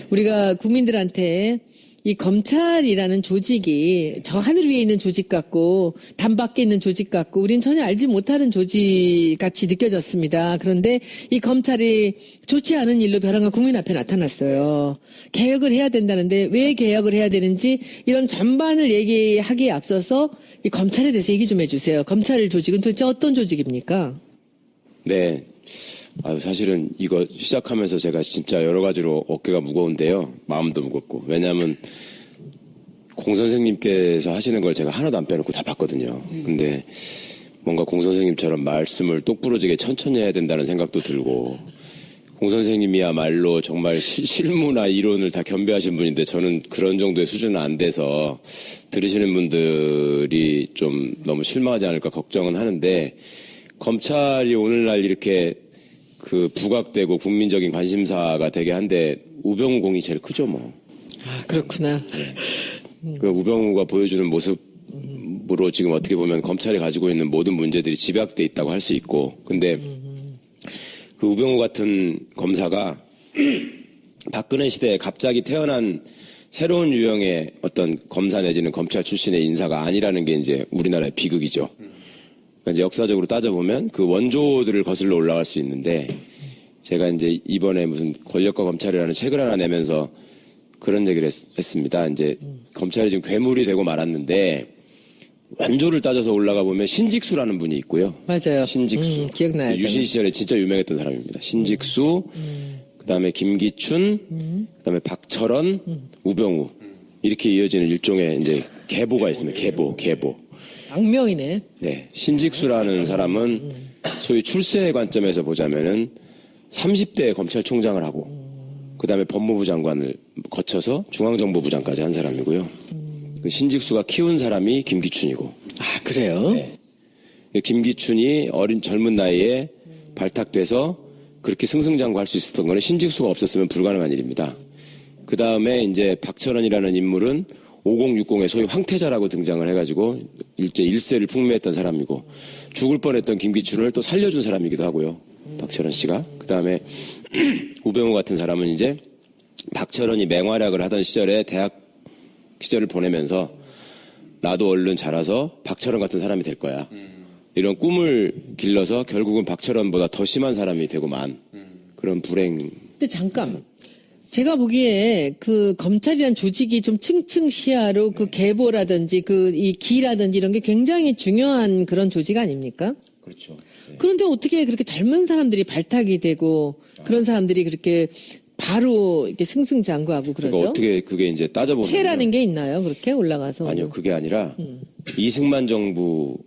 우리가 국민들한테 이 검찰이라는 조직이 저 하늘 위에 있는 조직 같고 담 밖에 있는 조직 같고 우린 전혀 알지 못하는 조직 같이 느껴졌습니다. 그런데 이 검찰이 좋지 않은 일로 벼랑간 국민 앞에 나타났어요. 개혁을 해야 된다는데 왜 개혁을 해야 되는지 이런 전반을 얘기하기에 앞서서 이 검찰에 대해서 얘기 좀 해주세요. 검찰 조직은 도대체 어떤 조직입니까? 네. 사실은 이거 시작하면서 제가 진짜 여러 가지로 어깨가 무거운데요. 마음도 무겁고. 왜냐하면 공 선생님께서 하시는 걸 제가 하나도 안 빼놓고 다 봤거든요. 근데 뭔가 공 선생님처럼 말씀을 똑부러지게 천천히 해야 된다는 생각도 들고, 공 선생님이야말로 정말 실무나 이론을 다 겸비하신 분인데 저는 그런 정도의 수준은 안 돼서 들으시는 분들이 좀 너무 실망하지 않을까 걱정은 하는데, 검찰이 오늘날 이렇게 부각되고 국민적인 관심사가 되게 한데 우병우 공이 제일 크죠, 뭐. 아, 그렇구나. 네. 우병우가 보여주는 모습으로 지금 어떻게 보면 검찰이 가지고 있는 모든 문제들이 집약돼 있다고 할 수 있고, 근데 그 우병우 같은 검사가 박근혜 시대에 갑자기 태어난 새로운 유형의 어떤 검사 내지는 검찰 출신의 인사가 아니라는 게 이제 우리나라의 비극이죠. 이제 역사적으로 따져보면 그 원조들을 거슬러 올라갈 수 있는데, 제가 이제 이번에 무슨 권력과 검찰이라는 책을 하나 내면서 그런 얘기를 했습니다. 이제 검찰이 지금 괴물이 되고 말았는데 원조를 따져서 올라가 보면 신직수라는 분이 있고요. 맞아요. 신직수. 기억나요. 유신 시절에 진짜 유명했던 사람입니다. 신직수, 그다음에 김기춘, 그다음에 박철원, 우병우. 이렇게 이어지는 일종의 이제 계보가 있습니다. 계보. 악명이네. 네. 신직수라는 사람은 소위 출세의 관점에서 보자면은 30대 검찰총장을 하고, 그 다음에 법무부 장관을 거쳐서 중앙정보부장까지 한 사람이고요. 그 신직수가 키운 사람이 김기춘이고. 아, 그래요? 네. 김기춘이 젊은 나이에 발탁돼서 그렇게 승승장구할 수 있었던 거는 신직수가 없었으면 불가능한 일입니다. 그 다음에 이제 박철원이라는 인물은 5060의 소위 황태자라고 등장을 해가지고 일세를 풍미했던 사람이고, 죽을 뻔했던 김기춘을 또 살려준 사람이기도 하고요. 박철원 씨가. 그 다음에 우병우 같은 사람은 이제 박철원이 맹활약을 하던 시절에 대학 시절을 보내면서 나도 얼른 자라서 박철원 같은 사람이 될 거야. 이런 꿈을 길러서 결국은 박철원보다 더 심한 사람이 되고만 그런 불행. 근데 잠깐. 제가 보기에 그 검찰이란 조직이 좀 층층시야로 그 계보라든지 이 기라든지 이런 게 굉장히 중요한 그런 조직 아닙니까? 그렇죠. 네. 그런데 어떻게 그렇게 젊은 사람들이 발탁이 되고 그런 사람들이 그렇게 바로 이렇게 승승장구하고 그러죠? 그러니까 어떻게 그게 이제 따져보면 체라는 게 있나요? 그렇게 올라가서? 아니요, 그게 아니라 이승만 정부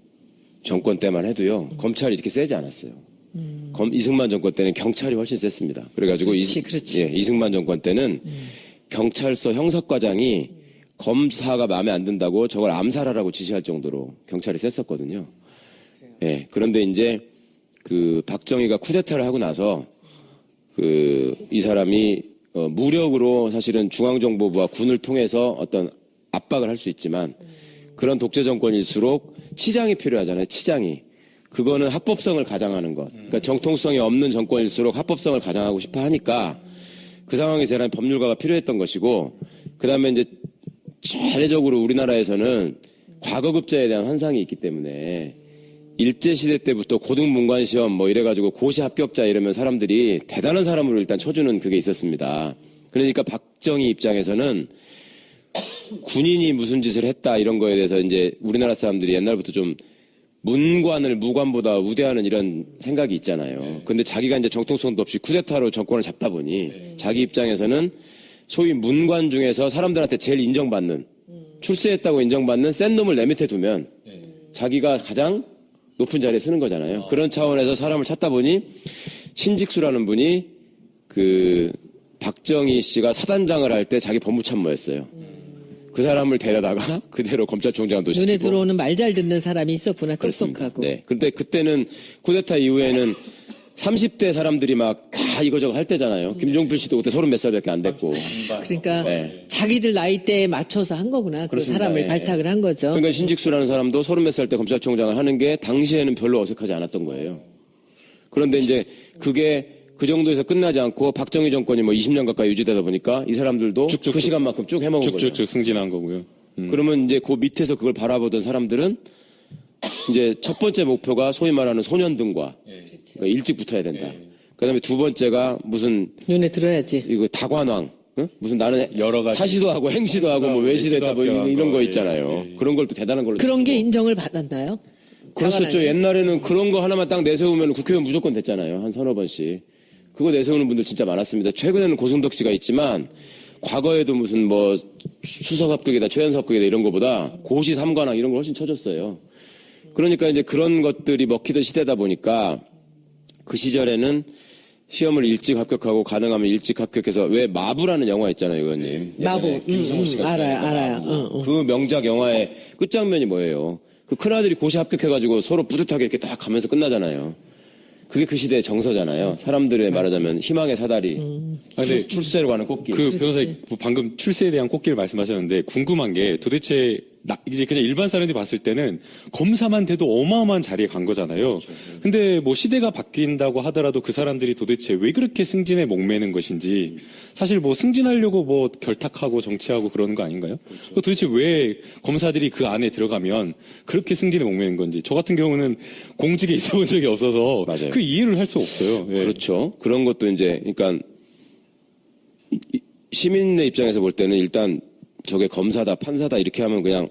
정권 때만 해도요, 검찰이 이렇게 세지 않았어요. 이승만 정권 때는 경찰이 훨씬 셌습니다. 그래가지고 그렇지. 이승만 정권 때는 경찰서 형사과장이 검사가 마음에 안 든다고 저걸 암살하라고 지시할 정도로 경찰이 셌었거든요. 예. 그런데 이제 박정희가 쿠데타를 하고 나서 이 사람이 무력으로 사실은 중앙정보부와 군을 통해서 어떤 압박을 할 수 있지만, 그런 독재 정권일수록 치장이 필요하잖아요. 치장이. 그거는 합법성을 가장하는 것. 그러니까 정통성이 없는 정권일수록 합법성을 가장하고 싶어 하니까 그 상황에서 법률가가 필요했던 것이고, 그 다음에 이제 차례적으로 우리나라에서는 과거급제에 대한 환상이 있기 때문에 일제시대 때부터 고등문관시험 이래가지고 고시 합격자 이러면 사람들이 대단한 사람으로 일단 쳐주는 그게 있었습니다. 그러니까 박정희 입장에서는 군인이 무슨 짓을 했다 이런 거에 대해서 이제 우리나라 사람들이 옛날부터 좀 문관을 무관보다 우대하는 이런 생각이 있잖아요. 근데 자기가 이제 정통성도 없이 쿠데타로 정권을 잡다 보니 자기 입장에서는 소위 문관 중에서 사람들한테 제일 인정받는, 출세했다고 인정받는 센 놈을 내 밑에 두면 자기가 가장 높은 자리에 서는 거잖아요. 그런 차원에서 사람을 찾다 보니 신직수라는 분이 박정희 씨가 사단장을 할 때 자기 법무참모였어요. 그 사람을 데려다가 그대로 검찰총장도 시키고. 눈에 들어오는 말 잘 듣는 사람이 있었구나. 똑똑하고. 네. 근데 그때는 쿠데타 이후에는 30대 사람들이 막 다 이거저거 할 때잖아요. 김종필 씨도 그때 30몇 살밖에 안 됐고. 그러니까 네. 자기들 나이대에 맞춰서 한 거구나. 그 사람을 네. 발탁을 한 거죠. 그러니까 신직수라는 사람도 30몇 살 때 검찰총장을 하는 게 당시에는 별로 어색하지 않았던 거예요. 그런데 이제 그게 그 정도에서 끝나지 않고 박정희 정권이 뭐 20년 가까이 유지되다 보니까 이 사람들도 쭉쭉 그 시간만큼 쭉 해먹은 거죠. 쭉쭉쭉 승진한 거고요. 그러면 이제 그 밑에서 그걸 바라보던 사람들은 이제 첫 번째 목표가 소위 말하는 소년등과 그러니까 일찍 붙어야 된다. 그다음에 두 번째가 무슨 눈에 들어야지. 이거 다관왕, 응? 무슨 나는 여러 가지 사시도 하고 행시도 하고 뭐 외시도 했다 뭐 이런 거 예, 있잖아요. 그런 걸 또 대단한 걸로 그런 게 치고. 인정을 받았나요? 그랬었죠. 옛날에는 그런 거 하나만 딱 내세우면 국회의원 무조건 됐잖아요. 한 서너 번씩. 그거 내세우는 분들 진짜 많았습니다. 최근에는 고승덕 씨가 있지만 과거에도 무슨 뭐 수석 합격이다, 최연소 합격이다 이런 거보다 고시 3관왕 이런 걸 훨씬 쳐줬어요. 그러니까 이제 그런 것들이 먹히던 시대다 보니까 그 시절에는 시험을 일찍 합격하고 가능하면 일찍 합격해서 왜 마부라는 영화 있잖아요, 의원님. 마부. 김성호 씨가 알아요. 마부. 그 명작 영화의 끝장면이 뭐예요? 그 큰아들이 고시 합격해가지고 서로 뿌듯하게 이렇게 딱 가면서 끝나잖아요. 그게 그 시대의 정서잖아요. 사람들의 말하자면 희망의 사다리. 근데 출세로 가는 꽃길. 그 변호사님 방금 출세에 대한 꽃길을 말씀하셨는데 궁금한 게 도대체 이제 그냥 일반 사람들이 봤을 때는 검사만 돼도 어마어마한 자리에 간 거잖아요. 근데 뭐 시대가 바뀐다고 하더라도 그 사람들이 도대체 왜 그렇게 승진에 목매는 것인지 사실 뭐 승진하려고 뭐 결탁하고 정치하고 그러는 거 아닌가요? 도대체 왜 검사들이 그 안에 들어가면 그렇게 승진에 목매는 건지 저 같은 경우는 공직에 있어 본 적이 없어서 맞아요. 그 이해를 할 수 없어요. 예. 그렇죠. 그런 것도 이제 그러니까 시민의 입장에서 볼 때는 일단 저게 검사다, 판사다 이렇게 하면 그냥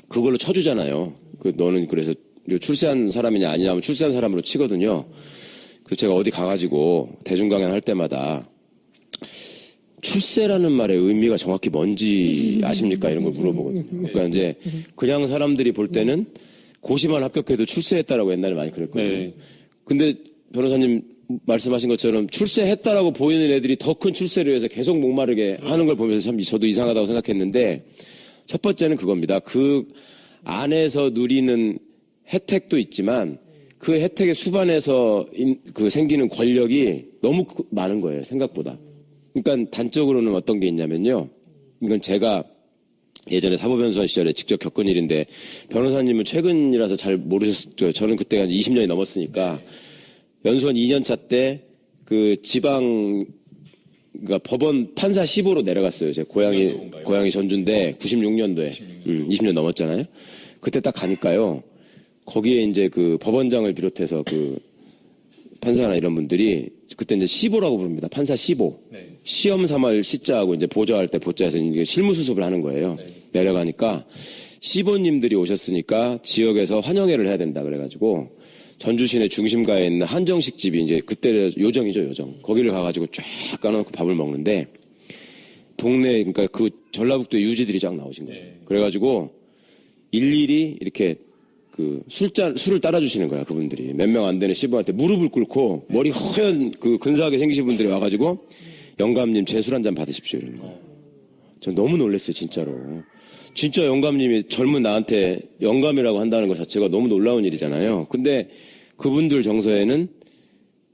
그걸로 쳐주잖아요. 그 너는 그래서 출세한 사람이냐 아니냐 하면 출세한 사람으로 치거든요. 그래서 제가 어디 가가지고 대중 강연 할 때마다 출세라는 말의 의미가 정확히 뭔지 아십니까? 이런 걸 물어보거든요. 그러니까 이제 그냥 사람들이 볼 때는 고시만 합격해도 출세했다라고 옛날에 많이 그랬거든요. 네. 근데 변호사님 말씀하신 것처럼 출세했다라고 보이는 애들이 더 큰 출세를 위해서 계속 목마르게 하는 걸 보면서 참 저도 이상하다고 생각했는데 첫 번째는 그겁니다. 그 안에서 누리는 혜택도 있지만 그 혜택의 수반에서 그 생기는 권력이 너무 많은 거예요. 생각보다. 그러니까 단적으로는 어떤 게 있냐면요. 이건 제가 예전에 사법연수원 시절에 직접 겪은 일인데 변호사님은 최근이라서 잘 모르셨죠. 저는 그때 한 20년이 넘었으니까 연수원 2년차 때 그 지방 그러니까 법원 판사 15로 내려갔어요. 제 고향이 전주인데 96년도에 20년 넘었잖아요. 그때 딱 가니까요. 거기에 이제 그 법원장을 비롯해서 그 판사나 이런 분들이 그때 이제 15라고 부릅니다. 판사 15. 네. 시험 삼할 시자하고 이제 보좌할 때 보좌에서 이게 실무 수습을 하는 거예요. 네. 내려가니까 15님들이 오셨으니까 지역에서 환영회를 해야 된다 그래가지고 전주 시내 중심가에 있는 한정식 집이 이제 그때 요정이죠, 요정. 거기를 가가지고 쫙 까놓고 밥을 먹는데 동네 그러니까 그 전라북도의 유지들이 쫙 나오신 거예요. 그래가지고 일일이 이렇게 그 술을 따라주시는 거야, 그분들이. 몇 명 안 되는 시부한테 무릎을 꿇고 머리 허연 그 근사하게 생기신 분들이 와가지고 영감님 제 술 한 잔 받으십시오 이러는 거예요. 전 너무 놀랐어요, 진짜로. 진짜 영감님이 젊은 나한테 영감이라고 한다는 것 자체가 너무 놀라운 일이잖아요. 근데 그분들 정서에는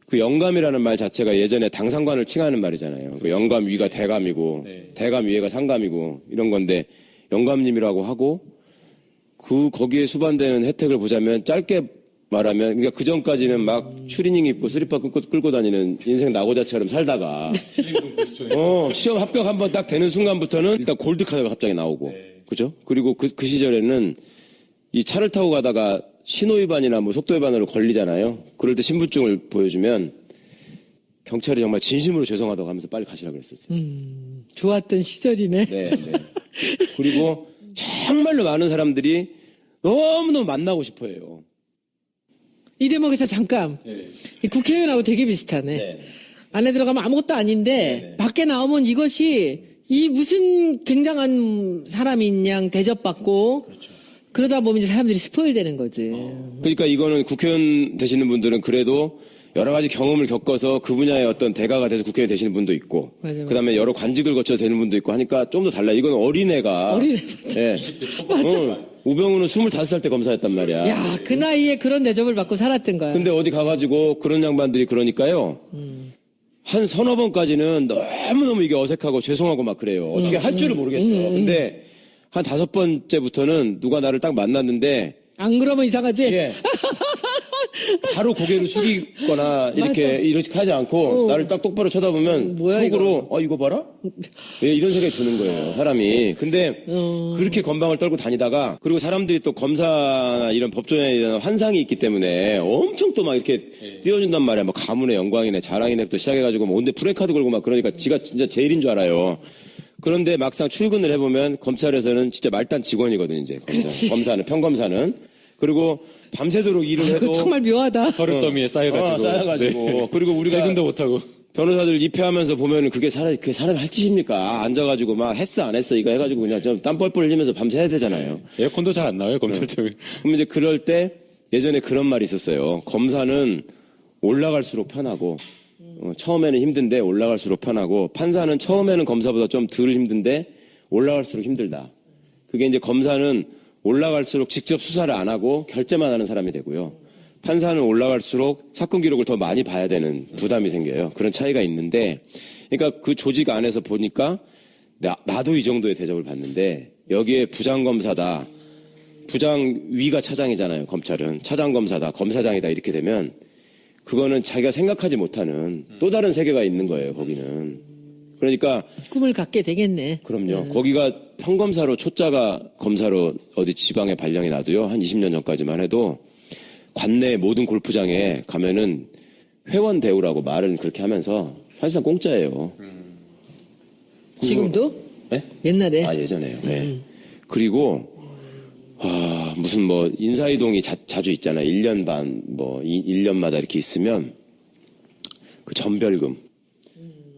그 영감이라는 말 자체가 예전에 당상관을 칭하는 말이잖아요. 그 영감 위가 대감이고 대감 위에가 상감이고 이런 건데 영감님이라고 하고 거기에 수반되는 혜택을 보자면 짧게 말하면 그러니까 그 전까지는 막 추리닝 입고 스리퍼 끌고 다니는 인생 낙오자처럼 살다가 시험 합격 한번 딱 되는 순간부터는 일단 골드카드가 갑자기 나오고 그죠? 그리고 그 시절에는 이 차를 타고 가다가 신호위반이나 뭐 속도위반으로 걸리잖아요. 그럴 때 신분증을 보여주면 경찰이 정말 진심으로 죄송하다고 하면서 빨리 가시라고 그랬었어요. 좋았던 시절이네. 네. 그리고 정말로 많은 사람들이 너무너무 만나고 싶어 해요. 이 대목에서 잠깐. 이 국회의원하고 되게 비슷하네. 안에 들어가면 아무것도 아닌데 밖에 나오면 이것이 이 무슨 굉장한 사람인 양 대접받고 그러다 보면 이제 사람들이 스포일되는 거지. 그러니까 이거는 국회의원 되시는 분들은 그래도 여러 가지 경험을 겪어서 그 분야의 어떤 대가가 돼서 국회의원 되시는 분도 있고 맞아. 그다음에 여러 관직을 거쳐서 되는 분도 있고 하니까 좀 더 달라. 이건 어린애가 어린애 맞아. 네. 20대 초반. 우병우는 25살 때 검사했단 말이야. 야, 그 나이에 그런 대접을 받고 살았던 거야. 근데 어디 가가지고 그런 양반들이 그러니까요. 한 서너 번까지는 너무너무 이게 어색하고 죄송하고 막 그래요. 어떻게 할 줄을 모르겠어. 근데 한 5번째부터는 누가 나를 딱 만났는데 안 그러면 이상하지? 예. 바로 고개를 숙이거나 이렇게 하지 않고 나를 딱 똑바로 쳐다보면 뭐야, 속으로 이거 봐라? 예, 이런 생각이 드는 거예요, 사람이. 근데 그렇게 건방을 떨고 다니다가 그리고 사람들이 또 검사나 이런 법조인에 대한 환상이 있기 때문에 엄청 또 막 이렇게 띄워준단 말이야. 뭐 가문의 영광이네, 자랑이네부터 시작해가지고 뭐 온데 프레카드 걸고 막 그러니까 지가 진짜 제일인 줄 알아요. 그런데 막상 출근을 해보면 검찰에서는 진짜 말단 직원이거든요, 이제. 검사는, 평검사는. 그리고 밤새도록 일을 해도. 그거 정말 묘하다. 서류더미에 쌓여가지고. 쌓여가지고. 네. 그리고 우리가. 퇴근도 못하고. 변호사들 입회하면서 보면은 그게 사람이 할 짓입니까? 앉아가지고 막 했어, 안 했어, 이거 해가지고 그냥 좀 땀 뻘뻘 흘리면서 밤새 해야 되잖아요. 에어컨도 잘 안 나와요, 검찰청에. 그럼 이제 그럴 때 예전에 그런 말이 있었어요. 검사는 올라갈수록 편하고, 처음에는 힘든데 올라갈수록 편하고, 판사는 처음에는 검사보다 좀 덜 힘든데 올라갈수록 힘들다. 그게 이제 검사는 올라갈수록 직접 수사를 안 하고 결재만 하는 사람이 되고요. 판사는 올라갈수록 사건 기록을 더 많이 봐야 되는 부담이 생겨요. 그런 차이가 있는데, 그러니까 그 조직 안에서 보니까 나도 이 정도의 대접을 받는데 여기에 부장검사다. 부장 위가 차장이잖아요. 검찰은. 차장검사다. 검사장이다. 이렇게 되면 그거는 자기가 생각하지 못하는 또 다른 세계가 있는 거예요. 거기는. 그러니까 꿈을 갖게 되겠네. 그럼요. 거기가 평검사로 초짜가 검사로 어디 지방에 발령이 나도요. 한 20년 전까지만 해도 관내 모든 골프장에 가면은 회원 대우라고 말은 그렇게 하면서 사실상 공짜예요. 지금도? 네? 옛날에? 예전에요. 네. 그리고 무슨 뭐 인사이동이 자주 있잖아요. 1년 반, 1년마다 이렇게 있으면 그 전별금.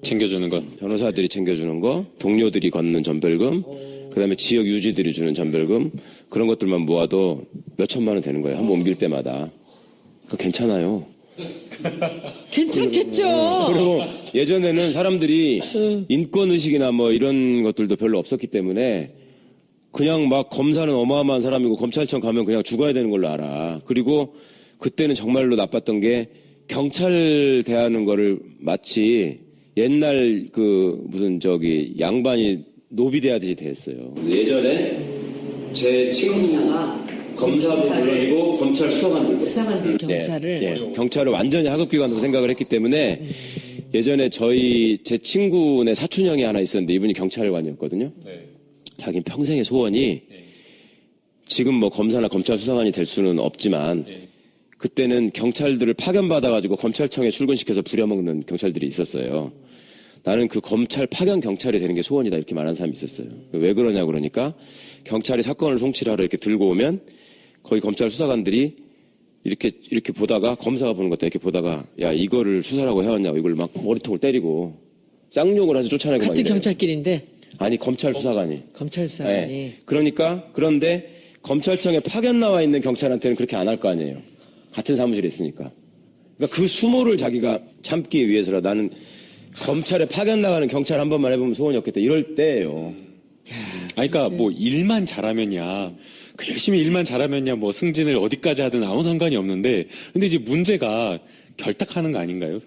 챙겨주는 거. 변호사들이 챙겨주는 거, 동료들이 걷는 전별금, 그다음에 지역 유지들이 주는 전별금, 그런 것들만 모아도 몇 천만 원 되는 거예요. 한번 옮길 때마다. 그거 괜찮아요. 괜찮겠죠. 그리고 예전에는 사람들이 인권의식이나 뭐 이런 것들도 별로 없었기 때문에 그냥 막 검사는 어마어마한 사람이고 검찰청 가면 그냥 죽어야 되는 걸로 알아. 그리고 그때는 정말로 나빴던 게 경찰 대하는 거를 마치 옛날 무슨 양반이 노비 대하듯이 대했어요. 예전에 제 친구 검사도 물론이고 검찰 수사관들도 경찰을 경찰을 완전히 하급기관으로 생각을 했기 때문에 예전에 제 친구네 사촌형이 하나 있었는데 이분이 경찰관이었거든요. 자기 평생의 소원이 지금 뭐 검사나 검찰 수사관이 될 수는 없지만 그때는 경찰들을 파견받아가지고 검찰청에 출근시켜서 부려먹는 경찰들이 있었어요. 나는 그 검찰 파견 경찰이 되는 게 소원이다 이렇게 말하는 사람이 있었어요. 왜 그러냐 그러니까 경찰이 사건을 송치하러 이렇게 들고 오면 거기 검찰 수사관들이 이렇게 보다가 검사가 보는 것도 이렇게 보다가 야 이거를 수사라고 해왔냐고 이걸 막 머리통을 때리고 쌍욕을 해서 쫓아내고 같은 막 경찰끼리인데 아니 검찰 수사관이 검찰 수사관이 네. 그런데 검찰청에 파견 나와 있는 경찰한테는 그렇게 안 할 거 아니에요. 같은 사무실에 있으니까. 그러니까 그 수모를 자기가 참기 위해서라 나는 검찰에 파견 나가는 경찰 한 번만 해보면 소원이 없겠다. 이럴 때예요. 그러니까 뭐 일만 잘하면야 열심히 일만 잘하면야 뭐 승진을 어디까지 하든 아무 상관이 없는데 근데 이제 문제가 결탁하는 거 아닌가요?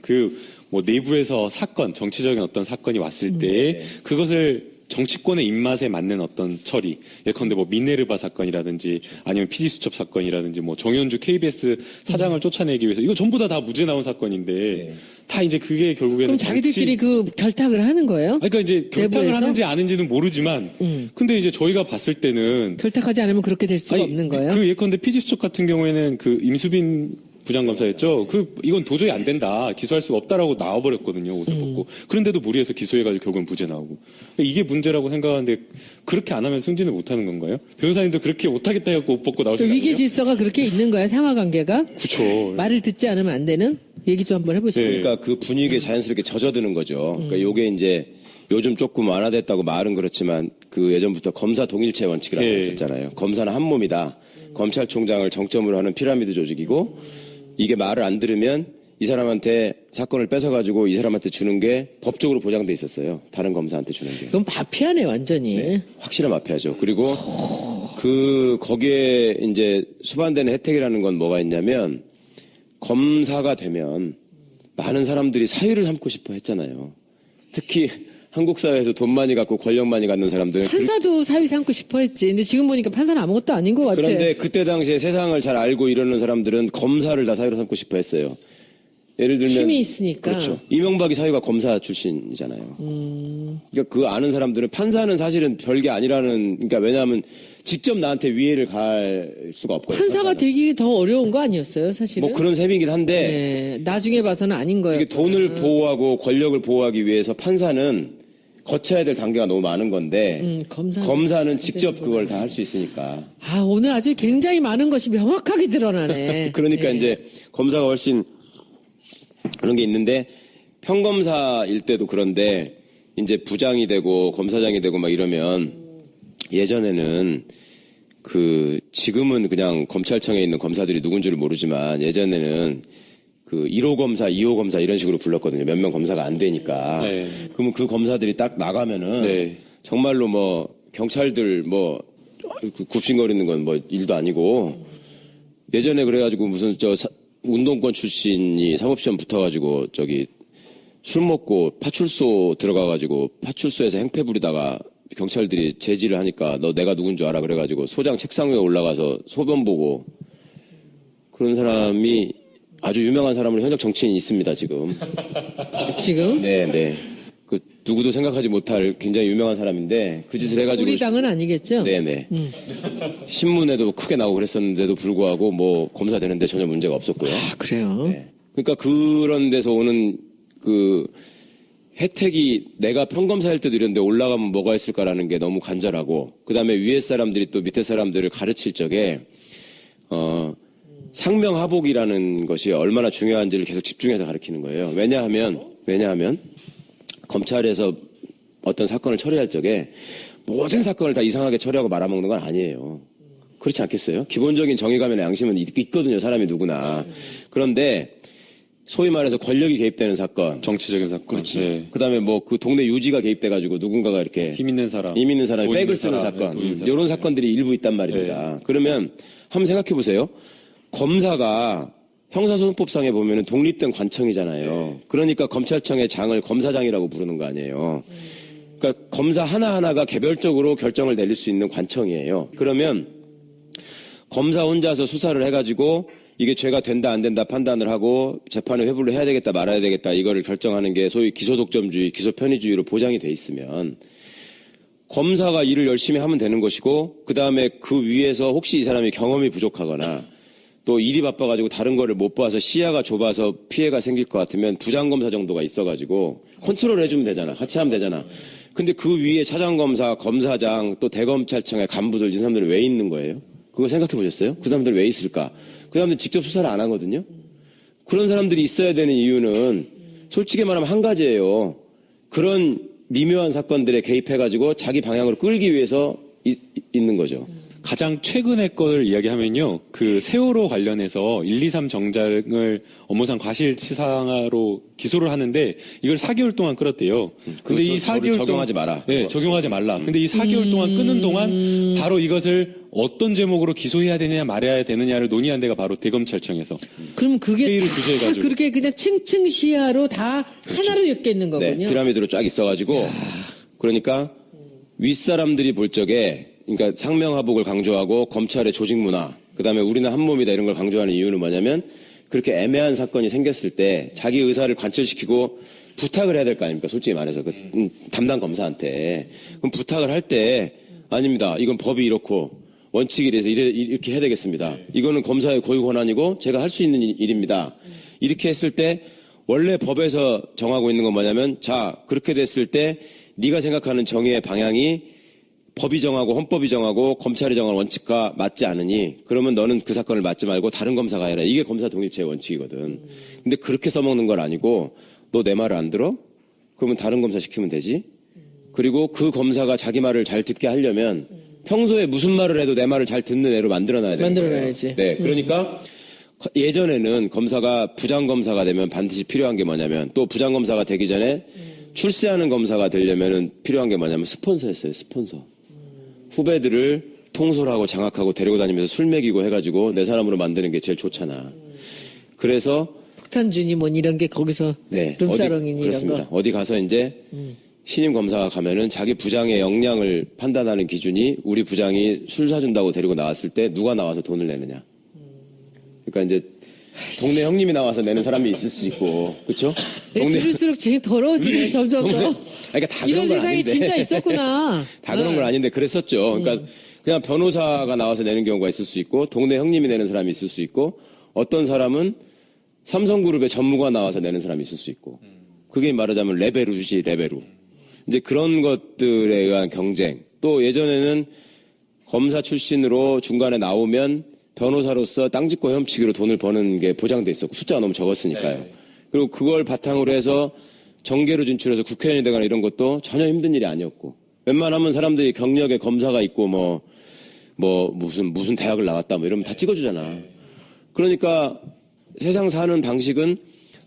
뭐 내부에서 정치적인 어떤 사건이 왔을 때 그것을 정치권의 입맛에 맞는 어떤 처리, 예컨대 뭐 미네르바 사건이라든지 아니면 PD수첩 사건이라든지 뭐 정현주 KBS 사장을 쫓아내기 위해서 이거 전부 다 무죄 나온 사건인데 다 이제 그게 결국에는 그럼 자기들끼리 그 결탁을 하는 거예요? 그러니까 이제 결탁을 내부에서? 하는지 아닌지는 모르지만 근데 이제 저희가 봤을 때는 결탁하지 않으면 그렇게 될 수가 없는 거예요? 그 예컨대 PD수첩 같은 경우에는 그 임수빈 부장검사였죠. 이건 도저히 안 된다. 기소할 수가 없다라고 나와버렸거든요. 옷을 벗고. 그런데도 무리해서 기소해가지고 결국은 무죄 나오고. 이게 문제라고 생각하는데 그렇게 안 하면 승진을 못하는 건가요? 변호사님도 그렇게 못하겠다 해갖고 옷 벗고 나오신 거 아니에요? 위계 질서가 그렇게 있는 거야, 상하관계가? 그렇죠. 말을 듣지 않으면 안 되는? 얘기 좀 한번 해보시죠. 그러니까 그 분위기에 자연스럽게 젖어드는 거죠. 그러니까 요게 이제 요즘 조금 완화됐다고 말은 그렇지만 그 예전부터 검사 동일체 원칙이라고 했었잖아요. 검사는 한 몸이다. 검찰총장을 정점으로 하는 피라미드 조직이고 이게 말을 안 들으면 이 사람한테 사건을 뺏어가지고 이 사람한테 주는 게 법적으로 보장돼 있었어요. 다른 검사한테 주는 게. 그건 마피아네, 완전히. 네, 확실한 마피아죠. 그리고 거기에 이제 수반되는 혜택이라는 건 뭐가 있냐면 검사가 되면 많은 사람들이 사유를 삼고 싶어 했잖아요. 특히 한국 사회에서 돈 많이 갖고 권력 많이 갖는 사람들은 판사도 사위 삼고 싶어 했지. 근데 지금 보니까 판사는 아무것도 아닌 것 같아. 그런데 그때 당시에 세상을 잘 알고 이러는 사람들은 검사를 다 사위로 삼고 싶어 했어요. 예를 들면 힘이 있으니까. 그렇죠. 이명박이 사위가 검사 출신이잖아요. 그러니까 그 아는 사람들은 판사는 사실은 별게 아니라는 그러니까 왜냐하면 직접 나한테 위해를 가할 수가 없거든요. 판사가 판사는. 되기 더 어려운 거 아니었어요, 사실은? 뭐 그런 셈이긴 한데 네, 나중에 봐서는 아닌 거예요. 이게 돈을 보호하고 권력을 보호하기 위해서 판사는 거쳐야 될 단계가 너무 많은 건데 검사는 직접 그걸 다 할 수 있으니까. 아, 오늘 아주 굉장히 많은 것이 명확하게 드러나네. 그러니까 네. 이제 검사가 훨씬 그런 게 있는데 평검사일 때도 그런데 이제 부장이 되고 검사장이 되고 막 이러면 예전에는 지금은 그냥 검찰청에 있는 검사들이 누군지를 모르지만 예전에는 1호 검사, 2호 검사 이런 식으로 불렀거든요. 몇 명 검사가 안 되니까. 네. 그러면 그 검사들이 딱 나가면은 네. 정말로 뭐 경찰들 굽신거리는 건 뭐 일도 아니고 예전에 그래가지고 무슨 운동권 출신이 사법시험 붙어가지고 술 먹고 파출소 들어가가지고 파출소에서 행패 부리다가 경찰들이 제지를 하니까 너 내가 누군 줄 알아 그래가지고 소장 책상 위에 올라가서 소변 보고 그런 사람이 아주 유명한 사람으로 현역 정치인이 있습니다 지금. 지금? 네. 누구도 생각하지 못할 굉장히 유명한 사람인데 그 짓을 해가지고 우리 당은 아니겠죠? 네네. 신문에도 크게 나오고 그랬었는데도 불구하고 뭐 검사 되는데 전혀 문제가 없었고요. 아, 그래요? 네. 그러니까 그런 데서 오는 혜택이 내가 평검사일 때도 이런데 올라가면 뭐가 있을까라는 게 너무 간절하고 그다음에 위에 사람들이 또 밑에 사람들을 가르칠 적에 상명하복이라는 것이 얼마나 중요한지를 계속 집중해서 가르치는 거예요. 왜냐하면 검찰에서 어떤 사건을 처리할 적에 모든 사건을 다 이상하게 처리하고 말아먹는 건 아니에요. 그렇지 않겠어요? 기본적인 정의감이나 양심은 있거든요. 사람이 누구나. 그런데 소위 말해서 권력이 개입되는 사건. 정치적인 사건. 그렇지. 네. 그다음에 그 동네 유지가 개입돼가지고 누군가가 이렇게 힘 있는 사람이 백을 있는 쓰는 사람, 사건. 돈 있는 사람. 이런 사건들이 일부 있단 말입니다. 그러면 한번 생각해 보세요. 검사가 형사소송법상에 보면은 독립된 관청이잖아요. 그러니까 검찰청의 장을 검사장이라고 부르는 거 아니에요. 그러니까 검사 하나하나가 개별적으로 결정을 내릴 수 있는 관청이에요. 그러면 검사 혼자서 수사를 해가지고 이게 죄가 된다 안 된다 판단을 하고 재판을 회부를 해야 되겠다 말아야 되겠다 이거를 결정하는 게 소위 기소독점주의, 기소편의주의로 보장이 돼 있으면 검사가 일을 열심히 하면 되는 것이고 그다음에 그 위에서 혹시 이 사람이 경험이 부족하거나 또 일이 바빠가지고 다른 거를 못 봐서 시야가 좁아서 피해가 생길 것 같으면 부장검사 정도가 있어가지고 컨트롤 해주면 되잖아. 같이 하면 되잖아. 근데 그 위에 차장검사, 검사장, 또 대검찰청의 간부들 이 사람들은 왜 있는 거예요? 그거 생각해 보셨어요? 그 사람들 왜 있을까? 그 사람들 직접 수사를 안 하거든요. 그런 사람들이 있어야 되는 이유는 솔직히 말하면 한 가지예요. 그런 미묘한 사건들에 개입해가지고 자기 방향으로 끌기 위해서 있는 거죠. 가장 최근의 거를 이야기하면요. 세월호 관련해서 1, 2, 3 정장을 업무상 과실치사로 기소를 하는데 이걸 4개월 동안 끌었대요. 근데 이 4개월 적용하지 마라. 네, 적용하지 말라. 근데 이 4개월 동안 끄는 동안 바로 이것을 어떤 제목으로 기소해야 되느냐 말아야 되느냐를 논의한 데가 바로 대검찰청에서. 그럼 그게 회의를 다 주재해가지고. 그렇게 그냥 층층 시야로 다 하나로 엮여있는 거군요. 네, 피라미드로 쫙 있어가지고 그러니까 윗사람들이 볼 적에 그러니까 상명하복을 강조하고 검찰의 조직 문화 그다음에 우리는 한 몸이다 이런 걸 강조하는 이유는 뭐냐면 그렇게 애매한 사건이 생겼을 때 자기 의사를 관철시키고 부탁을 해야 될 거 아닙니까? 솔직히 말해서 담당 검사한테 그럼 부탁을 할 때 아닙니다. 이건 법이 이렇고 원칙이 이래서 이렇게 해야 되겠습니다. 이거는 검사의 고유 권한이고 제가 할 수 있는 일입니다. 이렇게 했을 때 원래 법에서 정하고 있는 건 뭐냐면 자 그렇게 됐을 때 네가 생각하는 정의의 방향이 법이 정하고 헌법이 정하고 검찰이 정한 원칙과 맞지 않으니 그러면 너는 그 사건을 맡지 말고 다른 검사가 해라. 이게 검사 독립체의 원칙이거든. 근데 그렇게 써먹는 건 아니고 너 내 말을 안 들어? 그러면 다른 검사 시키면 되지. 그리고 그 검사가 자기 말을 잘 듣게 하려면 평소에 무슨 말을 해도 내 말을 잘 듣는 애로 만들어놔야 되는 거예요. 만들어놔야지. 네, 그러니까 예전에는 검사가 부장검사가 되면 반드시 필요한 게 뭐냐면 또 부장검사가 되기 전에 출세하는 검사가 되려면 필요한 게 뭐냐면 스폰서였어요. 스폰서. 후배들을 통솔하고 장악하고 데리고 다니면서 술 먹이고 해가지고 내 사람으로 만드는 게 제일 좋잖아. 그래서 폭탄주니 뭐 이런 게 거기서 네, 룸사롱이니 이런 그렇습니다. 거. 어디 가서 이제 신임 검사가 가면은 자기 부장의 역량을 판단하는 기준이 우리 부장이 술 사준다고 데리고 나왔을 때 누가 나와서 돈을 내느냐. 그러니까 이제 동네 형님이 나와서 내는 사람이 있을 수 있고, 그렇죠? 들을수록 제일 더러워지네, 점점 더. 그러니까 다 이런 그런 건 세상이 아닌데. 진짜 있었구나. 다 그런 건 아닌데 그랬었죠. 그러니까 그냥 변호사가 나와서 내는 경우가 있을 수 있고, 동네 형님이 내는 사람이 있을 수 있고, 어떤 사람은 삼성그룹의 전무가 나와서 내는 사람이 있을 수 있고, 그게 말하자면 레베루지, 레베루. 이제 그런 것들에 의한 경쟁. 또 예전에는 검사 출신으로 중간에 나오면 변호사로서 땅짓고 헤엄치기로 돈을 버는 게 보장돼 있었고, 숫자가 너무 적었으니까요. 네. 그리고 그걸 바탕으로 해서 정계로 진출해서 국회의원이 되거나 이런 것도 전혀 힘든 일이 아니었고, 웬만하면 사람들이 경력에 검사가 있고 무슨 대학을 나왔다 뭐 이러면 다 찍어주잖아. 그러니까 세상 사는 방식은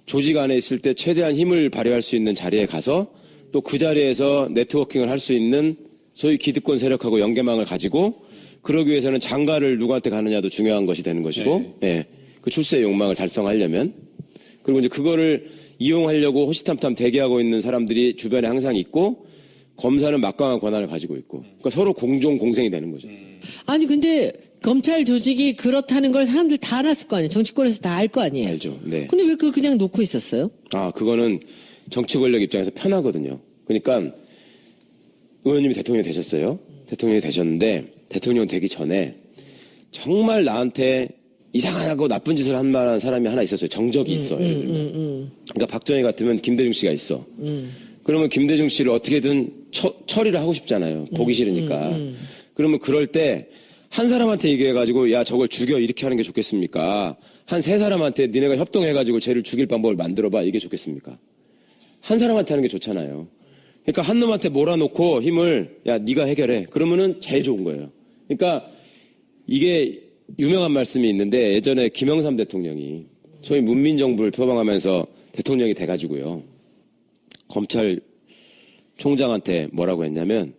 조직 안에 있을 때 최대한 힘을 발휘할 수 있는 자리에 가서 또 그 자리에서 네트워킹을 할 수 있는 소위 기득권 세력하고 연계망을 가지고, 그러기 위해서는 장가를 누구한테 가느냐도 중요한 것이 되는 것이고, 예. 그 출세의 욕망을 달성하려면. 그리고 이제 그거를 이용하려고 호시탐탐 대기하고 있는 사람들이 주변에 항상 있고, 검사는 막강한 권한을 가지고 있고, 그러니까 서로 공생이 되는 거죠. 아니, 근데 검찰 조직이 그렇다는 걸 사람들 다 알았을 거 아니에요. 정치권에서 다 알 거 아니에요. 알죠. 네. 근데 왜 그걸 그냥 놓고 있었어요? 그거는 정치 권력 입장에서 편하거든요. 그러니까 의원님이 대통령이 되셨어요. 대통령이 되셨는데 대통령 되기 전에 정말 나한테 이상하고 나쁜 짓을 한 만한 사람이 하나 있었어요. 정적이 있어. 예를 들면. 그러니까 박정희 같으면 김대중 씨가 있어. 그러면 김대중 씨를 어떻게든 처리를 하고 싶잖아요. 보기 싫으니까. 그러면 그럴 때 한 사람한테 얘기해가지고 야 저걸 죽여 이렇게 하는 게 좋겠습니까? 한 세 사람한테 니네가 협동해가지고 쟤를 죽일 방법을 만들어봐 이게 좋겠습니까? 한 사람한테 하는 게 좋잖아요. 그러니까 한 놈한테 몰아놓고 힘을 야 네가 해결해. 그러면은 제일 좋은 거예요. 그러니까 이게 유명한 말씀이 있는데 예전에 김영삼 대통령이 소위 문민정부를 표방하면서 대통령이 돼가지고요. 검찰 총장한테 뭐라고 했냐면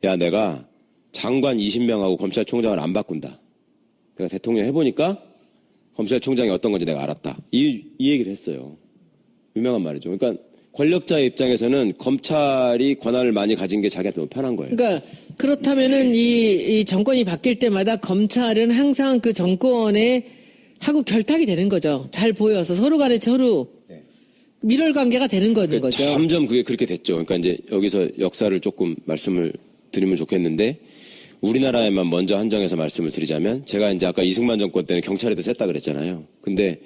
야 내가 장관 20명하고 검찰총장을 안 바꾼다. 내가 대통령 해보니까 검찰총장이 어떤 건지 내가 알았다. 이 얘기를 했어요. 유명한 말이죠. 그러니까 권력자의 입장에서는 검찰이 권한을 많이 가진 게 자기한테 너무 편한 거예요. 그러니까 그렇다면은 이 정권이 바뀔 때마다 검찰은 항상 그 정권에 하고 결탁이 되는 거죠. 잘 보여서 서로 간에 서로 밀월 관계가 되는 거죠. 점점 그게 그렇게 됐죠. 그러니까 이제 여기서 역사를 조금 말씀을 드리면 좋겠는데 우리나라에만 먼저 한정해서 말씀을 드리자면 제가 이제 아까 이승만 정권 때는 경찰에도 셌다 그랬잖아요. 근데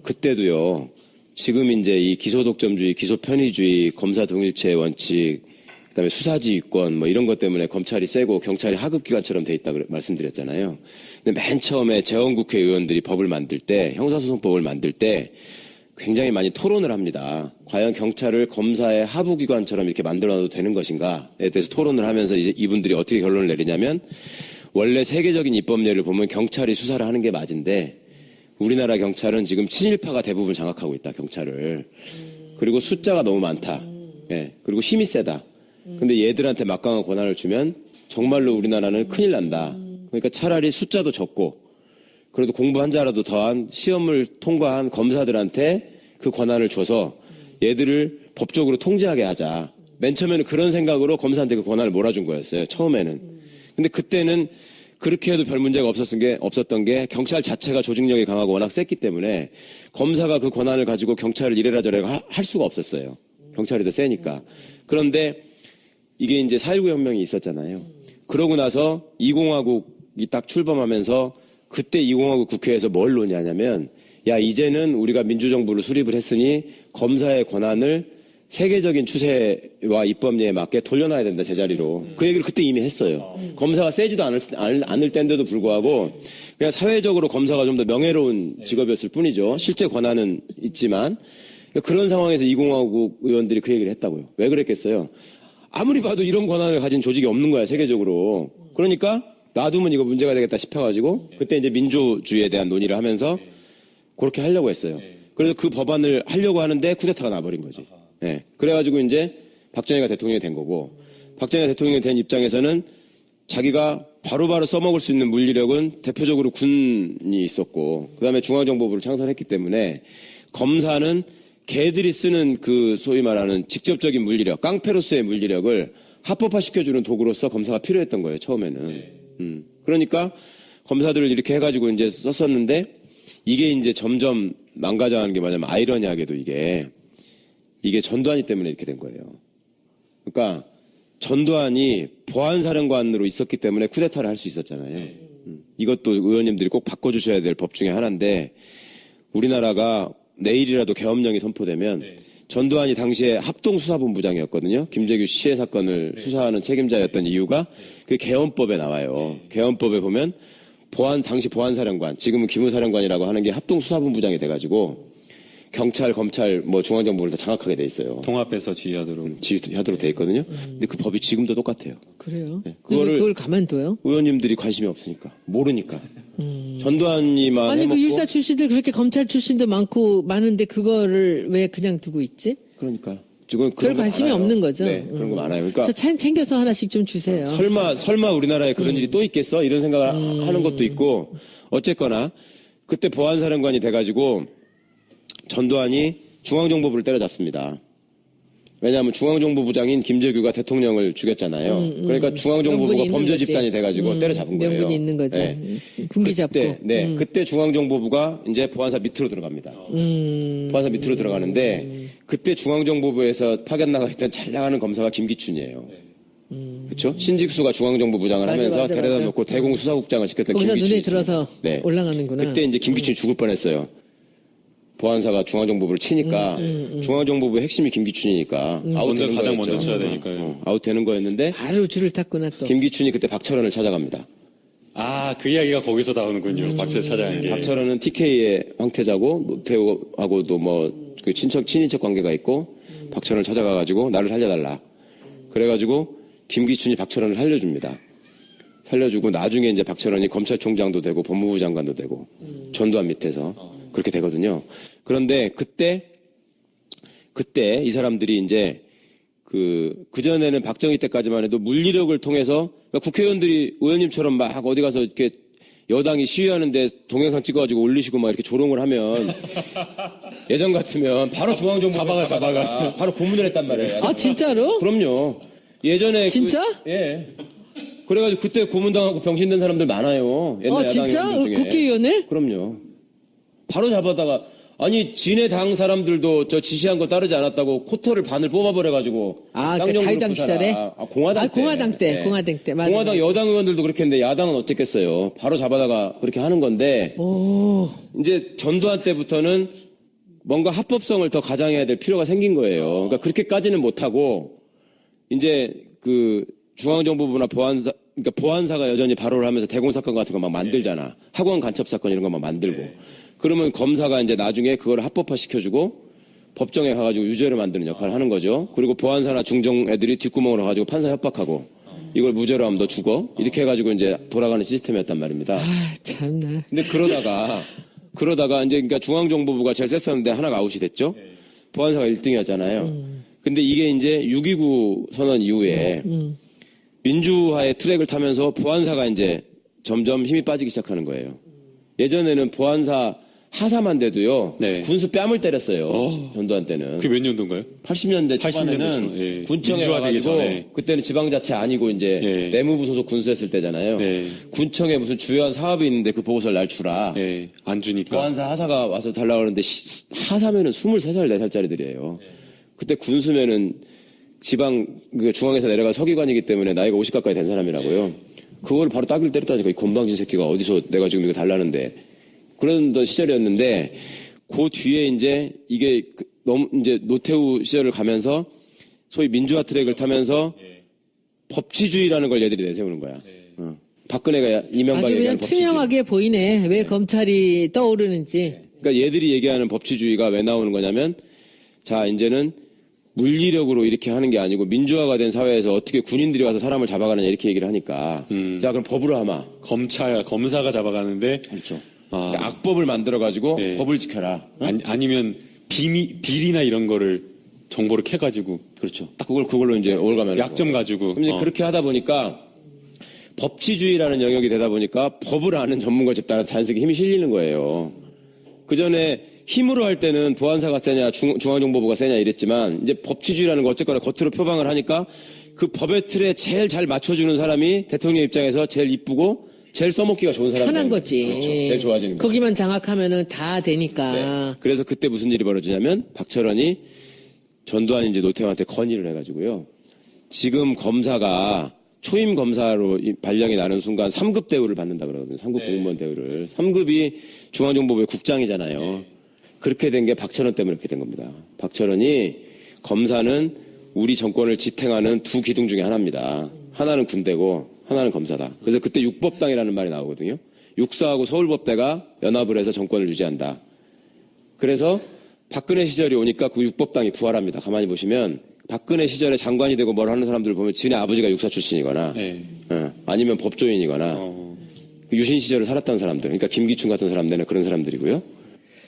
그때도요. 지금 이제 이 기소독점주의, 기소편의주의, 검사 동일체 원칙, 그다음에 수사지휘권 뭐 이런 것 때문에 검찰이 세고 경찰이 하급기관처럼 돼 있다 말씀드렸잖아요. 근데 맨 처음에 재원국회의원들이 법을 만들 때, 형사소송법을 만들 때 굉장히 많이 토론을 합니다. 과연 경찰을 검사의 하부기관처럼 이렇게 만들어놔도 되는 것인가에 대해서 토론을 하면서 이제 이분들이 어떻게 결론을 내리냐면 원래 세계적인 입법례를 보면 경찰이 수사를 하는 게 맞은데 우리나라 경찰은 지금 친일파가 대부분 장악하고 있다, 경찰을. 그리고 숫자가 너무 많다. 예. 그리고 힘이 세다. 근데 얘들한테 막강한 권한을 주면 정말로 우리나라는 큰일 난다. 그러니까 차라리 숫자도 적고 그래도 공부 한 자라도 더한 시험을 통과한 검사들한테 그 권한을 줘서 얘들을 법적으로 통제하게 하자. 맨 처음에는 그런 생각으로 검사한테 그 권한을 몰아준 거였어요. 처음에는. 근데 그때는 그렇게 해도 별 문제가 없었던 게 경찰 자체가 조직력이 강하고 워낙 셌기 때문에 검사가 그 권한을 가지고 경찰을 이래라 저래라 할 수가 없었어요. 경찰이 더 세니까. 그런데 이게 이제 4.19 혁명이 있었잖아요. 그러고 나서 2공화국이 딱 출범하면서 그때 2공화국 국회에서 뭘 논의하냐면 야 이제는 우리가 민주정부를 수립을 했으니 검사의 권한을 세계적인 추세와 입법례에 맞게 돌려놔야 된다, 제자리로. 그 얘기를 그때 이미 했어요. 검사가 세지도 않을 때인데도 불구하고 그냥 사회적으로 검사가 좀 더 명예로운 직업이었을 뿐이죠. 실제 권한은 있지만 그런 상황에서 2공화국 의원들이 그 얘기를 했다고요. 왜 그랬겠어요? 아무리 봐도 이런 권한을 가진 조직이 없는 거야, 세계적으로. 그러니까 놔두면 이거 문제가 되겠다 싶어가지고 그때 이제 민주주의에 대한 논의를 하면서 그렇게 하려고 했어요. 그래서 그 법안을 하려고 하는데 쿠데타가 나버린 거지. 예. 그래가지고 이제 박정희가 대통령이 된 거고 박정희가 대통령이 된 입장에서는 자기가 바로바로 써먹을 수 있는 물리력은 대표적으로 군이 있었고 그다음에 중앙정보부를 창설했기 때문에 검사는 개들이 쓰는 그 소위 말하는 직접적인 물리력, 깡패로서의 물리력을 합법화시켜주는 도구로서 검사가 필요했던 거예요, 처음에는. 그러니까 검사들을 이렇게 해가지고 이제 썼었는데 이게 이제 점점 망가져가는 게 뭐냐면 아이러니하게도 이게 전두환이 때문에 이렇게 된 거예요. 그러니까 전두환이 보안사령관으로 있었기 때문에 쿠데타를 할 수 있었잖아요. 이것도 의원님들이 꼭 바꿔주셔야 될 법 중에 하나인데 우리나라가 내일이라도 계엄령이 선포되면 전두환이 당시에 합동수사본부장이었거든요. 김재규 시해 사건을 수사하는 책임자였던 이유가 그 계엄법에 나와요. 계엄법에 보면 당시 보안사령관, 지금은 기무사령관이라고 하는 게 합동수사본부장이 돼가지고 경찰, 검찰, 중앙정보를 다 장악하게 돼 있어요. 통합해서 지휘하도록. 지휘하도록 돼 있거든요. 근데 그 법이 지금도 똑같아요. 그래요? 네, 그걸 가만둬요? 의원님들이 관심이 없으니까 모르니까. 전두환이만 아니 해먹고 그 율사 출신들 그렇게 검찰 출신도 많은데 그거를 왜 그냥 두고 있지? 그러니까 지금 별 그런 거 관심이 많아요. 없는 거죠. 네, 그런 거 많아요. 그러니까 저 챙겨서 하나씩 좀 주세요. 설마 우리나라에 그런 일이 또 있겠어? 이런 생각을 하는 것도 있고 어쨌거나 그때 보안사령관이 돼가지고 전두환이 중앙정보부를 때려잡습니다. 왜냐하면 중앙정보부장인 김재규가 대통령을 죽였잖아요. 그러니까 중앙정보부가 명분이 범죄 있는 거지. 집단이 돼가지고 때려잡은 거예요. 명분이 있는 거죠. 네. 군기 잡고. 그때 중앙정보부가 이제 보안사 밑으로 들어갑니다. 보안사 밑으로 들어가는데 그때 중앙정보부에서 파견 나가 있던 잘 나가는 검사가 김기춘이에요. 그렇죠? 신직수가 중앙정보부장을 하면서 데려다 놓고 대공수사국장을 시켰던 거기서 김기춘이 눈에 들어서 네. 올라가는구나. 그때 이제 김기춘이 죽을 뻔했어요. 보안사가 중앙정보부를 치니까 중앙정보부의 핵심이 김기춘이니까 아웃되는 가장 거였죠. 먼저 쳐야 되니까요. 아웃되는 거였는데 바로 줄을 탔구나 또. 김기춘이 그때 박철원을 찾아갑니다. 아, 그 이야기가 거기서 나오는군요. 박철 찾아간 게. 박철원은 TK의 황태자고 노태우하고도 그 친인척 관계가 있고 박철원을 찾아가가지고 나를 살려달라. 그래가지고 김기춘이 박철원을 살려줍니다. 살려주고 나중에 이제 박철원이 검찰총장도 되고 법무부 장관도 되고 전두환 밑에서 그렇게 되거든요. 그런데 그때 이 사람들이 이제 그전에는 박정희 때까지만 해도 물리력을 통해서 그러니까 국회의원들이 의원님처럼 막 어디 가서 이렇게 여당이 시위하는데 동영상 찍어가지고 올리시고 막 이렇게 조롱을 하면 예전 같으면 바로 중앙정보부에 잡아가 바로 고문을 했단 말이에요. 아 진짜로? 그럼요. 예전에 진짜? 예. 그래가지고 그때 고문당하고 병신된 사람들 많아요. 옛날 야당 진짜? 의원들 중에. 국회의원을? 그럼요. 바로 잡아다가 아니 진해 당 사람들도 저 지시한 거 따르지 않았다고 코터를 반을 뽑아버려가지고 그 자유당 시절에? 공화당 때. 공화당 때. 네. 공화당 때. 맞아. 공화당 여당 의원들도 그렇게 했는데 야당은 어쨌겠어요. 바로 잡아다가 그렇게 하는 건데 이제 전두환 때부터는 뭔가 합법성을 더 가장해야 될 필요가 생긴 거예요. 그러니까 그렇게까지는 못하고 이제 그 중앙정보부나 그러니까 보안사가 여전히 발호를 하면서 대공사건 같은 거 막 만들잖아. 학원 간첩 사건 이런 거 막 만들고. 그러면 검사가 이제 나중에 그걸 합법화 시켜주고 법정에 가가지고 유죄를 만드는 역할을 하는 거죠. 그리고 보안사나 중정 애들이 뒷구멍으로 가가지고 판사 협박하고 이걸 무죄로 하면 너 죽어. 이렇게 해가지고 이제 돌아가는 시스템이었단 말입니다. 아 참나. 근데 그러다가 이제 그러니까 중앙정보부가 제일 셌었는데 하나가 아웃이 됐죠. 보안사가 1등이었잖아요. 근데 이게 이제 6.29 선언 이후에 민주화의 트랙을 타면서 보안사가 이제 점점 힘이 빠지기 시작하는 거예요. 예전에는 보안사 하사만 돼도요. 네. 군수 뺨을 때렸어요. 전두환 때는. 그게 몇 년도인가요? 80년대 80년대 초반에는 예. 군청에 민주화되기 가가지고 전에. 그때는 지방자치 아니고 이제 예. 내무부 소속 군수했을 때잖아요. 네. 군청에 무슨 주요한 사업이 있는데 그 보고서를 날 주라. 예. 안 주니까. 보안사 하사가 와서 달라고 그러는데 하사면은 23살, 4살짜리들이에요. 그때 군수면은 지방 중앙에서 내려가 서기관이기 때문에 나이가 50 가까이 된 사람이라고요. 그걸 바로 따귀를 때렸다니까 이 건방진 새끼가 어디서 내가 지금 이거 달라는데 그런 시절이었는데 그 뒤에 이제 이게 너무 이제 노태우 시절을 가면서 소위 민주화 트랙을 타면서 법치주의라는 걸 얘들이 내세우는 거야. 박근혜가 이명박이 아주 그냥 얘기하는 법치주의. 투명하게 보이네. 왜 검찰이 떠오르는지. 그러니까 얘들이 얘기하는 법치주의가 왜 나오는 거냐면 자 이제는 물리력으로 이렇게 하는 게 아니고 민주화가 된 사회에서 어떻게 군인들이 와서 사람을 잡아가느냐 이렇게 얘기를 하니까 자 그럼 법으로 하마. 검사가 잡아가는데. 그렇죠. 그러니까 악법을 만들어가지고 네. 법을 지켜라. 아니면 비리나 이런 거를 정보를 캐가지고. 그렇죠. 딱 그걸로 이제 올가면 약점 가지고. 그럼 이제 그렇게 하다 보니까 법치주의라는 영역이 되다 보니까 법을 아는 전문가 집단한테 자연스럽게 힘이 실리는 거예요. 그 전에 힘으로 할 때는 보안사가 세냐 중앙정보부가 세냐 이랬지만 이제 법치주의라는 거 어쨌거나 겉으로 표방을 하니까 그 법의 틀에 제일 잘 맞춰주는 사람이 대통령 입장에서 제일 이쁘고 제일 써먹기가 좋은 사람이 편한 거지. 그렇죠. 제일 좋아지는 거죠. 거기만 장악하면은 다 되니까. 네. 그래서 그때 무슨 일이 벌어지냐면 박철원이 전두환 이제 노태우한테 건의를 해가지고요. 지금 검사가 초임 검사로 발령이 나는 순간 3급 대우를 받는다 그러거든요. 3급 공무원 대우를. 3급이 중앙정보부의 국장이잖아요. 그렇게 된 게 박철원 때문에 그렇게 된 겁니다. 박철원이 검사는 우리 정권을 지탱하는 두 기둥 중에 하나입니다. 하나는 군대고 하나는 검사다. 그래서 그때 육법당이라는 말이 나오거든요. 육사하고 서울법대가 연합을 해서 정권을 유지한다. 그래서 박근혜 시절이 오니까 그 육법당이 부활합니다. 가만히 보시면 박근혜 시절에 장관이 되고 뭘 하는 사람들 보면 지네 아버지가 육사 출신이거나 아니면 법조인이거나 유신 시절을 살았던 사람들, 그러니까 김기춘 같은 사람들은 그런 사람들이고요.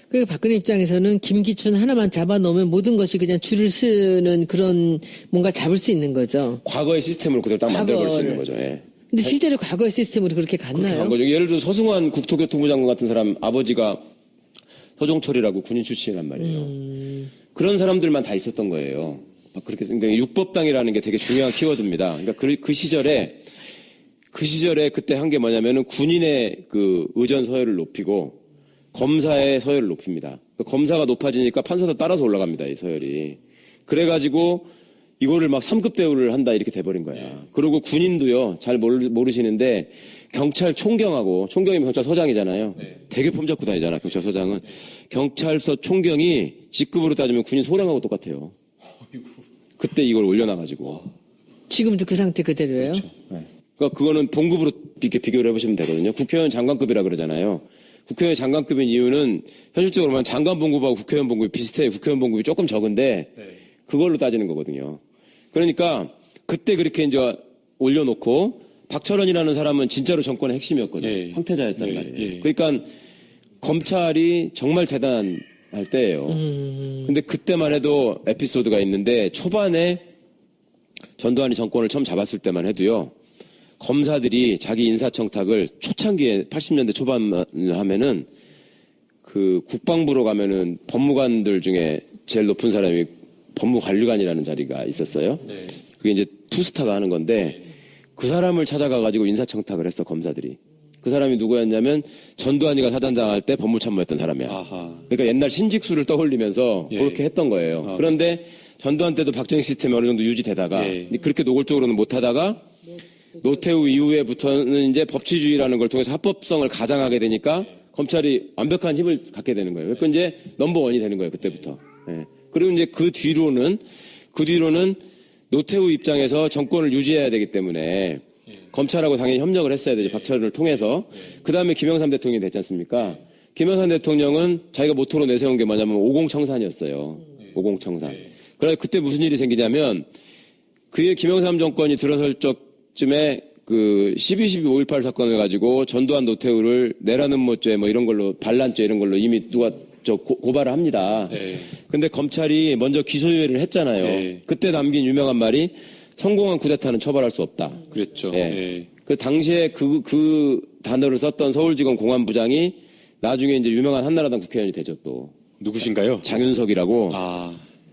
그리고 박근혜 입장에서는 김기춘 하나만 잡아놓으면 모든 것이 그냥 줄을 서는 그런 뭔가 잡을 수 있는 거죠. 과거의 시스템으로 그대로 딱 만들어볼 수 있는 거죠. 예. 근데 실제로 과거의 시스템으로 그렇게 그렇게 갔나요? 간 거죠. 예를 들어 서승환 국토교통부 장관 같은 사람 아버지가 서종철이라고 군인 출신이란 말이에요. 그런 사람들만 다 있었던 거예요. 그렇게 그러니까 육법당이라는 게 되게 중요한 키워드입니다. 그러니까 그 시절에 그때 한 게 뭐냐면은 군인의 그 의전 서열을 높이고 검사의 서열을 높입니다. 그러니까 검사가 높아지니까 판사도 따라서 올라갑니다. 이 서열이. 그래가지고 이거를 막 3급 대우를 한다 이렇게 돼버린 거야. 그리고 군인도요. 잘 모르시는데 경찰 총경하고 총경이면 경찰서장이잖아요. 되게 폼 잡고 다니잖아. 경찰서장은. 경찰서 총경이 직급으로 따지면 군인 소령하고 똑같아요. 그때 이걸 올려놔가지고. 지금도 그 상태 그대로예요? 그렇죠. 네. 그러니까 그거는 봉급으로 이렇게 비교를 해보시면 되거든요. 국회의원 장관급이라 그러잖아요. 국회의원 장관급인 이유는 현실적으로 보면 장관 봉급하고 국회의원 봉급이 비슷해요. 국회의원 봉급이 조금 적은데 그걸로 따지는 거거든요. 그러니까 그때 그렇게 이제 올려놓고 박철원이라는 사람은 진짜로 정권의 핵심이었거든요. 황태자였단 말이에요. 그러니까 검찰이 정말 대단할 때예요. 근데 그때만 해도 에피소드가 있는데 초반에 전두환이 정권을 처음 잡았을 때만 해도요. 검사들이 자기 인사청탁을 초창기에 80년대 초반을 하면은 그 국방부로 가면은 법무관들 중에 제일 높은 사람이 법무관리관이라는 자리가 있었어요. 그게 이제 투스타가 하는 건데 그 사람을 찾아가가지고 인사청탁을 했어, 검사들이. 그 사람이 누구였냐면 전두환이가 사단장 할 때 법무참모했던 사람이야. 그러니까 옛날 신직수를 떠올리면서 그렇게 했던 거예요. 그런데 전두환 때도 박정희 시스템이 어느 정도 유지되다가 그렇게 노골적으로는 못하다가 노태우 이후에부터는 이제 법치주의라는 걸 통해서 합법성을 가장하게 되니까 검찰이 완벽한 힘을 갖게 되는 거예요. 그러니까 이제 넘버원이 되는 거예요. 그때부터. 그리고 이제 그 뒤로는 노태우 입장에서 정권을 유지해야 되기 때문에 검찰하고 당연히 협력을 했어야 되죠. 박철원을 통해서. 그 다음에 김영삼 대통령이 됐지 않습니까? 김영삼 대통령은 자기가 모토로 내세운 게 뭐냐면 오공청산이었어요. 오공청산. 그래서 그때 무슨 일이 생기냐면 그의 김영삼 정권이 들어설 적쯤에 그 12.12.5.18 사건을 가지고 전두환 노태우를 내라는 못죄 뭐 이런 걸로 반란죄 이런 걸로 이미 누가 고발을 합니다. 근데 검찰이 먼저 기소유예를 했잖아요. 그때 남긴 유명한 말이 성공한 쿠데타는 처벌할 수 없다. 그랬죠. 그 당시에 그 단어를 썼던 서울지검 공안부장이 나중에 이제 유명한 한나라당 국회의원이 되죠 또. 누구신가요? 장윤석이라고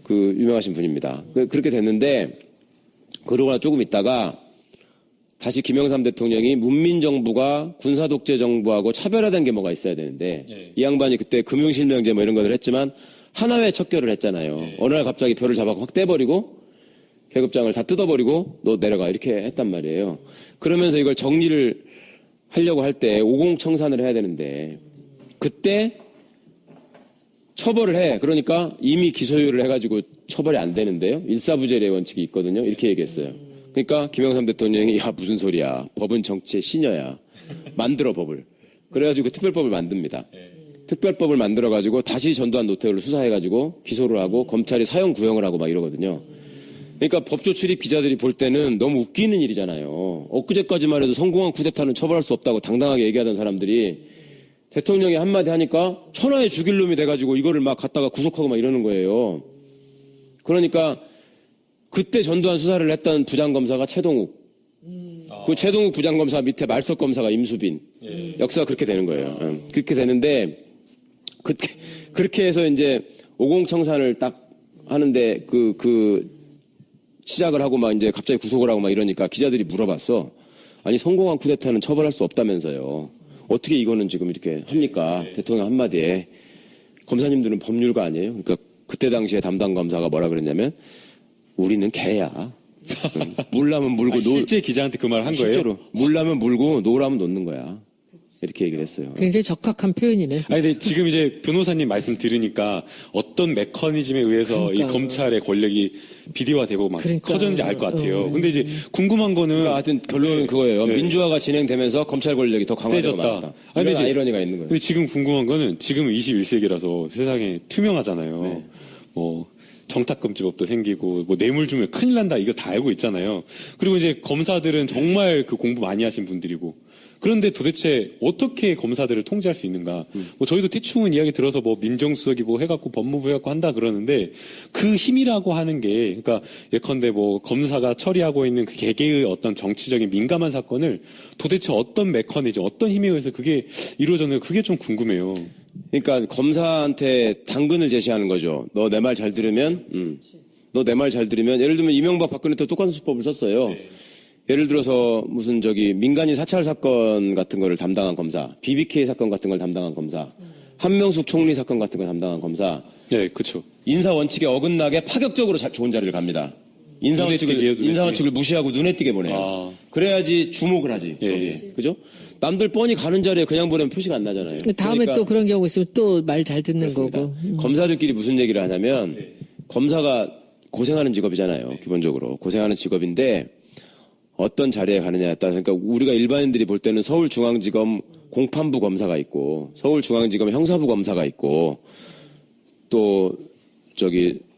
그 유명하신 분입니다. 그렇게 됐는데 그러고 나 조금 있다가 다시 김영삼 대통령이 문민정부가 군사독재정부하고 차별화된 게 뭐가 있어야 되는데 이 양반이 그때 금융실명제 뭐 이런 것을 했지만 하나회 척결을 했잖아요. 어느 날 갑자기 별을 잡아서 확 떼버리고 계급장을 다 뜯어버리고 너 내려가 이렇게 했단 말이에요. 그러면서 이걸 정리를 하려고 할 때 오공청산을 해야 되는데 그때 처벌을 해. 그러니까 이미 기소유예를 해가지고 처벌이 안 되는데요. 일사부재리의 원칙이 있거든요. 이렇게 얘기했어요. 그러니까 김영삼 대통령이 야 무슨 소리야. 법은 정치의 신여야. 만들어 법을. 그래가지고 특별법을 만듭니다. 특별법을 만들어가지고 다시 전두환 노태우를 수사해가지고 기소를 하고 검찰이 사형 구형을 하고 막 이러거든요. 그러니까 법조 출입 기자들이 볼 때는 너무 웃기는 일이잖아요. 엊그제까지만 해도 성공한 쿠데타는 처벌할 수 없다고 당당하게 얘기하던 사람들이 대통령이 한마디 하니까 천하의 죽일 놈이 돼가지고 이거를 막 갖다가 구속하고 막 이러는 거예요. 그러니까 그때 전두환 수사를 했던 부장검사가 최동욱. 그 최동욱 부장검사 밑에 말석검사가 임수빈. 역사가 그렇게 되는 거예요. 그렇게 되는데 그렇게 해서 이제 오공청산을 딱 하는데 시작을 하고 막 이제 갑자기 구속을 하고 막 이러니까 기자들이 물어봤어. 아니, 성공한 쿠데타는 처벌할 수 없다면서요. 어떻게 이거는 지금 이렇게 합니까? 대통령 한마디에. 검사님들은 법률가 아니에요? 그러니까 그때 당시에 담당 검사가 뭐라 그랬냐면 우리는 개야. 물라면 물고 실제 기자한테 그 말 한 거예요? 실제로 물라면 물고 놓으라면 놓는 거야. 이렇게 얘기를 했어요. 굉장히 적확한 표현이네. 아니, 근데 지금 이제 변호사님 말씀 들으니까 어떤 메커니즘에 의해서 그러니까. 이 검찰의 권력이 비디오화되고 막 그러니까. 커졌는지 알 것 같아요. 근데 이제 궁금한 거는 그러니까 하여튼 결론은 그거예요. 네. 민주화가 진행되면서 검찰 권력이 더 강화되고 세졌다. 말았다. 아니, 근데 이런 이제- 아이러니가 있는 거예요. 근데 지금 궁금한 거는 지금 21세기라서 세상에 투명하잖아요. 네. 뭐 정탁금지법도 생기고 뭐 뇌물 주면 큰일 난다 이거 다 알고 있잖아요. 그리고 이제 검사들은 정말 그 공부 많이 하신 분들이고 그런데 도대체 어떻게 검사들을 통제할 수 있는가? 뭐 저희도 대충은 이야기 들어서 뭐 민정수석이 뭐 해갖고 법무부 해갖고 한다 그러는데 그 힘이라고 하는 게 그러니까 예컨대 뭐 검사가 처리하고 있는 그 개개의 어떤 정치적인 민감한 사건을 도대체 어떤 메커니즘, 어떤 힘에 의해서 그게 이루어졌는가 그게 좀 궁금해요. 그러니까 검사한테 당근을 제시하는 거죠. 너 내 말 잘 들으면, 너 내 말 잘 들으면, 예를 들면 이명박 박근혜 때 똑같은 수법을 썼어요. 예를 들어서 무슨 민간인 사찰 사건 같은 거를 담당한 검사, BBK 사건 같은 걸 담당한 검사, 한명숙 총리 사건 같은 걸 담당한 검사, 네, 그렇죠. 인사 원칙에 어긋나게 파격적으로 좋은 자리를 갑니다. 인사 눈에 띄게요, 눈에 원칙을 무시하고 눈에 띄게 보내요. 아. 그래야지 주목을 하지. 예, 거기에. 그죠? 남들 뻔히 가는 자리에 그냥 보내면 표시가 안 나잖아요. 다음에 그러니까 또 그런 경우 있으면 또 말 잘 듣는 그렇습니다. 거고. 검사들끼리 무슨 얘기를 하냐면 검사가 고생하는 직업이잖아요. 기본적으로 고생하는 직업인데 어떤 자리에 가느냐에 따라서 그러니까 우리가 일반인들이 볼 때는 서울중앙지검 공판부 검사가 있고 서울중앙지검 형사부 검사가 있고 또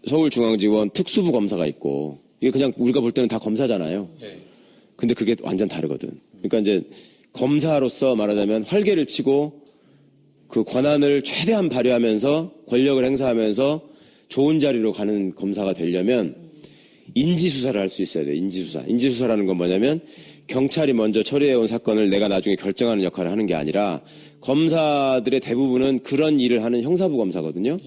서울중앙지검 특수부 검사가 있고 이게 그냥 우리가 볼 때는 다 검사잖아요. 근데 그게 완전 다르거든. 그러니까 이제 검사로서 말하자면 활개를 치고 그 권한을 최대한 발휘하면서 권력을 행사하면서 좋은 자리로 가는 검사가 되려면 인지수사를 할 수 있어야 돼요. 인지수사. 인지수사라는 건 뭐냐면 경찰이 먼저 처리해온 사건을 내가 나중에 결정하는 역할을 하는 게 아니라 검사들의 대부분은 그런 일을 하는 형사부 검사거든요.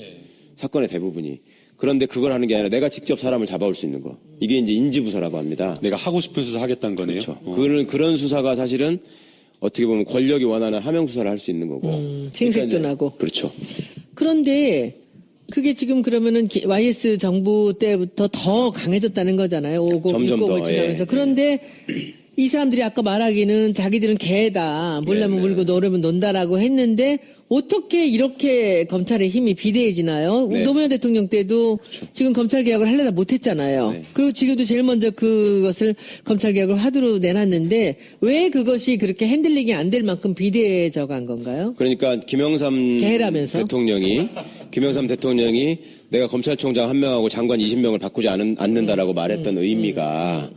사건의 대부분이. 그런데 그걸 하는 게 아니라 내가 직접 사람을 잡아올 수 있는 거. 이게 이제 인지부서라고 합니다. 내가 하고 싶은 수사 하겠다는 거네요. 그렇죠. 그런 수사가 사실은 어떻게 보면 권력이 원하는 하명 수사를 할 수 있는 거고. 생색도 그러니까 이제- 나고. 그렇죠. 그런데 그게 지금 그러면은 YS 정부 때부터 더 강해졌다는 거잖아요. 50, 점점 60을 더, 지나면서. 예. 그런데 이 사람들이 아까 말하기는 자기들은 개다. 물라면 네, 네. 물고 노려면 논다라고 했는데 어떻게 이렇게 검찰의 힘이 비대해지나요? 네. 노무현 대통령 때도 지금 검찰 개혁을 하려다 못했잖아요. 네. 그리고 지금도 제일 먼저 그것을 검찰 개혁을 화두로 내놨는데 왜 그것이 그렇게 핸들링이 안 될 만큼 비대해져 간 건가요? 그러니까 김영삼 개라면서? 대통령이 내가 검찰총장 1명하고 장관 20명을 바꾸지 않는다라고 말했던 의미가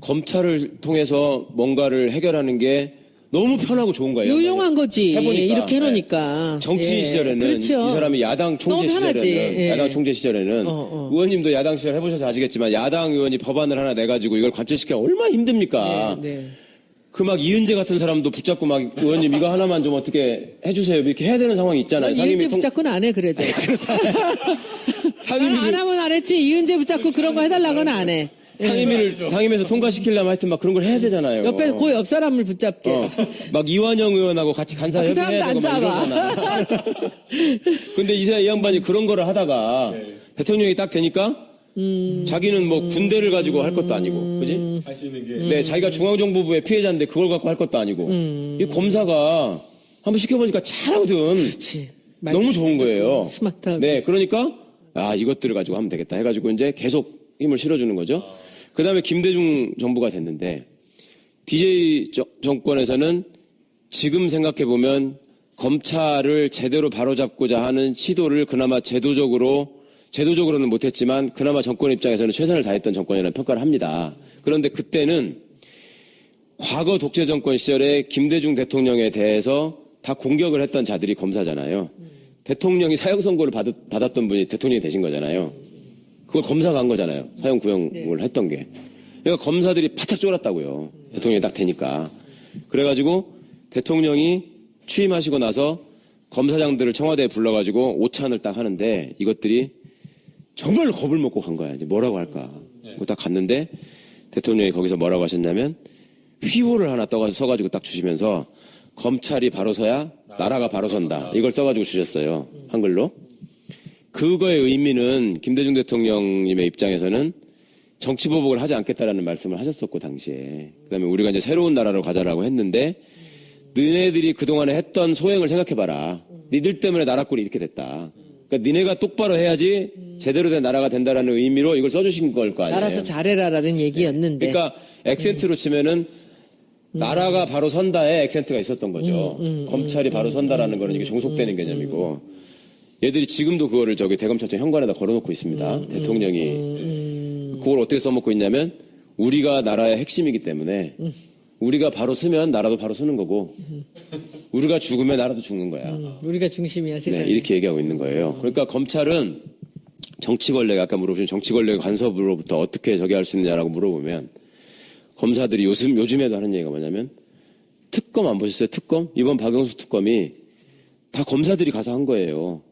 검찰을 통해서 뭔가를 해결하는 게 너무 편하고 좋은 거예요. 유용한 거지. 해보니까. 이렇게 해놓으니까. 네. 정치인 예. 시절에는 그렇죠. 이 사람이 야당 총재 너무 편하지. 시절에는 예. 야당 총재 시절에는 어. 의원님도 야당 시절 해보셔서 아시겠지만 야당 의원이 법안을 하나 내가지고 이걸 관철시키기 얼마나 힘듭니까? 네. 그 막 이은재 같은 사람도 붙잡고 막 의원님 이거 하나만 좀 어떻게 해주세요 이렇게 해야 되는 상황이 있잖아요. 이은재 붙잡고는 안 해 그래도. 상임위를 안 하면 안 했지. 이은재 붙잡고 그런 거 해달라고는 안 해. 상임위에서 통과시키려면 하여튼 막 그런 걸 해야 되잖아요. 옆에 그 옆 사람을 붙잡게. 막 이완영 의원하고 같이 간사 그 협의해야 사람도 되고 안 막 잡아. 이러잖아. 근데 이 양반이 그런 거를 하다가 대통령이 딱 되니까 자기는 뭐 군대를 가지고 할 것도 아니고, 그지? 할 수 있는 게 네, 자기가 중앙정보부의 피해자인데 그걸 갖고 할 것도 아니고. 이 검사가 한번 시켜보니까 잘하거든. 그렇지. 너무 좋은 거예요. 스마트하고. 네, 그러니까 이것들을 가지고 하면 되겠다 해가지고 이제 계속 힘을 실어주는 거죠. 그 다음에 김대중 정부가 됐는데 DJ 정권에서는 지금 생각해보면 검찰을 제대로 바로잡고자 하는 시도를 그나마 제도적으로는 못했지만 그나마 정권 입장에서는 최선을 다했던 정권이라는 평가를 합니다. 그런데 그때는 과거 독재 정권 시절에 김대중 대통령에 대해서 다 공격을 했던 자들이 검사잖아요. 대통령이 사형 선고를 받았던 분이 대통령이 되신 거잖아요. 그걸 검사가 한 거잖아요. 사형 구형을 했던 게. 그러니까 검사들이 바짝 쫄았다고요. 대통령이 딱 되니까. 그래가지고 대통령이 취임하시고 나서 검사장들을 청와대에 불러가지고 오찬을 딱 하는데 이것들이 정말 겁을 먹고 간 거야. 이제 뭐라고 할까. 딱 갔는데 대통령이 거기서 뭐라고 하셨냐면 휘호를 하나 써가지고 딱 주시면서 검찰이 바로 서야 나라가 바로 선다. 이걸 써가지고 주셨어요. 한글로. 그거의 의미는 김대중 대통령님의 입장에서는 정치보복을 하지 않겠다라는 말씀을 하셨었고 당시에. 그다음에 우리가 이제 새로운 나라로 가자라고 했는데 너네들이 그동안에 했던 소행을 생각해봐라. 니들 때문에 나라 꼴이 이렇게 됐다. 그러니까 니네가 똑바로 해야지 제대로 된 나라가 된다라는 의미로 이걸 써주신 걸 거 아니에요. 알아서 잘해라라는 얘기였는데. 그러니까 액센트로 치면은 나라가 바로 선다에 액센트가 있었던 거죠. 검찰이 바로 선다라는 거는 이게 종속되는 개념이고 얘들이 지금도 그거를 저기 대검찰청 현관에다 걸어놓고 있습니다. 대통령이 그걸 어떻게 써먹고 있냐면 우리가 나라의 핵심이기 때문에 우리가 바로 쓰면 나라도 바로 쓰는 거고 우리가 죽으면 나라도 죽는 거야. 우리가 중심이야 세상에. 네, 이렇게 얘기하고 있는 거예요. 그러니까 검찰은 정치 권력 아까 물어보신 정치 권력의 간섭으로부터 어떻게 저기 할 수 있느냐라고 물어보면 검사들이 요즘에도 하는 얘기가 뭐냐면 특검 안 보셨어요? 특검? 이번 박영수 특검이 다 검사들이 가서 한 거예요.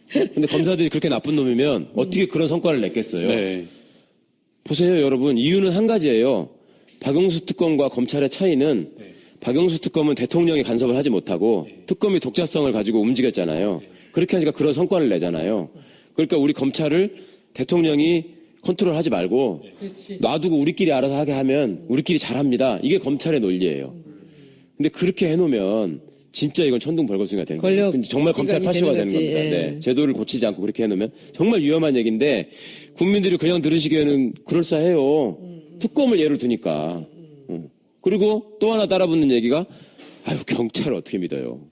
근데 검사들이 그렇게 나쁜 놈이면 어떻게 그런 성과를 냈겠어요? 네. 보세요, 여러분. 이유는 한 가지예요. 박영수 특검과 검찰의 차이는 박영수 특검은 대통령이 간섭을 하지 못하고 특검이 독자성을 가지고 움직였잖아요. 그렇게 하니까 그런 성과를 내잖아요. 그러니까 우리 검찰을 대통령이 컨트롤하지 말고 놔두고 우리끼리 알아서 하게 하면 우리끼리 잘합니다. 이게 검찰의 논리예요. 근데 그렇게 해놓으면 진짜 이건 천둥벌거숭이가 되는 거예요. 정말 검찰 파시화가 되는 겁니다. 네. 제도를 고치지 않고 그렇게 해놓으면 정말 위험한 얘기인데 국민들이 그냥 들으시기에는 그럴싸해요. 특검을 예를 두니까. 그리고 또 하나 따라붙는 얘기가 아유 경찰을 어떻게 믿어요.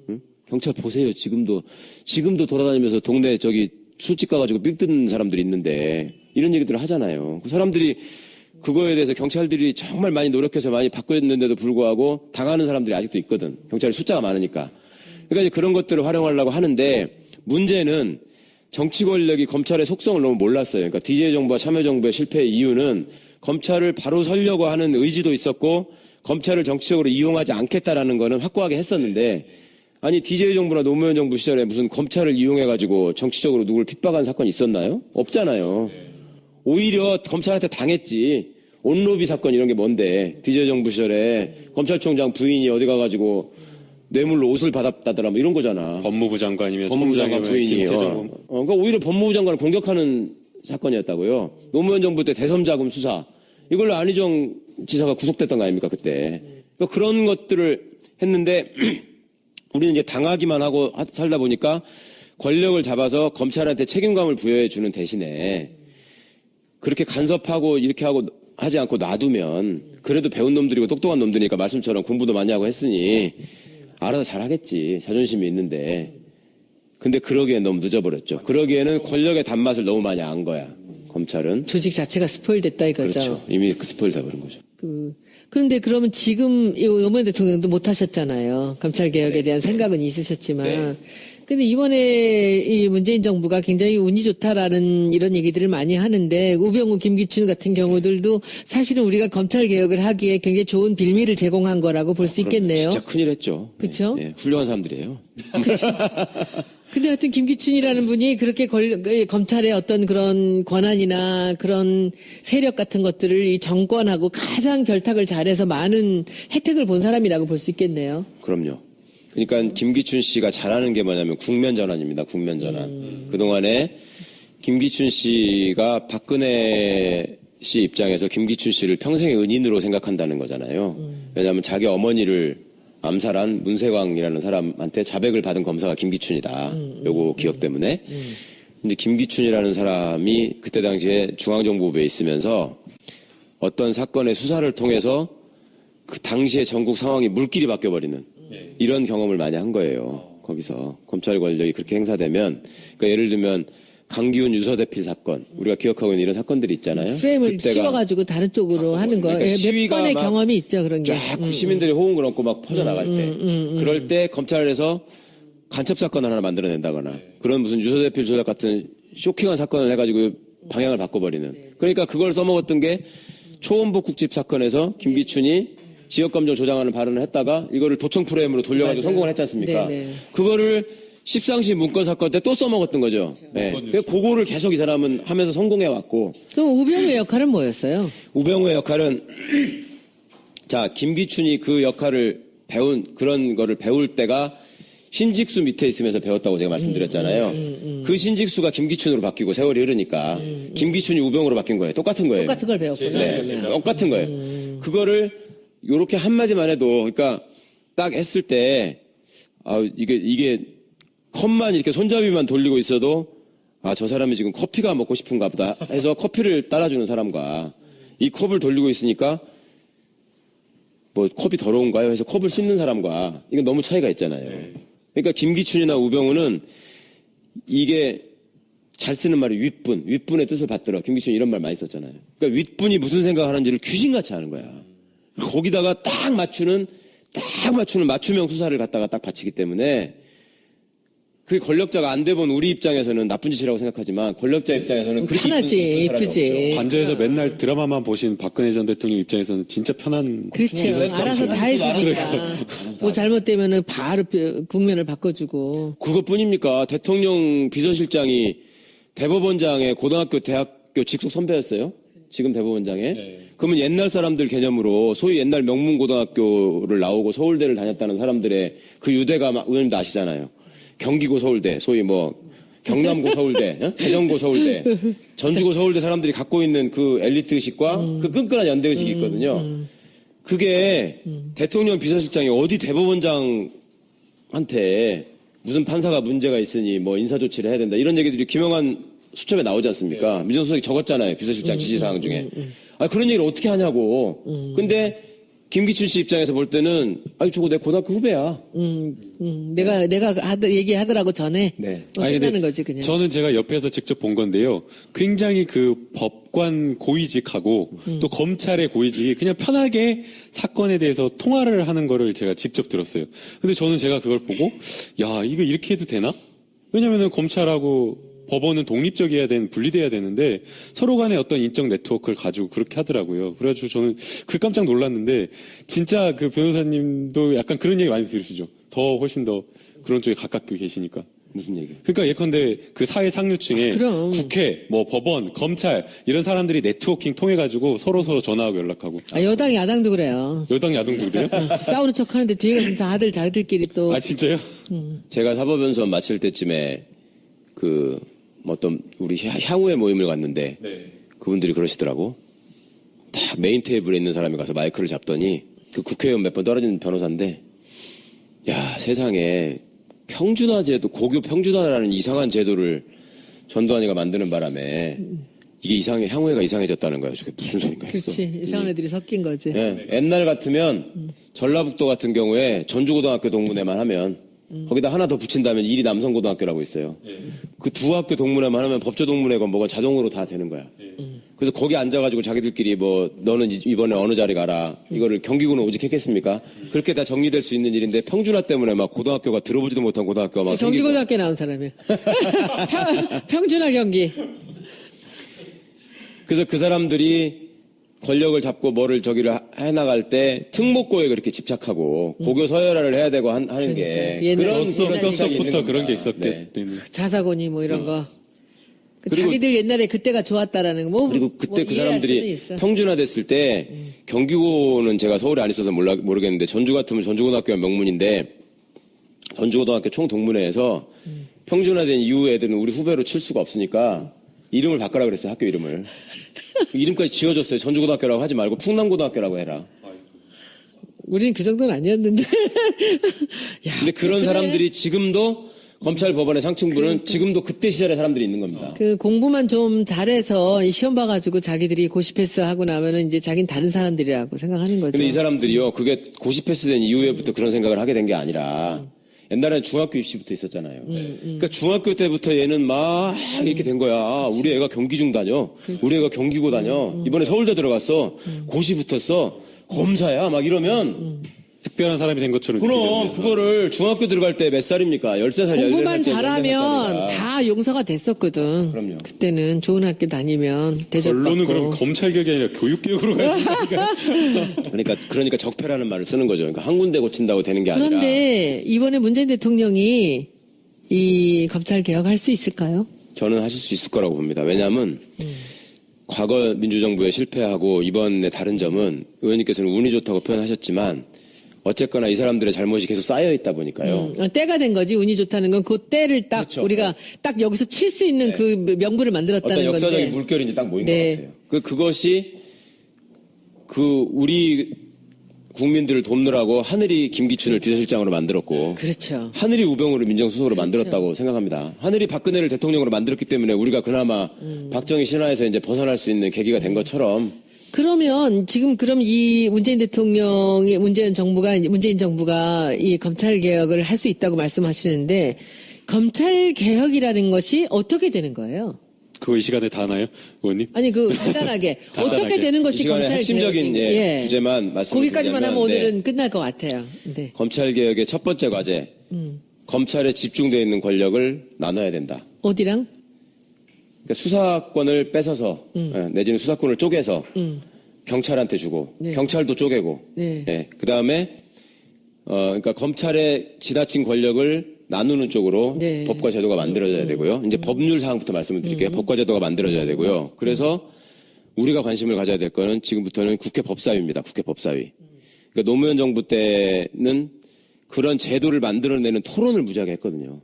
응? 경찰 보세요. 지금도 돌아다니면서 동네 저기 술집 가가지고 삥 뜯는 사람들이 있는데 이런 얘기들을 하잖아요. 그 사람들이 그거에 대해서 경찰들이 정말 많이 노력해서 많이 바꿨는데도 불구하고 당하는 사람들이 아직도 있거든. 경찰이 숫자가 많으니까. 그러니까 이제 그런 것들을 활용하려고 하는데 문제는 정치 권력이 검찰의 속성을 너무 몰랐어요. 그러니까 DJ 정부와 참여정부의 실패의 이유는 검찰을 바로 서려고 하는 의지도 있었고 검찰을 정치적으로 이용하지 않겠다라는 거는 확고하게 했었는데 아니 DJ 정부나 노무현 정부 시절에 무슨 검찰을 이용해가지고 정치적으로 누굴 핍박한 사건이 있었나요? 없잖아요. 오히려 검찰한테 당했지. 온로비 사건 이런 게 뭔데 DJ 정부 시절에 검찰총장 부인이 어디 가가지고 뇌물로 옷을 받았다더라 뭐 이런 거잖아. 법무부 장관이면 법무부 장관 부인이. 그러니까 오히려 법무부 장관을 공격하는 사건이었다고요. 노무현 정부 때 대선자금 수사. 이걸로 안희정 지사가 구속됐던 거 아닙니까 그때. 그러니까 그런 것들을 했는데 우리는 이제 당하기만 하고 살다 보니까 권력을 잡아서 검찰한테 책임감을 부여해 주는 대신에 그렇게 간섭하고 이렇게 하고 하지 않고 놔두면 그래도 배운 놈들이고 똑똑한 놈들이니까 말씀처럼 공부도 많이 하고 했으니 알아서 잘하겠지. 자존심이 있는데. 근데 그러기엔 너무 늦어버렸죠. 그러기에는 권력의 단맛을 너무 많이 안 거야. 검찰은. 조직 자체가 스포일됐다 이거죠. 그렇죠. 이미 스포일 돼버린 거죠. 그런데 그러면 지금 노무현 대통령도 못 하셨잖아요. 검찰 개혁에 대한 생각은 있으셨지만. 근데 이번에 이 문재인 정부가 굉장히 운이 좋다라는 이런 얘기들을 많이 하는데 우병우, 김기춘 같은 경우들도 사실은 우리가 검찰 개혁을 하기에 굉장히 좋은 빌미를 제공한 거라고 볼 수 있겠네요. 진짜 큰일 했죠. 그렇죠? 네, 훌륭한 사람들이에요. 근데 하여튼 김기춘이라는 분이 그렇게 검찰의 어떤 그런 권한이나 그런 세력 같은 것들을 이 정권하고 가장 결탁을 잘해서 많은 혜택을 본 사람이라고 볼 수 있겠네요. 그럼요. 그러니까 김기춘 씨가 잘하는 게 뭐냐면 국면 전환입니다. 국면 전환. 그동안에 김기춘 씨가 박근혜 씨 입장에서 김기춘 씨를 평생의 은인으로 생각한다는 거잖아요. 왜냐하면 자기 어머니를 암살한 문세광이라는 사람한테 자백을 받은 검사가 김기춘이다. 요거 기억 때문에. 근데 김기춘이라는 사람이 그때 당시에 중앙정보부에 있으면서 어떤 사건의 수사를 통해서 그 당시의 전국 상황이 물길이 바뀌어버리는 이런 경험을 많이 한 거예요. 거기서 검찰 권력이 그렇게 행사되면 그러니까 예를 들면 강기훈 유서대필 사건 우리가 기억하고 있는 이런 사건들이 있잖아요. 프레임을 씌워가지고 다른 쪽으로 하는 거. 그러니까 몇 번의 경험이 있죠. 그런 게. 쫙 시민들이 호응을 얻고 막 퍼져나갈 때 그럴 때 검찰에서 간첩 사건을 하나 만들어낸다거나 그런 무슨 유서대필 조작 같은 쇼킹한 사건을 해가지고 방향을 바꿔버리는. 그러니까 그걸 써먹었던 게 초원복 국집 사건에서 김기춘이 지역감정 조장하는 발언을 했다가 이거를 도청 프레임으로 돌려가지고 맞아요. 성공을 했지 않습니까? 네네. 그거를 십상시 문건 사건 때 또 써먹었던 거죠. 네. 그거를 계속 이 사람은 하면서 성공해왔고. 그럼 우병우의 역할은 뭐였어요? 우병우의 역할은 자, 김기춘이 그 역할을 그런 거를 배울 때가 신직수 밑에 있으면서 배웠다고 제가 말씀드렸잖아요. 그 신직수가 김기춘으로 바뀌고 세월이 흐르니까 김기춘이 우병우로 바뀐 거예요. 똑같은 거예요. 똑같은 걸 배웠구나. 네, 똑같은 거예요. 그거를 요렇게 한마디만 해도, 그러니까 딱 했을 때, 이게 컵만 이렇게 손잡이만 돌리고 있어도, 저 사람이 지금 커피가 먹고 싶은가 보다 해서 커피를 따라주는 사람과 이 컵을 돌리고 있으니까 뭐 컵이 더러운가요? 해서 컵을 씻는 사람과 이건 너무 차이가 있잖아요. 그러니까 김기춘이나 우병우는 이게 잘 쓰는 말이 윗분의 뜻을 받들어. 김기춘이 이런 말 많이 썼잖아요. 그러니까 윗분이 무슨 생각하는지를 귀신같이 하는 거야. 거기다가 딱 맞추는 맞춤형 수사를 갖다가 딱 바치기 때문에 그 권력자가 안 돼본 우리 입장에서는 나쁜 짓이라고 생각하지만 권력자 입장에서는 그렇게 편하지, 이쁜 사람이 이쁘지. 없죠. 관저에서 맨날 드라마만 보신 박근혜 전 대통령 입장에서는 진짜 편한. 그렇죠. 알아서 다 해주니까. 뭐 잘못되면은 바로 국면을 바꿔주고. 그것뿐입니까? 대통령 비서실장이 대법원장의 고등학교, 대학교 직속 선배였어요. 지금 대법원장에. 그러면 옛날 사람들 개념으로 소위 옛날 명문고등학교를 나오고 서울대를 다녔다는 사람들의 그 유대가 의원님도 아시잖아요. 경기고 서울대, 소위 뭐 경남고 서울대, 대전고 서울대, 전주고 서울대 사람들이 갖고 있는 그 엘리트 의식과 그 끈끈한 연대 의식이 있거든요. 그게 대통령 비서실장이 어디 대법원장한테 무슨 판사가 문제가 있으니 뭐 인사조치를 해야 된다 이런 얘기들이 김영환 수첩에 나오지 않습니까? 민정수석이 적었잖아요. 비서실장 지시사항 중에. 그런 얘기를 어떻게 하냐고. 근데 김기춘 씨 입장에서 볼 때는 저거 내 고등학교 후배야. 내가 얘기하더라고 전에. 네. 끝나는 거지 그냥. 저는 제가 옆에서 직접 본 건데요. 굉장히 그 법관 고위직하고 또 검찰의 고위직이 그냥 편하게 사건에 대해서 통화를 하는 거를 제가 직접 들었어요. 근데 저는 제가 그걸 보고 야, 이거 이렇게 해도 되나? 왜냐면은 검찰하고 법원은 독립적이어야 분리돼야 되는데 서로 간에 어떤 인적 네트워크를 가지고 그렇게 하더라고요. 그래가지고 저는 깜짝 놀랐는데 진짜 그 변호사님도 약간 그런 얘기 많이 들으시죠. 훨씬 더 그런 쪽에 가깝게 계시니까. 무슨 얘기? 그러니까 예컨대 그 사회 상류층에 그럼. 국회, 뭐 법원, 검찰 이런 사람들이 네트워킹 통해 가지고 서로 전화하고 연락하고. 여당 야당도 그래요. 여당 야당도 그래요? 싸우는 척 하는데 뒤에 가서 자기들끼리 또. 진짜요? 제가 사법연수원 마칠 때쯤에 어떤 우리 향후의 모임을 갔는데 그분들이 그러시더라고. 다 메인 테이블에 있는 사람이 가서 마이크를 잡더니 그 국회의원 몇 번 떨어진 변호사인데 야, 세상에 평준화 제도, 고교 평준화라는 이상한 제도를 전두환이가 만드는 바람에 이게 향후회가 이상해졌다는 거예요. 저게 무슨 소린가 했어. 그렇지. 이상한 애들이 섞인 거지. 네, 옛날 같으면 전라북도 같은 경우에 전주고등학교 동문회만 하면 거기다 하나 더 붙인다면 일이 남성고등학교라고 있어요. 그 두 학교 동문회만 하면 법조동문회건 뭐건 자동으로 다 되는 거야. 그래서 거기 앉아가지고 자기들끼리 너는 이번에 어느 자리 가라. 이거를 경기고는 오직 했겠습니까? 그렇게 다 정리될 수 있는 일인데 평준화 때문에 막 고등학교가 들어보지도 못한 고등학교가 막 경기고등학교 나온 사람이에요. 평준화 경기. 그래서 그 사람들이 권력을 잡고 뭐를 저기를 해나갈 때 특목고에 그렇게 집착하고 고교 서열화를 해야 되고 하는 게 옛날 그런 떴었부터 그런 게 있었기 네. 때문에. 자사고니 뭐 이런 거. 그리고- 자기들 옛날에 그때가 좋았다라는 거. 그리고 그때 그 이해할 수는 사람들이 있어. 평준화됐을 때 경기고는 제가 서울에 안 있어서 모르겠는데 전주 같으면 전주고등학교가 명문인데 전주고등학교 총동문회에서 평준화된 이후 애들은 우리 후배로 칠 수가 없으니까 이름을 바꾸라 그랬어요. 학교 이름을. 이름까지 지어줬어요. 전주고등학교라고 하지 말고 풍남고등학교라고 해라. 우리는 그 정도는 아니었는데. 야, 근데 그런 사람들이 지금도 검찰 법원의 상층부는 지금도 그때 시절의 사람들이 있는 겁니다. 그 공부만 좀 잘해서 이 시험 봐가지고 자기들이 고시패스 하고 나면은 이제 자기는 다른 사람들이라고 생각하는 거죠. 근데 이 사람들이요, 그게 고시패스된 이후에부터 그런 생각을 하게 된 게 아니라 옛날에는 중학교 입시부터 있었잖아요. 그러니까 중학교 때부터 얘는 막 이렇게 된 거야. 우리 애가 경기중 다녀. 우리 애가 경기고 다녀. 이번에 서울대 들어갔어. 고시 붙었어. 검사야. 막 이러면 특별한 사람이 된 것처럼 그럼 느끼겠네요. 그거를 중학교 들어갈 때 몇 살입니까? 13살, 14살. 공부만 잘하면 다 용서가 됐었거든. 그럼요. 그때는 좋은 학교 다니면 대접받고. 결론은 그럼 검찰개혁이 아니라 교육개혁으로 가야 되니까. 그러니까 적폐라는 말을 쓰는 거죠. 그러니까 한 군데 고친다고 되는 게 아니라. 그런데 이번에 문재인 대통령이 이 검찰 개혁할 수 있을까요? 저는 하실 수 있을 거라고 봅니다. 왜냐하면 과거 민주정부에 실패하고 이번에 다른 점은 의원님께서는 운이 좋다고 표현하셨지만 어쨌거나 이 사람들의 잘못이 계속 쌓여 있다 보니까요. 때가 된 거지. 운이 좋다는 건 그 때를 딱 그렇죠. 우리가 딱 여기서 칠 수 있는 그 명분을 만들었다는 어떤 역사적인 건데. 물결이 이제 딱 모인 네. 것 같아요. 그것이 우리 국민들을 돕느라고 하늘이 김기춘을 비서실장으로 만들었고 그렇죠. 하늘이 우병우를 민정수석으로 만들었다고 생각합니다. 하늘이 박근혜를 대통령으로 만들었기 때문에 우리가 그나마 박정희 신화에서 이제 벗어날 수 있는 계기가 된 것처럼 그러면 지금 그럼 이 문재인 대통령이 문재인 정부가 이 검찰 개혁을 할 수 있다고 말씀하시는데 검찰 개혁이라는 것이 어떻게 되는 거예요? 그거 이 시간에 다 하나요, 의원님? 아니 간단하게 간단하게. 어떻게 되는 이 것이 시간에 검찰 핵심적인 개혁인 주제만 말씀드리자면 거기까지만 하면 오늘은 끝날 것 같아요. 네. 검찰 개혁의 첫 번째 과제 검찰에 집중되어 있는 권력을 나눠야 된다. 어디랑? 그러니까 수사권을 뺏어서 내지는 수사권을 쪼개서 경찰한테 주고 네. 경찰도 쪼개고 네. 그다음에 그러니까 검찰의 지나친 권력을 나누는 쪽으로 네. 법과 제도가 만들어져야 되고요. 이제 법률 사항부터 말씀을 드릴게요. 법과 제도가 만들어져야 되고요. 그래서 우리가 관심을 가져야 될 거는 지금부터는 국회 법사위입니다. 국회 법사위. 그러니까 노무현 정부 때는 그런 제도를 만들어내는 토론을 무지하게 했거든요.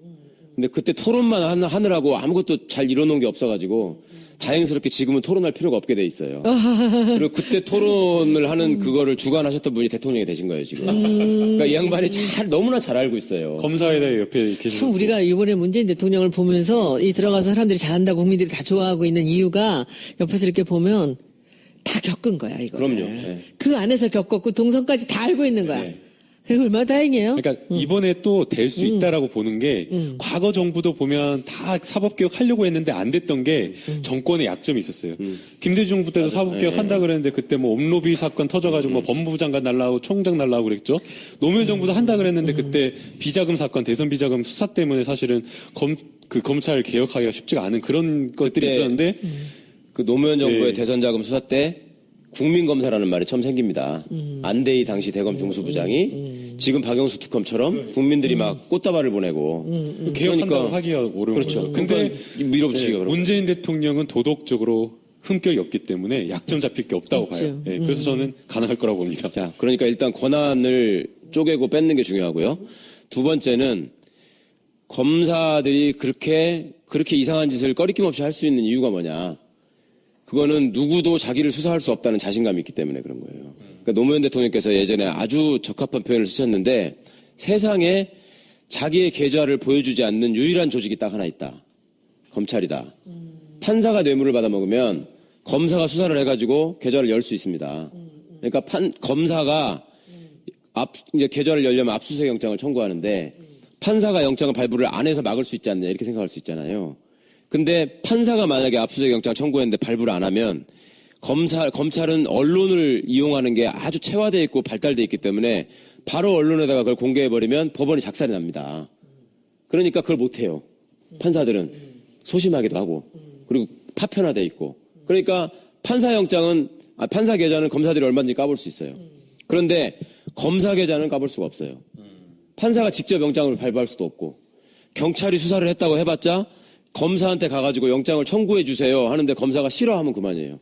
근데 그때 토론만 하느라고 아무것도 잘 이뤄놓은 게 없어가지고 다행스럽게 지금은 토론할 필요가 없게 돼 있어요. 그리고 그때 토론을 하는 그거를 주관하셨던 분이 대통령이 되신 거예요, 지금. 그러니까 이 양반이 너무나 잘 알고 있어요. 검사에 옆에 계시는. 참 우리가 이번에 문재인 대통령을 보면서 이 들어가서 사람들이 잘한다고 국민들이 다 좋아하고 있는 이유가 옆에서 이렇게 보면 다 겪은 거야, 이거. 그럼요. 네. 그 안에서 겪었고 동선까지 다 알고 있는 거야. 네. 그게 얼마나 다행이에요. 그러니까 이번에 또 될 수 있다라고 보는 게 과거 정부도 보면 다 사법개혁 하려고 했는데 안 됐던 게 정권의 약점이 있었어요. 김대중 정부 때도 사법개혁 한다 그랬는데 그때 뭐 업로비 사건 터져가지고 뭐 법무부 장관 날라오고 총장 날라오고 그랬죠. 노무현 정부도 한다 그랬는데 그때 비자금 사건, 대선 비자금 수사 때문에 사실은 검찰 개혁하기가 쉽지가 않은 그런 것들이 있었는데 그 노무현 정부의 네. 대선 자금 수사 때 국민검사라는 말이 처음 생깁니다. 안대희 당시 대검 중수부장이 지금 박영수 특검처럼 국민들이 막 꽃다발을 보내고 개혁한다고 하기가 어려운 그렇죠. 거죠. 근데 밀어붙이기가 그렇고. 문재인 대통령은 도덕적으로 흠결이 없기 때문에 약점 잡힐 게 없다고 없죠. 봐요. 예, 그래서 저는 가능할 거라고 봅니다. 자, 그러니까 일단 권한을 쪼개고 뺏는 게 중요하고요. 두 번째는 검사들이 그렇게 이상한 짓을 꺼리낌 없이 할 수 있는 이유가 뭐냐. 그거는 누구도 자기를 수사할 수 없다는 자신감이 있기 때문에 그런 거예요. 그러니까 노무현 대통령께서 예전에 아주 적합한 표현을 쓰셨는데 세상에 자기의 계좌를 보여주지 않는 유일한 조직이 딱 하나 있다. 검찰이다. 판사가 뇌물을 받아먹으면 검사가 수사를 해가지고 계좌를 열 수 있습니다. 그러니까 검사가 이제 계좌를 열려면 압수수색 영장을 청구하는데 판사가 영장을 발부를 안 해서 막을 수 있지 않느냐 이렇게 생각할 수 있잖아요. 근데 판사가 만약에 압수수색 영장 청구했는데 발부를 안 하면 검찰은 언론을 이용하는 게 아주 체화되어 있고 발달되어 있기 때문에 바로 언론에다가 그걸 공개해버리면 법원이 작살이 납니다. 그러니까 그걸 못해요. 판사들은 소심하기도 하고 그리고 파편화되어 있고 그러니까 판사 계좌는 검사들이 얼마든지 까볼 수 있어요. 그런데 검사 계좌는 까볼 수가 없어요. 판사가 직접 영장을 발부할 수도 없고 경찰이 수사를 했다고 해봤자 검사한테 가가지고 영장을 청구해 주세요 하는데 검사가 싫어하면 그만이에요.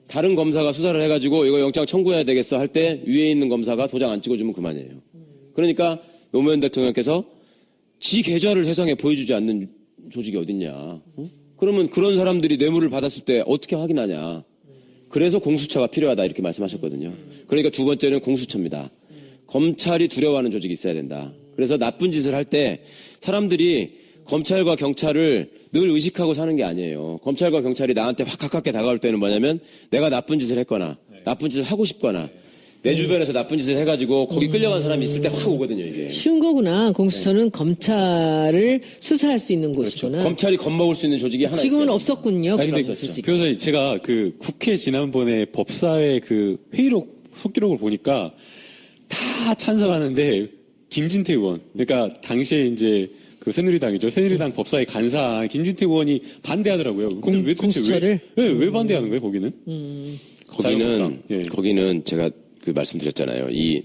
다른 검사가 수사를 해가지고 이거 영장 청구해야 되겠어 할 때 위에 있는 검사가 도장 안 찍어주면 그만이에요. 그러니까 노무현 대통령께서 지 계좌를 세상에 보여주지 않는 조직이 어딨냐. 그러면 그런 사람들이 뇌물을 받았을 때 어떻게 확인하냐. 그래서 공수처가 필요하다 이렇게 말씀하셨거든요. 그러니까 두 번째는 공수처입니다. 검찰이 두려워하는 조직이 있어야 된다. 그래서 나쁜 짓을 할 때 사람들이 검찰과 경찰을 늘 의식하고 사는 게 아니에요. 검찰과 경찰이 나한테 확 가깝게 다가올 때는 뭐냐면 내가 나쁜 짓을 했거나 나쁜 짓을 하고 싶거나 내 주변에서 나쁜 짓을 해가지고 거기 끌려간 사람이 있을 때 확 오거든요, 이게. 쉬운 거구나. 공수처는 검찰을 수사할 수 있는 곳이구나. 검찰이 겁먹을 수 있는 조직이 하나 지금은 있어요. 없었군요. 아니, 그런 근데 조직이. 변호사님, 제가 그 국회 지난번에 법사위 그 회의록 속기록을 보니까 다 찬성하는데 김진태 의원, 그러니까 당시에 이제 그 새누리당이죠. 새누리당 법사위 간사 김진태 의원이 반대하더라고요. 공수처를? 왜 반대하는 거예요, 거기는? 거기는 제가 그 말씀드렸잖아요. 이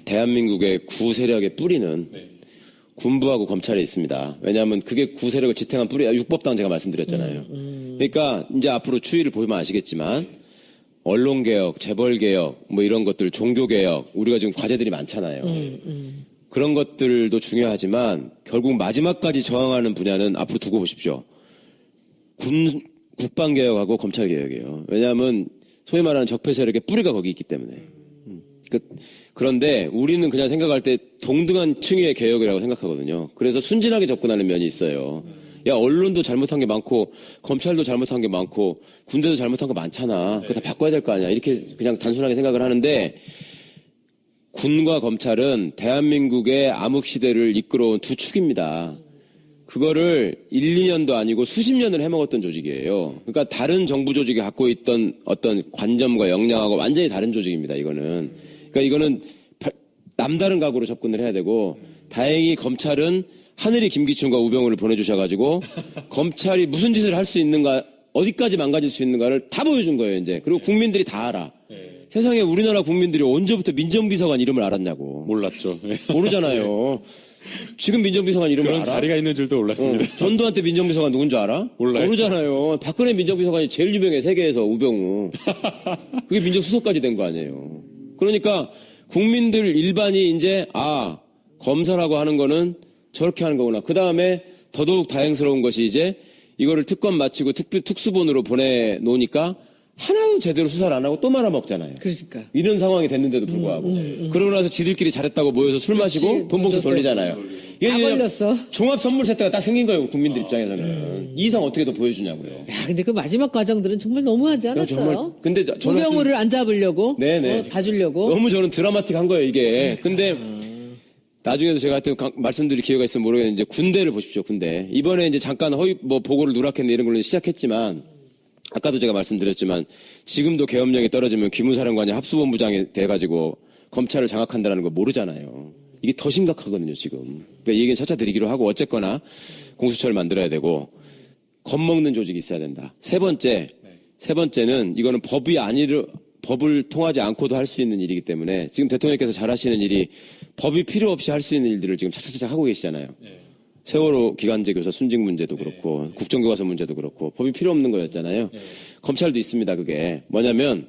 대한민국의 구세력의 뿌리는 군부하고 검찰에 있습니다. 왜냐하면 그게 구세력을 지탱한 뿌리야. 육법당 제가 말씀드렸잖아요. 그러니까 이제 앞으로 추이를 보면 아시겠지만 언론개혁, 재벌개혁, 뭐 이런 것들, 종교개혁, 우리가 지금 과제들이 많잖아요. 그런 것들도 중요하지만 결국 마지막까지 저항하는 분야는 앞으로 두고 보십시오. 국방개혁하고 검찰개혁이에요. 왜냐하면 소위 말하는 적폐 세력의 뿌리가 거기 있기 때문에. 그런데 우리는 그냥 생각할 때 동등한 층위의 개혁이라고 생각하거든요. 그래서 순진하게 접근하는 면이 있어요. 야, 언론도 잘못한 게 많고 검찰도 잘못한 게 많고 군대도 잘못한 거 많잖아. 그거 다 바꿔야 될 거 아니야. 이렇게 그냥 단순하게 생각을 하는데 군과 검찰은 대한민국의 암흑시대를 이끌어온 두 축입니다. 그거를 1, 2년도 아니고 수십 년을 해먹었던 조직이에요. 그러니까 다른 정부 조직이 갖고 있던 어떤 관점과 역량하고 완전히 다른 조직입니다, 이거는. 그러니까 이거는 남다른 각오로 접근을 해야 되고, 다행히 검찰은 하늘이 김기춘과 우병우를 보내주셔가지고, 검찰이 무슨 짓을 할 수 있는가, 어디까지 망가질 수 있는가를 다 보여준 거예요, 이제. 그리고 국민들이 다 알아. 세상에 우리나라 국민들이 언제부터 민정비서관 이름을 알았냐고. 몰랐죠. 모르잖아요. 지금 민정비서관 이름을 그런 알아? 자리가 있는 줄도 몰랐습니다. 전두환 때 민정비서관 누군 줄 알아? 몰라요. 모르잖아요. 박근혜 민정비서관이 제일 유명해, 세계에서. 우병우. 그게 민정수석까지 된 거 아니에요. 그러니까 국민들 일반이 이제 검사라고 하는 거는 저렇게 하는 거구나. 그 다음에 더더욱 다행스러운 것이 이제 이거를 특검 마치고 특수본으로 보내놓으니까 하나도 제대로 수사를 안 하고 또 말아먹잖아요. 그러니까. 이런 상황이 됐는데도 불구하고. 그러고 나서 지들끼리 잘했다고 모여서 술 마시고 돈 봉투 돌리잖아요. 다 걸렸어. 종합 선물 세트가 딱 생긴 거예요, 국민들 입장에서는. 이 이상 어떻게 더 보여주냐고요. 야, 근데 그 마지막 과정들은 정말 너무하지 않았어요? 정말. 근데 저는 우병우를 안 잡으려고, 네네. 봐주려고. 너무 저는 드라마틱한 거예요, 이게. 근데 나중에도 제가 하여튼 말씀드릴 기회가 있으면 모르겠는데 이제 군대를 보십시오, 군대. 이번에 이제 잠깐 보고를 누락했네 이런 걸로 시작했지만 아까도 제가 말씀드렸지만 지금도 계엄령이 떨어지면 기무사령관이 합수본부장이 돼가지고 검찰을 장악한다는 거 모르잖아요. 이게 더 심각하거든요, 지금. 그러니까 이 얘기는 차차 드리기로 하고 어쨌거나 공수처를 만들어야 되고 겁먹는 조직이 있어야 된다. 세 번째는 이거는 법을 통하지 않고도 할 수 있는 일이기 때문에 지금 대통령께서 잘하시는 일이 법이 필요 없이 할 수 있는 일들을 지금 차차차차 하고 계시잖아요. 세월호 기간제 교사 순직 문제도 그렇고 국정교과서 문제도 그렇고 법이 필요 없는 거였잖아요. 검찰도 있습니다. 그게 뭐냐면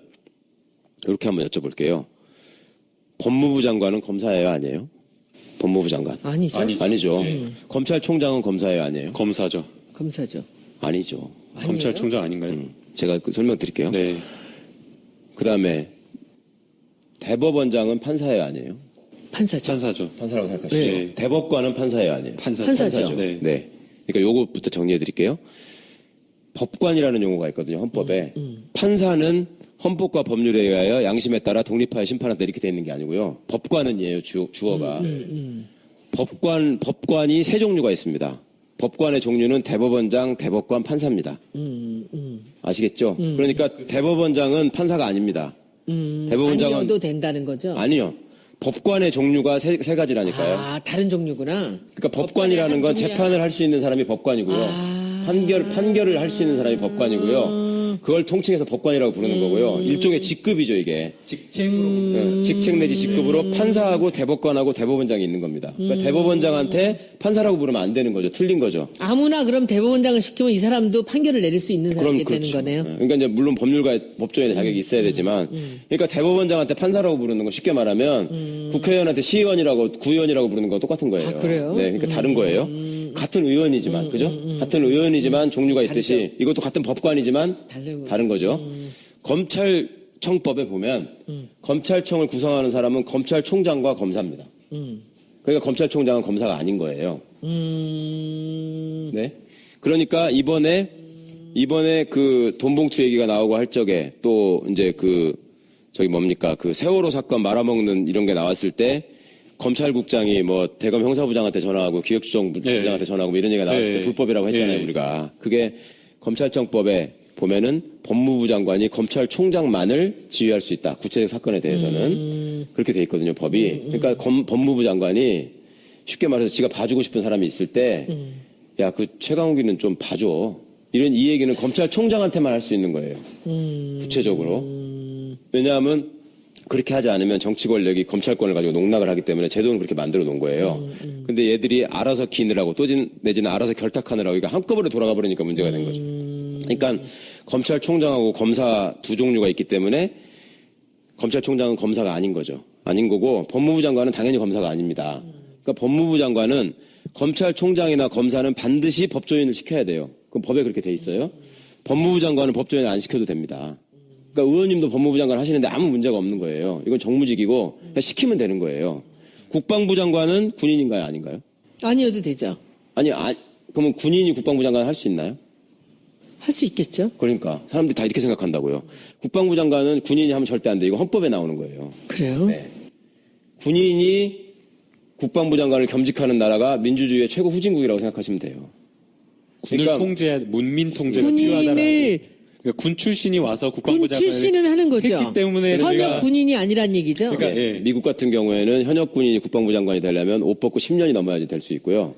이렇게 한번 여쭤볼게요. 법무부 장관은 검사예요, 아니에요? 법무부 장관. 아니죠. 아니죠. 검찰총장은 검사예요, 아니에요? 검사죠. 검사죠. 아니죠. 아니에요? 검찰총장 아닌가요? 제가 설명드릴게요. 네. 그다음에 대법원장은 판사예요, 아니에요? 판사죠. 판사라고 생각하시죠? 네. 대법관은 판사예요, 아니에요? 판사죠. 네. 네. 그러니까 요것부터 정리해 드릴게요. 법관이라는 용어가 있거든요, 헌법에. 판사는 헌법과 법률에 의하여 양심에 따라 독립하여 심판한다 이렇게 돼 있는 게 아니고요. 법관은이에요, 주어가. 법관이 세 종류가 있습니다. 법관의 종류는 대법원장, 대법관, 판사입니다. 아시겠죠? 그러니까 대법원장은 판사가 아닙니다. 대법원장은 아니어도 된다는 거죠? 아니요. 법관의 종류가 세 가지라니까요. 다른 종류구나. 그러니까 법관이라는 건 재판을 할 수 있는 사람이 법관이고요. 판결을 할 수 있는 사람이 법관이고요. 그걸 통칭해서 법관이라고 부르는 거고요. 일종의 직급이죠, 이게. 직책으로. 직책 내지 직급으로 판사하고 대법관하고 대법원장이 있는 겁니다. 그러니까 대법원장한테 판사라고 부르면 안 되는 거죠. 틀린 거죠. 아무나 그럼 대법원장을 시키면 이 사람도 판결을 내릴 수 있는 사람이 되는 거네요. 그러니까 이제 물론 법률가 법조인의 자격이 있어야 되지만, 그러니까 대법원장한테 판사라고 부르는 거 쉽게 말하면 국회의원한테 시의원이라고 구의원이라고 부르는 거 똑같은 거예요. 그래요? 네, 그러니까 다른 거예요. 같은 의원이지만, 그죠? 같은 의원이지만 종류가 있듯이 이것도 같은 법관이지만 다른 거죠. 검찰청법에 보면 검찰청을 구성하는 사람은 검찰총장과 검사입니다. 그러니까 검찰총장은 검사가 아닌 거예요. 네. 그러니까 이번에 그 돈봉투 얘기가 나오고 할 적에 또 이제 그 세월호 사건 말아먹는 이런 게 나왔을 때 검찰국장이 뭐 대검 형사부장한테 전화하고 기획수정부장한테 전화하고 뭐 이런 얘기가 나왔을 때 불법이라고 했잖아요, 우리가. 그게 검찰청법에 보면은 법무부 장관이 검찰총장만을 지휘할 수 있다. 구체적 사건에 대해서는 그렇게 돼 있거든요, 법이. 그러니까 법무부 장관이 쉽게 말해서 지가 봐주고 싶은 사람이 있을 때, 야, 그 최강욱이는 좀 봐줘. 이 얘기는 검찰총장한테만 할 수 있는 거예요. 구체적으로. 왜냐하면 그렇게 하지 않으면 정치 권력이 검찰권을 가지고 농락을 하기 때문에 제도는 그렇게 만들어 놓은 거예요. 근데 얘들이 알아서 기느라고 내지는 알아서 결탁하느라고 이게 한꺼번에 돌아가 버리니까 문제가 된 거죠. 그러니까 검찰총장하고 검사 두 종류가 있기 때문에 검찰총장은 검사가 아닌 거죠. 아닌 거고 법무부 장관은 당연히 검사가 아닙니다. 그러니까 법무부 장관은 검찰총장이나 검사는 반드시 법조인을 시켜야 돼요. 그럼 법에 그렇게 돼 있어요. 법무부 장관은 법조인을 안 시켜도 됩니다. 그러니까 의원님도 법무부 장관 하시는데 아무 문제가 없는 거예요. 이건 정무직이고 그냥 시키면 되는 거예요. 국방부 장관은 군인인가요? 아닌가요? 아니어도 되죠. 그러면 군인이 국방부 장관 할 수 있나요? 할 수 있겠죠. 그러니까 사람들이 다 이렇게 생각한다고요. 국방부 장관은 군인이 하면 절대 안 돼. 이거 헌법에 나오는 거예요. 그래요? 네. 군인이 국방부 장관을 겸직하는 나라가 민주주의의 최고 후진국이라고 생각하시면 돼요. 군을 통제, 문민 통제가 군인을 필요하다라는. 그러니까 군 출신이 와서 국방부 군 장관을 출신은 하는 거죠. 했기 때문에 현역 군인이 아니란 얘기죠. 그러니까 네. 예. 미국 같은 경우에는 현역 군인이 국방부 장관이 되려면 옷 벗고 10년이 넘어야지 될 수 있고요.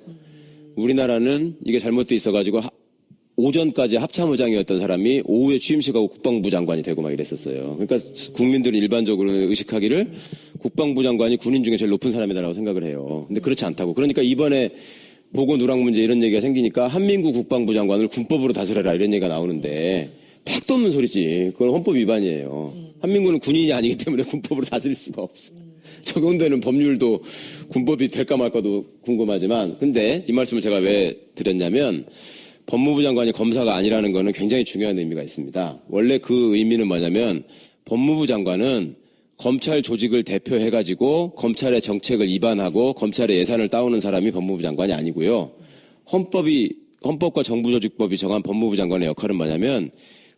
우리나라는 이게 잘못돼 있어가지고 오전까지 합참의장이었던 사람이 오후에 취임식하고 국방부 장관이 되고 막 이랬었어요. 그러니까 국민들은 일반적으로 의식하기를 국방부 장관이 군인 중에 제일 높은 사람이다라고 생각을 해요. 근데 그렇지 않다고. 그러니까 이번에 보고 누락 문제 이런 얘기가 생기니까 한민구 국방부 장관을 군법으로 다스려라 이런 얘기가 나오는데 탁도 없는 소리지. 그건 헌법 위반이에요. 한민구는 군인이 아니기 때문에 군법으로 다스릴 수가 없어. 적용되는 법률도 군법이 될까 말까도 궁금하지만 근데 이 말씀을 제가 왜 드렸냐면 법무부 장관이 검사가 아니라는 거는 굉장히 중요한 의미가 있습니다. 원래 그 의미는 뭐냐면 법무부 장관은 검찰 조직을 대표해가지고 검찰의 정책을 입안하고 검찰의 예산을 따오는 사람이 법무부 장관이 아니고요. 헌법과 정부조직법이 정한 법무부 장관의 역할은 뭐냐면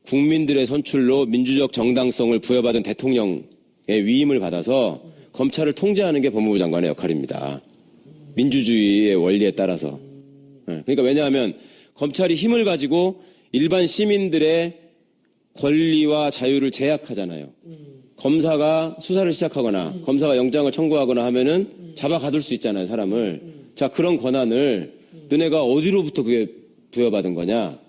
국민들의 선출로 민주적 정당성을 부여받은 대통령의 위임을 받아서 검찰을 통제하는 게 법무부 장관의 역할입니다. 민주주의의 원리에 따라서. 그러니까 왜냐하면 검찰이 힘을 가지고 일반 시민들의 권리와 자유를 제약하잖아요. 검사가 수사를 시작하거나 검사가 영장을 청구하거나 하면은 잡아가둘 수 있잖아요, 사람을. 자, 그런 권한을 너네가 어디로부터 그게 부여받은 거냐?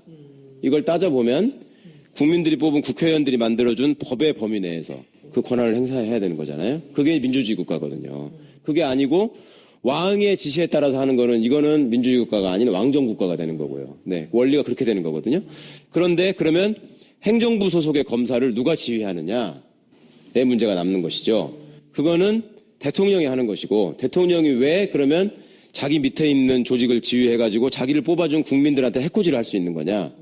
이걸 따져보면 국민들이 뽑은 국회의원들이 만들어준 법의 범위 내에서 그 권한을 행사해야 되는 거잖아요. 그게 민주주의 국가거든요. 그게 아니고 왕의 지시에 따라서 하는 거는 이거는 민주주의 국가가 아닌 왕정 국가가 되는 거고요. 네, 원리가 그렇게 되는 거거든요. 그런데 그러면 행정부 소속의 검사를 누가 지휘하느냐의 문제가 남는 것이죠. 그거는 대통령이 하는 것이고 대통령이 왜 그러면 자기 밑에 있는 조직을 지휘해가지고 자기를 뽑아준 국민들한테 해코지를 할 수 있는 거냐.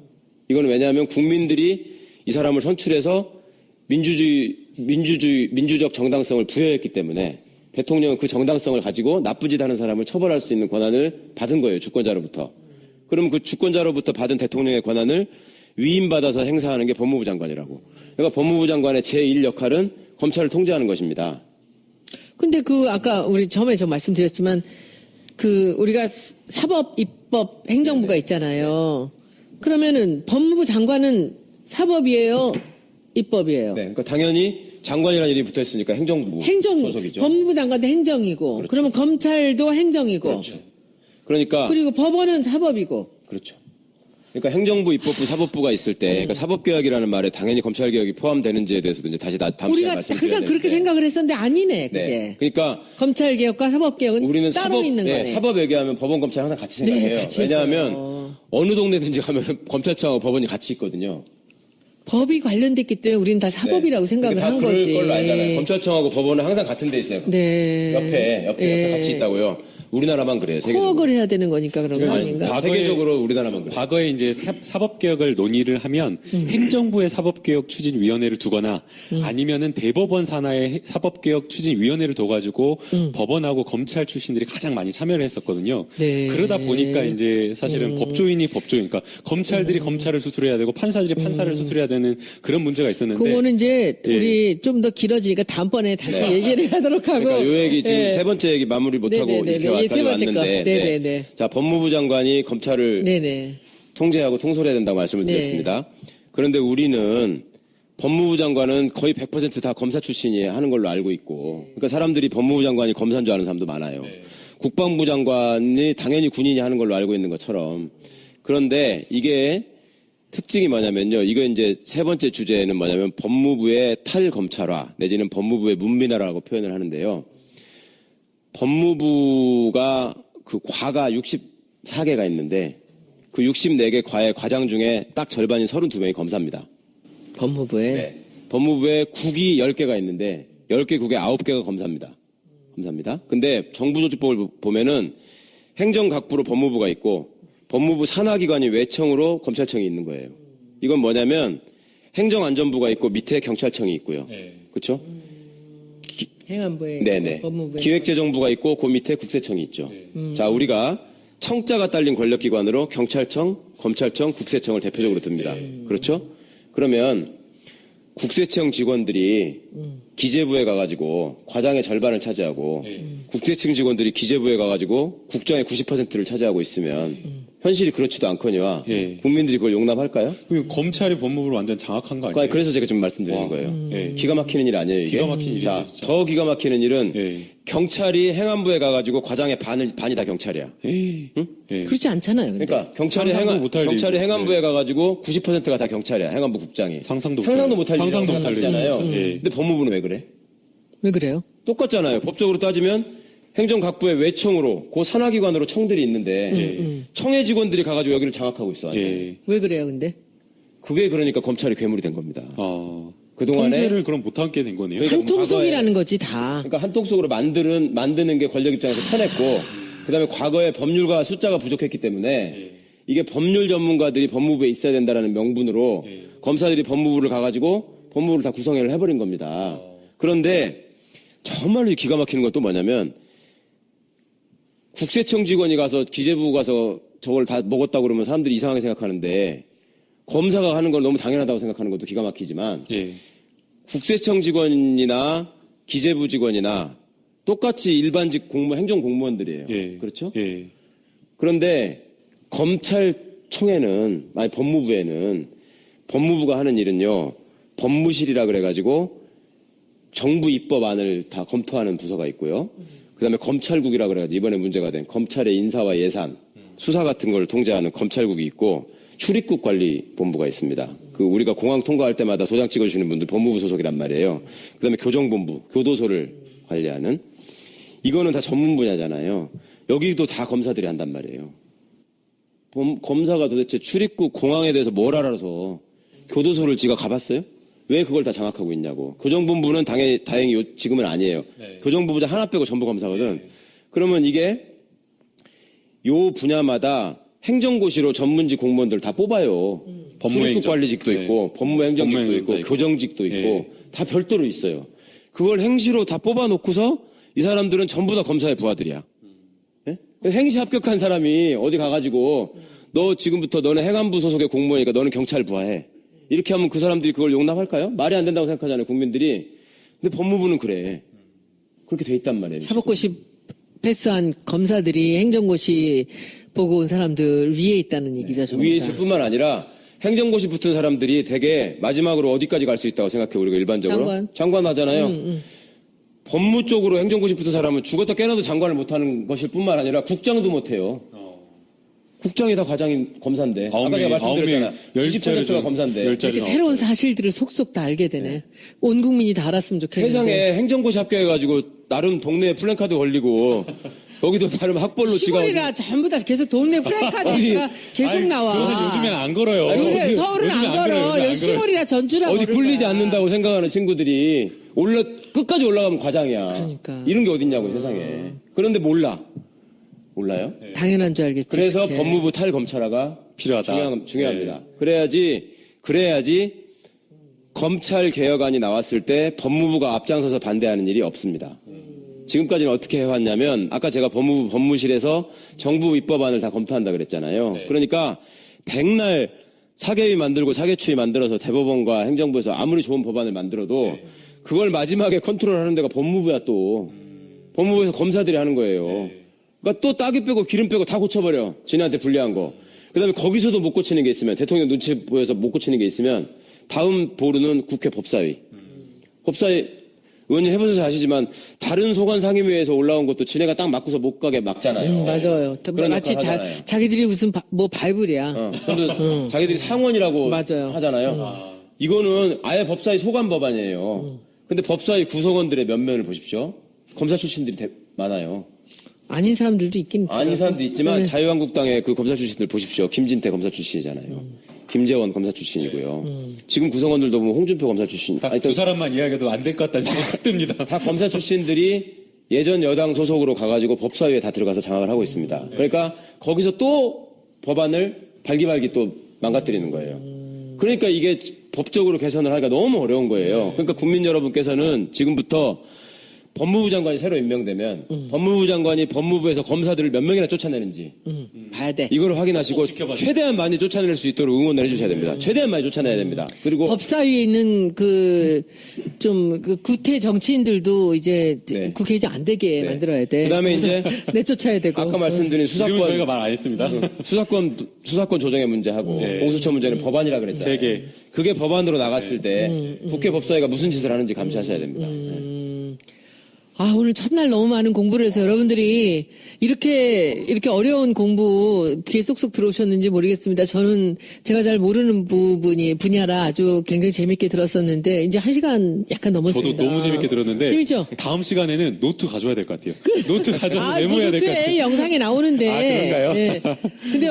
이거는 왜냐하면 국민들이 이 사람을 선출해서 민주적 정당성을 부여했기 때문에 대통령은 그 정당성을 가지고 나쁜 짓 하는 사람을 처벌할 수 있는 권한을 받은 거예요. 주권자로부터. 그러면 그 주권자로부터 받은 대통령의 권한을 위임받아서 행사하는 게 법무부 장관이라고. 그러니까 법무부 장관의 제1 역할은 검찰을 통제하는 것입니다. 근데 아까 우리 처음에 저 말씀드렸지만 우리가 사법, 입법, 행정부가 있잖아요. 그러면은 법무부 장관은 사법이에요? 입법이에요? 네. 그러니까 당연히 장관이라는 이름이 붙어 있으니까 행정부 소속이죠. 법무부 장관도 행정이고, 그렇죠. 그러면 검찰도 행정이고, 그렇죠. 그러니까 그리고 법원은 사법이고. 그렇죠. 그러니까 행정부, 입법부, 사법부가 있을 때, 그러니까 사법개혁이라는 말에 당연히 검찰개혁이 포함되는지에 대해서도 이제 다시 다음 시간에 우리가 말씀드려야 항상 그렇게 되는데. 생각을 했었는데 아니네, 그게. 네. 그러니까 검찰개혁과 사법개혁은 우리는 따로 있는 거네. 사법 얘기하면 법원, 검찰 항상 같이 생각해요. 네, 같이 왜냐하면 있어요. 어느 동네든지 가면 검찰청하고 법원이 같이 있거든요. 법이 관련됐기 때문에 우리는 다 사법이라고 생각을 다 한 그럴 거지. 걸로 알잖아요. 검찰청하고 법원은 항상 같은 데 있어요. 네. 옆에 같이 있다고요. 우리나라만 그래요. 세계적으로. 코어를 해야 되는 거니까 그런 거 아닌가? 세계적으로 우리나라만 그래요. 과거에 이제 사법개혁을 논의를 하면 행정부의 사법개혁 추진위원회를 두거나 아니면은 대법원 산하의 사법개혁 추진위원회를 둬가지고 법원하고 검찰 출신들이 가장 많이 참여를 했었거든요. 네. 그러다 보니까 이제 사실은 법조인이 법조인, 그러니까 검찰들이 검찰을 수술해야 되고 판사들이 판사를 수술해야 되는 그런 문제가 있었는데. 그거는 이제 예. 우리 좀 더 길어지니까 다음번에 다시 얘기를 하도록 하고. 그러니까 요 얘기 지금 예. 세 번째 얘기 마무리 못하고 네네네네. 이렇게 예, 세 번째 왔는데. 거. 네네네. 자, 법무부 장관이 검찰을 네네. 통제하고 통솔해야 된다고 말씀을 네. 드렸습니다. 그런데 우리는 법무부 장관은 거의 100% 다 검사 출신이 하는 걸로 알고 있고, 그러니까 사람들이 법무부 장관이 검사인 줄 아는 사람도 많아요. 국방부 장관이 당연히 군인이 하는 걸로 알고 있는 것처럼. 그런데 이게 특징이 뭐냐면요. 이거 이제 세 번째 주제는 뭐냐면 법무부의 탈검찰화 내지는 법무부의 문민화라고 표현을 하는데요. 법무부가 그 과가 64개가 있는데 그 64개 과의 과장 중에 딱 절반인 32명이 검사입니다. 법무부에. 네. 법무부에 국이 10개가 있는데 10개 국에 9개가 검사입니다. 검사입니다. 근데 정부조직법을 보면은 행정각부로 법무부가 있고 법무부 산하기관이 외청으로 검찰청이 있는 거예요. 이건 뭐냐면 행정안전부가 있고 밑에 경찰청이 있고요. 그렇죠? 행안부에. 네네. 법무부에. 기획재정부가 있고 그 밑에 국세청이 있죠. 자, 우리가 청자가 딸린 권력기관으로 경찰청, 검찰청, 국세청을 대표적으로 듭니다. 그렇죠? 그러면 국세청 직원들이 기재부에 가가지고 과장의 절반을 차지하고 국세청 직원들이 기재부에 가가지고 국장의 90%를 차지하고 있으면 현실이 그렇지도 않거니와 국민들이 그걸 용납할까요? 검찰이 법무부를 완전 장악한 거 아니에요? 그래서 제가 지금 말씀드리는 거예요. 기가 막히는 일 아니에요, 이게? 기가 막힌 일이죠, 자, 진짜. 더 기가 막히는 일은 경찰이 행안부에 가가지고 과장의 반이 다 경찰이야. 그렇지 않잖아요. 근데. 그러니까 경찰이 상상도 못할 경찰이 일이죠. 행안부에 가가지고 90%가 다 경찰이야. 행안부 국장이. 상상도 못할 상상도 일이라고 못할 생각하잖아요. 일이죠. 근데 법무부는 왜 그래? 왜 그래요? 똑같잖아요. 법적으로 따지면 행정각부의 외청으로 그 산하기관으로 청들이 있는데 청의 직원들이 가가지고 여기를 장악하고 있어. 완전히. 왜 그래요, 근데? 그게 그러니까 검찰이 괴물이 된 겁니다. 아, 그동안에 통제를 그럼 못하게 된 거네요. 그러니까 한통속이라는 거지, 다. 그러니까 한통속으로 만드는 게 권력 입장에서 편했고, 그다음에 과거에 법률가 숫자가 부족했기 때문에 이게 법률 전문가들이 법무부에 있어야 된다라는 명분으로 검사들이 법무부를 가가지고 법무부를 다 구성을 해버린 겁니다. 그런데 정말로 기가 막히는 건 또 뭐냐면 국세청 직원이 가서 기재부 가서 저걸 다 먹었다고 그러면 사람들이 이상하게 생각하는데 검사가 하는 건 너무 당연하다고 생각하는 것도 기가 막히지만 국세청 직원이나 기재부 직원이나 똑같이 일반직 행정 공무원들이에요. 그렇죠? 그런데 검찰청에는 아니 법무부에는 법무부가 하는 일은요. 법무실이라 그래가지고 정부 입법안을 다 검토하는 부서가 있고요. 그다음에 검찰국이라 그래가지고 이번에 문제가 된 검찰의 인사와 예산, 수사 같은 걸 통제하는 검찰국이 있고 출입국 관리본부가 있습니다. 그 우리가 공항 통과할 때마다 도장 찍어주시는 분들 법무부 소속이란 말이에요. 그다음에 교정본부, 교도소를 관리하는 이거는 다 전문 분야잖아요. 여기도 다 검사들이 한단 말이에요. 검사가 도대체 출입국 공항에 대해서 뭘 알아서 교도소를 지가 가봤어요? 왜 그걸 다 장악하고 있냐고. 교정본부는 다행히 지금은 아니에요. 교정본부자 하나 빼고 전부 검사거든. 그러면 이게 요 분야마다 행정고시로 전문직 공무원들 다 뽑아요. 출입국 관리직도 있고 법무행정직도 있고 교정직도 있고 다 별도로 있어요. 그걸 행시로 다 뽑아놓고서 이 사람들은 전부 다 검사의 부하들이야. 행시 합격한 사람이 어디 가가지고 너 지금부터 너는 행안부 소속의 공무원이니까 너는 경찰 부하해. 이렇게 하면 그 사람들이 그걸 용납할까요? 말이 안 된다고 생각하잖아요, 국민들이. 근데 법무부는 그래. 그렇게 돼 있단 말이에요. 사법고시 패스한 검사들이 행정고시 보고 온 사람들 위에 있다는 얘기죠. 전부 위에 다. 있을 뿐만 아니라 행정고시 붙은 사람들이 되게 마지막으로 어디까지 갈 수 있다고 생각해, 우리가 일반적으로. 장관 하잖아요. 법무 쪽으로 행정고시 붙은 사람은 죽었다 깨어나도 장관을 못하는 것일 뿐만 아니라 국장도 못해요. 국장이 다 과장인 검사인데. 아까 제가 말씀드렸잖아. 90%가 검사인데. 이렇게 새로운 사실들을 속속 다 알게 되네. 온 국민이 다 알았으면 좋겠는데. 세상에 행정고시 합격해가지고 나름 동네에 플랜카드 걸리고 여기도 나름 학벌로 지가 시골이라 전부 다 계속 동네 프랜카드가 계속 나와. 그것은 요즘엔 안 걸어요. 요새 서울은 안 걸어. 여기 시골이라 전주라 어디 걸을 굴리지 거야. 않는다고 생각하는 친구들이 끝까지 올라가면 과장이야. 그러니까. 이런 게 어딨냐고 세상에. 그런데 몰라요? 당연한 줄 알겠지. 그래서 그렇게. 법무부 탈검찰화가 필요하다. 중요합니다. 그래야지 검찰 개혁안이 나왔을 때 법무부가 앞장서서 반대하는 일이 없습니다. 지금까지는 어떻게 해왔냐면 아까 제가 법무실에서 정부 입법안을 다 검토한다 그랬잖아요. 그러니까 백날 사개위 만들고 사개추위 만들어서 대법원과 행정부에서 아무리 좋은 법안을 만들어도 그걸 마지막에 컨트롤하는 데가 법무부야 또. 법무부에서 검사들이 하는 거예요. 그러니까 또 따기 빼고 기름 빼고 다 고쳐버려. 지네한테 불리한 거. 그다음에 거기서도 못 고치는 게 있으면 대통령 눈치 보여서 못 고치는 게 있으면 다음 보루는 국회 법사위. 법사위 의원님 해보셔서 아시지만 다른 소관 상임위에서 올라온 것도 지네가 딱 막고서 못 가게 막잖아요. 맞아요. 그런 마치 역할을 하잖아요. 자기들이 무슨 바이블이야. 근데 자기들이 상원이라고 맞아요. 하잖아요. 이거는 아예 법사위 소관 법안이에요. 근데 법사위 구성원들의 면면을 보십시오. 검사 출신들이 많아요. 아닌 사람들도 있긴 아닌 사람도 있지만 자유한국당의 그 검사 출신들 보십시오. 김진태 검사 출신이잖아요. 김재원 검사 출신이고요. 지금 구성원들도 보면 홍준표 검사 출신. 딱 두 사람만 이야기해도 안 될 것 같다는 생각이 딱 듭니다. 다 검사 출신들이 예전 여당 소속으로 가가지고 법사위에 다 들어가서 장악을 하고 있습니다. 그러니까 거기서 또 법안을 발기발기 또 망가뜨리는 거예요. 그러니까 이게 법적으로 개선을 하기가 너무 어려운 거예요. 그러니까 국민 여러분께서는 지금부터 법무부 장관이 새로 임명되면 법무부 장관이 법무부에서 검사들을 몇 명이나 쫓아내는지 봐야 돼. 이걸 확인하시고 최대한 많이 쫓아낼 수 있도록 응원을 해주셔야 됩니다. 최대한 많이 쫓아내야 됩니다. 그리고 법사위에 있는 그 구태 정치인들도 이제 네. 국회의장 안 되게 네. 만들어야 돼. 그다음에 이제 내쫓아야 되고. 아까 말씀드린 이름은 저희가 말 안 했습니다. 수사권 조정의 문제하고 공수처 문제는 법안이라 그랬잖아요. 세 개. 그게 법안으로 나갔을 때 국회 법사위가 무슨 짓을 하는지 감시하셔야 됩니다. 오늘 첫날 너무 많은 공부를 해서 여러분들이 이렇게 어려운 공부 귀에 쏙쏙 들어오셨는지 모르겠습니다. 저는 제가 잘 모르는 분야라 아주 굉장히 재밌게 들었었는데 이제 1시간 약간 넘었습니다. 저도 너무 재밌게 들었는데 재밌죠? 다음 시간에는 노트 가져와야 될 것 같아요. 노트 가져와서 메모해야 될 것 같아요. 노트에 영상에 나오는데. 아, 그런가요? 네. 근데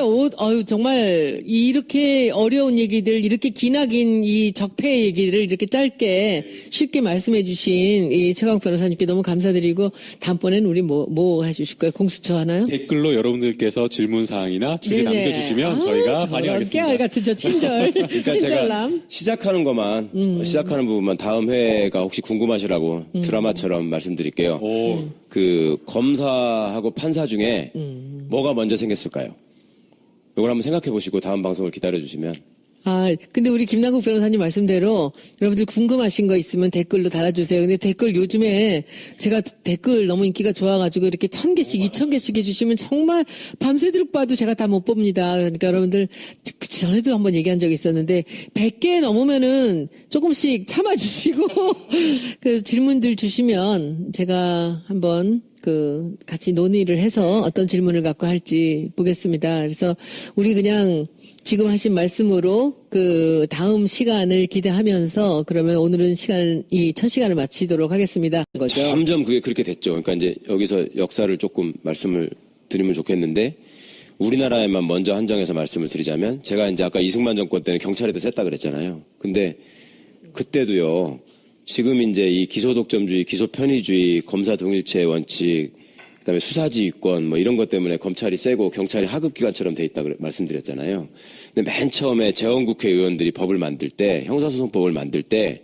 정말 이렇게 어려운 얘기들, 이렇게 기나긴 이 적폐 얘기를 이렇게 짧게 쉽게 말씀해 주신 이 최강 변호사님께 너무 감사드리고 다음번에는 우리 뭐 해주실 거예요? 공수처 하나요? 댓글로 여러분들께서 질문 사항이나 주제 네네. 남겨주시면 저희가 반영하겠습니다. 깨알 같은 저 친절, 일단 친절남. 제가 시작하는 것만 시작하는 부분만 다음 회가 혹시 궁금하시라고 드라마처럼 말씀드릴게요. 오. 그 검사하고 판사 중에 뭐가 먼저 생겼을까요? 이걸 한번 생각해 보시고 다음 방송을 기다려 주시면. 근데 우리 김남국 변호사님 말씀대로 여러분들 궁금하신 거 있으면 댓글로 달아주세요. 근데 댓글 요즘에 제가 댓글 너무 인기가 좋아가지고 이렇게 1000개씩, 2000개씩 해주시면 정말 밤새도록 봐도 제가 다 못 봅니다. 그러니까 여러분들 전에도 한번 얘기한 적이 있었는데 100개 넘으면은 조금씩 참아주시고 그래서 질문들 주시면 제가 한번 같이 논의를 해서 어떤 질문을 갖고 할지 보겠습니다. 그래서 우리 그냥 지금 하신 말씀으로 다음 시간을 기대하면서 그러면 오늘은 이 첫 시간을 마치도록 하겠습니다. 점점 그게 그렇게 됐죠. 그러니까 이제 여기서 역사를 조금 말씀을 드리면 좋겠는데 우리나라에만 먼저 한정해서 말씀을 드리자면 제가 이제 아까 이승만 정권 때는 경찰에도 셌다 그랬잖아요. 근데 그때도요. 지금 이제 이 기소독점주의, 기소편의주의, 검사 동일체 원칙, 그다음에 수사지휘권 뭐 이런 것 때문에 검찰이 세고 경찰이 하급기관처럼 돼 있다 말씀드렸잖아요. 근데 맨 처음에 재헌국회 의원들이 법을 만들 때, 형사소송법을 만들 때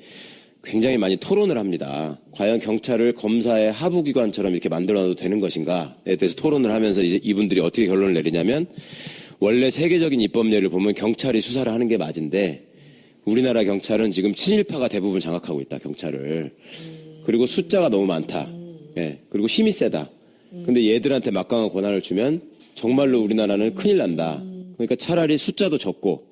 굉장히 많이 토론을 합니다. 과연 경찰을 검사의 하부기관처럼 이렇게 만들어놔도 되는 것인가에 대해서 토론을 하면서 이제 이분들이 어떻게 결론을 내리냐면 원래 세계적인 입법례를 보면 경찰이 수사를 하는 게 맞은데 우리나라 경찰은 지금 친일파가 대부분 장악하고 있다, 경찰을. 그리고 숫자가 너무 많다. 예. 그리고 힘이 세다. 근데 얘들한테 막강한 권한을 주면 정말로 우리나라는 큰일 난다. 그러니까 차라리 숫자도 적고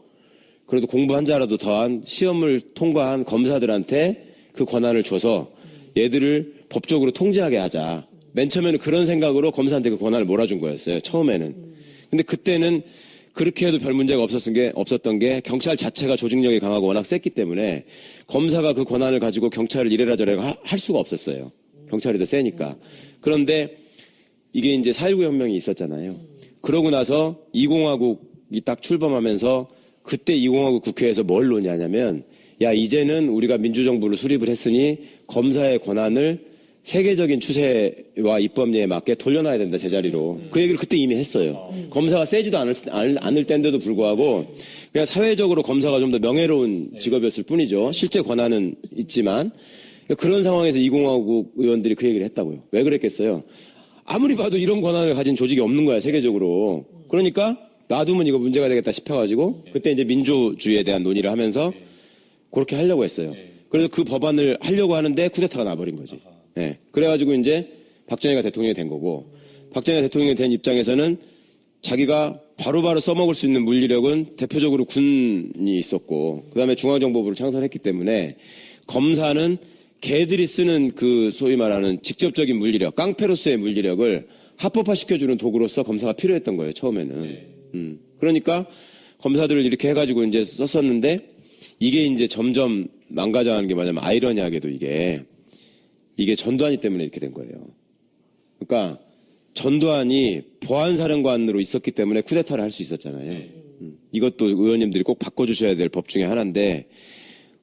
그래도 공부 한 자라도 더한 시험을 통과한 검사들한테 그 권한을 줘서 얘들을 법적으로 통제하게 하자. 맨 처음에는 그런 생각으로 검사한테 그 권한을 몰아준 거였어요. 처음에는. 근데 그때는 그렇게 해도 별 문제가 없었던 게 경찰 자체가 조직력이 강하고 워낙 셌기 때문에 검사가 그 권한을 가지고 경찰을 이래라 저래라 할 수가 없었어요. 경찰이 더 세니까. 그런데 이게 이제 4.19 혁명이 있었잖아요. 그러고 나서 2공화국이 딱 출범하면서 그때 2공화국 국회에서 뭘 논의하냐면 야 이제는 우리가 민주정부를 수립을 했으니 검사의 권한을 세계적인 추세와 입법례에 맞게 돌려놔야 된다, 제자리로. 그 얘기를 그때 이미 했어요. 검사가 세지도 않을 때인데도 불구하고 그냥 사회적으로 검사가 좀 더 명예로운 직업이었을 뿐이죠. 실제 권한은 있지만 그런 상황에서 2공화국 의원들이 그 얘기를 했다고요. 왜 그랬겠어요? 아무리 봐도 이런 권한을 가진 조직이 없는 거야, 세계적으로. 그러니까 놔두면 이거 문제가 되겠다 싶어가지고 그때 이제 민주주의에 대한 논의를 하면서 그렇게 하려고 했어요. 그래서 그 법안을 하려고 하는데 쿠데타가 나버린 거지. 예. 그래가지고 이제 박정희가 대통령이 된 거고 박정희가 대통령이 된 입장에서는 자기가 바로바로 써먹을 수 있는 물리력은 대표적으로 군이 있었고, 그 다음에 중앙정보부를 창설했기 때문에 검사는 걔들이 쓰는 그 소위 말하는 직접적인 물리력, 깡패로서의 물리력을 합법화시켜주는 도구로서 검사가 필요했던 거예요, 처음에는. 그러니까 검사들을 이렇게 해가지고 이제 썼었는데, 이게 이제 점점 망가져가는 게 뭐냐면, 아이러니하게도 이게 전두환이 때문에 이렇게 된 거예요. 그러니까 전두환이 보안사령관으로 있었기 때문에 쿠데타를 할 수 있었잖아요. 이것도 의원님들이 꼭 바꿔주셔야 될 법 중에 하나인데,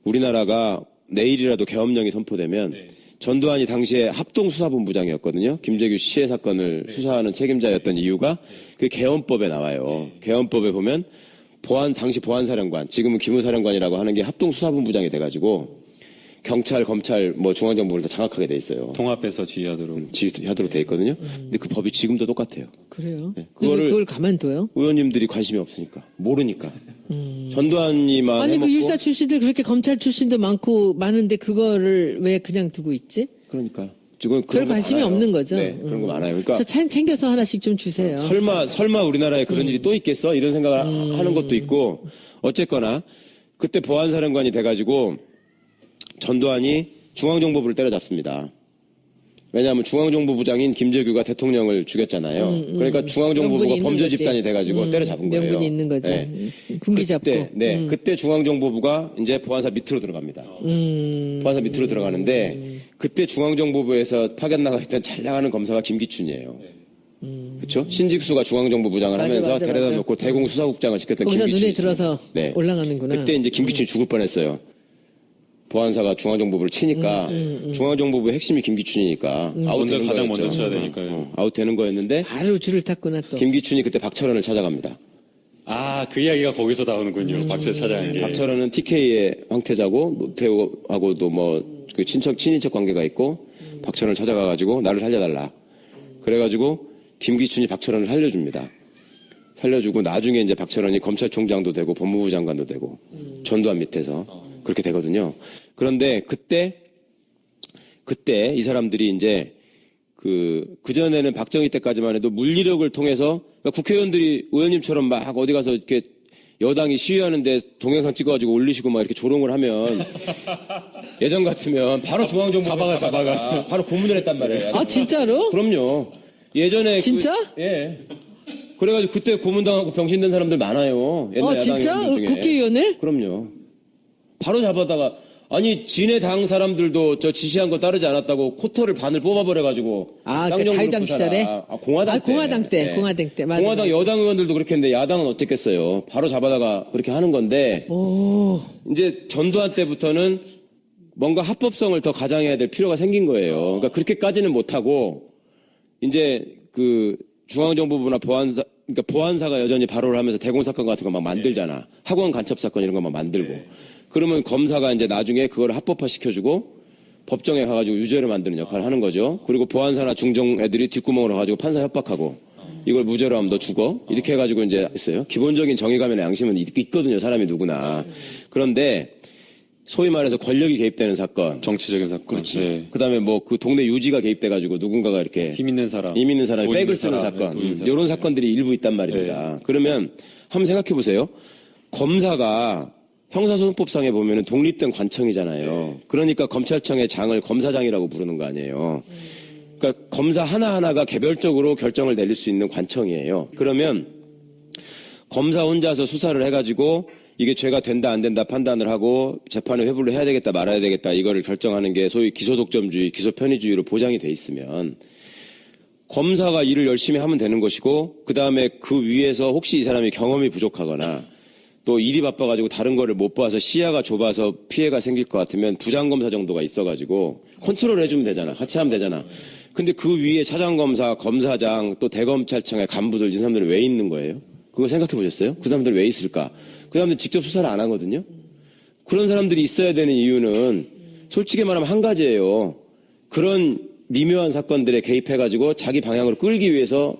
우리나라가 내일이라도 계엄령이 선포되면 전두환이 당시에 합동수사본부장이었거든요. 김재규 시해 사건을 수사하는 책임자였던 이유가 그 계엄법에 나와요. 계엄법에 보면 당시 보안사령관, 지금은 기무사령관이라고 하는 게 합동수사본부장이 돼가지고 경찰, 검찰, 중앙정보를 다 장악하게 돼 있어요. 통합해서 지휘하도록. 지휘하도록 돼 있거든요. 근데 그 법이 지금도 똑같아요. 그래요? 네. 근데 왜 그걸 가만둬요? 의원님들이 관심이 없으니까. 모르니까. 전두환이만 아니, 해먹고. 그 율사 출신들 그렇게 검찰 출신도 많은데 그거를 왜 그냥 두고 있지? 그러니까. 지금 별 관심이 많아요. 없는 거죠? 네, 그런 거 많아요. 그러니까. 저 챙겨서 하나씩 좀 주세요. 설마 우리나라에 그런 일이 또 있겠어? 이런 생각을 하는 것도 있고, 어쨌거나, 그때 보안사령관이 돼가지고, 전두환이 중앙정보부를 때려잡습니다. 왜냐하면 중앙정보부장인 김재규가 대통령을 죽였잖아요. 그러니까 중앙정보부가 범죄 집단이 돼가지고 때려잡은 거예요. 명분이 있는 거죠. 네. 군기 잡고. 그때 중앙정보부가 이제 보안사 밑으로 들어갑니다. 보안사 밑으로 들어가는데 그때 중앙정보부에서 파견 나가 있던 잘 나가는 검사가 김기춘이에요. 그렇죠? 신직수가 중앙정보부장을 하면서 데려다 놓고 대공수사국장을 시켰던 거기서 김기춘이 눈에 있어요. 들어서 올라가는구나. 그때 이제 김기춘이 죽을 뻔했어요. 보안사가 중앙정보부를 치니까 중앙정보부의 핵심이 김기춘이니까 아웃되는 가장 거였죠. 먼저 쳐야 되니까요. 아웃되는 거였는데 바로 줄을 탔구나 또. 김기춘이 그때 박철원을 찾아갑니다. 그 이야기가 거기서 나오는군요. 박철 차장에게. 박철원은 TK의 황태자고 노태우하고도 그 친인척 관계가 있고 박철원을 찾아가가지고 나를 살려달라. 그래가지고 김기춘이 박철원을 살려줍니다. 살려주고 나중에 이제 박철원이 검찰총장도 되고 법무부 장관도 되고 전두환 밑에서 그렇게 되거든요. 그런데 그때 이 사람들이 이제 그전에는 박정희 때까지만 해도 물리력을 통해서 그러니까 국회의원들이 의원님처럼 막 어디 가서 이렇게 여당이 시위하는데 동영상 찍어가지고 올리시고 막 이렇게 조롱을 하면 예전 같으면 바로 중앙정보부에 잡아가 바로 고문을 했단 말이에요. 아, 진짜로? 그럼요. 예전에 진짜? 예. 그래가지고 그때 고문당하고 병신된 사람들 많아요. 옛날 야당 진짜? 의원들 중에. 국회의원을? 그럼요. 바로 잡아다가 아니 진해 당 사람들도 저 지시한 거 따르지 않았다고 코터를 반을 뽑아버려가지고 그 자유당 시절에? 공화당 때. 공화당 때. 맞아. 공화당 여당 의원들도 그렇게 했는데 야당은 어쨌겠어요. 바로 잡아다가 그렇게 하는 건데 이제 전두환 때부터는 뭔가 합법성을 더 가장해야 될 필요가 생긴 거예요. 그러니까 그렇게까지는 못하고 이제 그 중앙정보부나 그러니까 보안사가 여전히 발호를 하면서 대공사건 같은 거 막 만들잖아. 학원 간첩 사건 이런 거 막 만들고. 그러면 검사가 이제 나중에 그걸 합법화 시켜주고 법정에 가가지고 유죄를 만드는 역할을 하는 거죠. 그리고 보안사나 중정 애들이 뒷구멍으로 가가지고 판사 협박하고 이걸 무죄로 하면 너 죽어. 이렇게 해가지고 이제 있어요. 기본적인 정의감이나 양심은 있거든요. 사람이 누구나. 그런데 소위 말해서 권력이 개입되는 사건. 정치적인 사건. 그렇지. 네. 그다음에 그 동네 유지가 개입돼가지고 누군가가 이렇게 힘 있는 사람이 백을 쓰는 사건. 네, 이런 사건들이 일부 있단 말입니다. 네. 그러면 한번 생각해 보세요. 검사가 형사소송법상에 보면은 독립된 관청이잖아요. 네. 그러니까 검찰청의 장을 검사장이라고 부르는 거 아니에요. 그러니까 검사 하나하나가 개별적으로 결정을 내릴 수 있는 관청이에요. 그러면 검사 혼자서 수사를 해가지고 이게 죄가 된다 안 된다 판단을 하고 재판을 회부를 해야 되겠다 말아야 되겠다 이거를 결정하는 게 소위 기소독점주의, 기소편의주의로 보장이 돼 있으면 검사가 일을 열심히 하면 되는 것이고 그다음에 그 위에서 혹시 이 사람이 경험이 부족하거나 또 일이 바빠가지고 다른 거를 못 봐서 시야가 좁아서 피해가 생길 것 같으면 부장검사 정도가 있어가지고 컨트롤 해주면 되잖아. 같이 하면 되잖아. 근데 그 위에 차장검사, 검사장, 또 대검찰청의 간부들 이 사람들은 왜 있는 거예요? 그거 생각해 보셨어요? 그 사람들 왜 있을까? 그 사람들 직접 수사를 안 하거든요. 그런 사람들이 있어야 되는 이유는 솔직히 말하면 한 가지예요. 그런 미묘한 사건들에 개입해가지고 자기 방향으로 끌기 위해서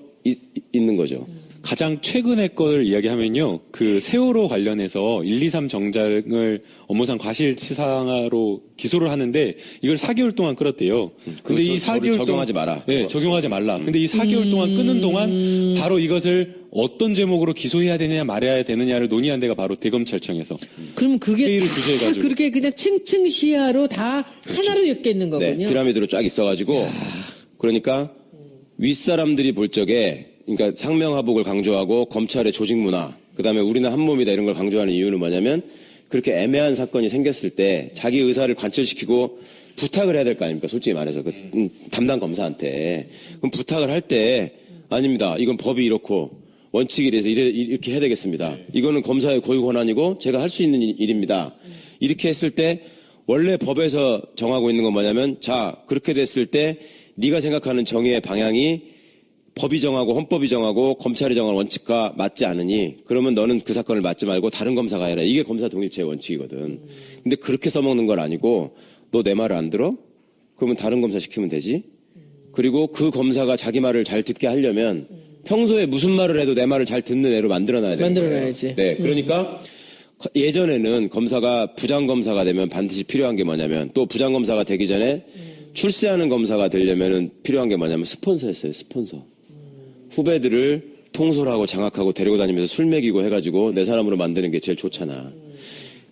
있는 거죠. 가장 최근의 걸 이야기하면요. 그 세월호 관련해서 1, 2, 3 정장을 업무상 과실치사로 기소를 하는데 이걸 4개월 동안 끌었대요. 근데 이 4개월 적용하지 마라. 네, 적용하지 말라. 근데 이 4개월 동안 끄는 동안 바로 이것을 어떤 제목으로 기소해야 되느냐 말아야 되느냐를 논의한 데가 바로 대검찰청에서. 그럼 그게 회의를 다 주재해가지고. 그렇게 그냥 층층 시야로 다 하나로 엮겠는 거군요. 네, 피라미드로 쫙 있어가지고 그러니까 윗사람들이 볼 적에 그러니까 상명하복을 강조하고 검찰의 조직 문화 그다음에 우리는 한 몸이다 이런 걸 강조하는 이유는 뭐냐면 그렇게 애매한 사건이 생겼을 때 자기 의사를 관철시키고 부탁을 해야 될 거 아닙니까? 솔직히 말해서 그 담당 검사한테 그럼 부탁을 할 때 아닙니다. 이건 법이 이렇고 원칙이 이래서 이렇게 해야 되겠습니다. 이거는 검사의 고유 권한이고 제가 할 수 있는 일입니다. 이렇게 했을 때 원래 법에서 정하고 있는 건 뭐냐면 자 그렇게 됐을 때 네가 생각하는 정의의 방향이 법이 정하고 헌법이 정하고 검찰이 정한 원칙과 맞지 않으니 그러면 너는 그 사건을 맡지 말고 다른 검사가 해라. 이게 검사 독립체의 원칙이거든. 근데 그렇게 써먹는 건 아니고 너 내 말을 안 들어? 그러면 다른 검사 시키면 되지. 그리고 그 검사가 자기 말을 잘 듣게 하려면 평소에 무슨 말을 해도 내 말을 잘 듣는 애로 만들어놔야 되는 거예요. 만들어놔야지. 네, 그러니까 예전에는 검사가 부장검사가 되면 반드시 필요한 게 뭐냐면 또 부장검사가 되기 전에 출세하는 검사가 되려면 필요한 게 뭐냐면 스폰서였어요. 스폰서. 후배들을 통솔하고 장악하고 데리고 다니면서 술 먹이고 해가지고 내 사람으로 만드는 게 제일 좋잖아.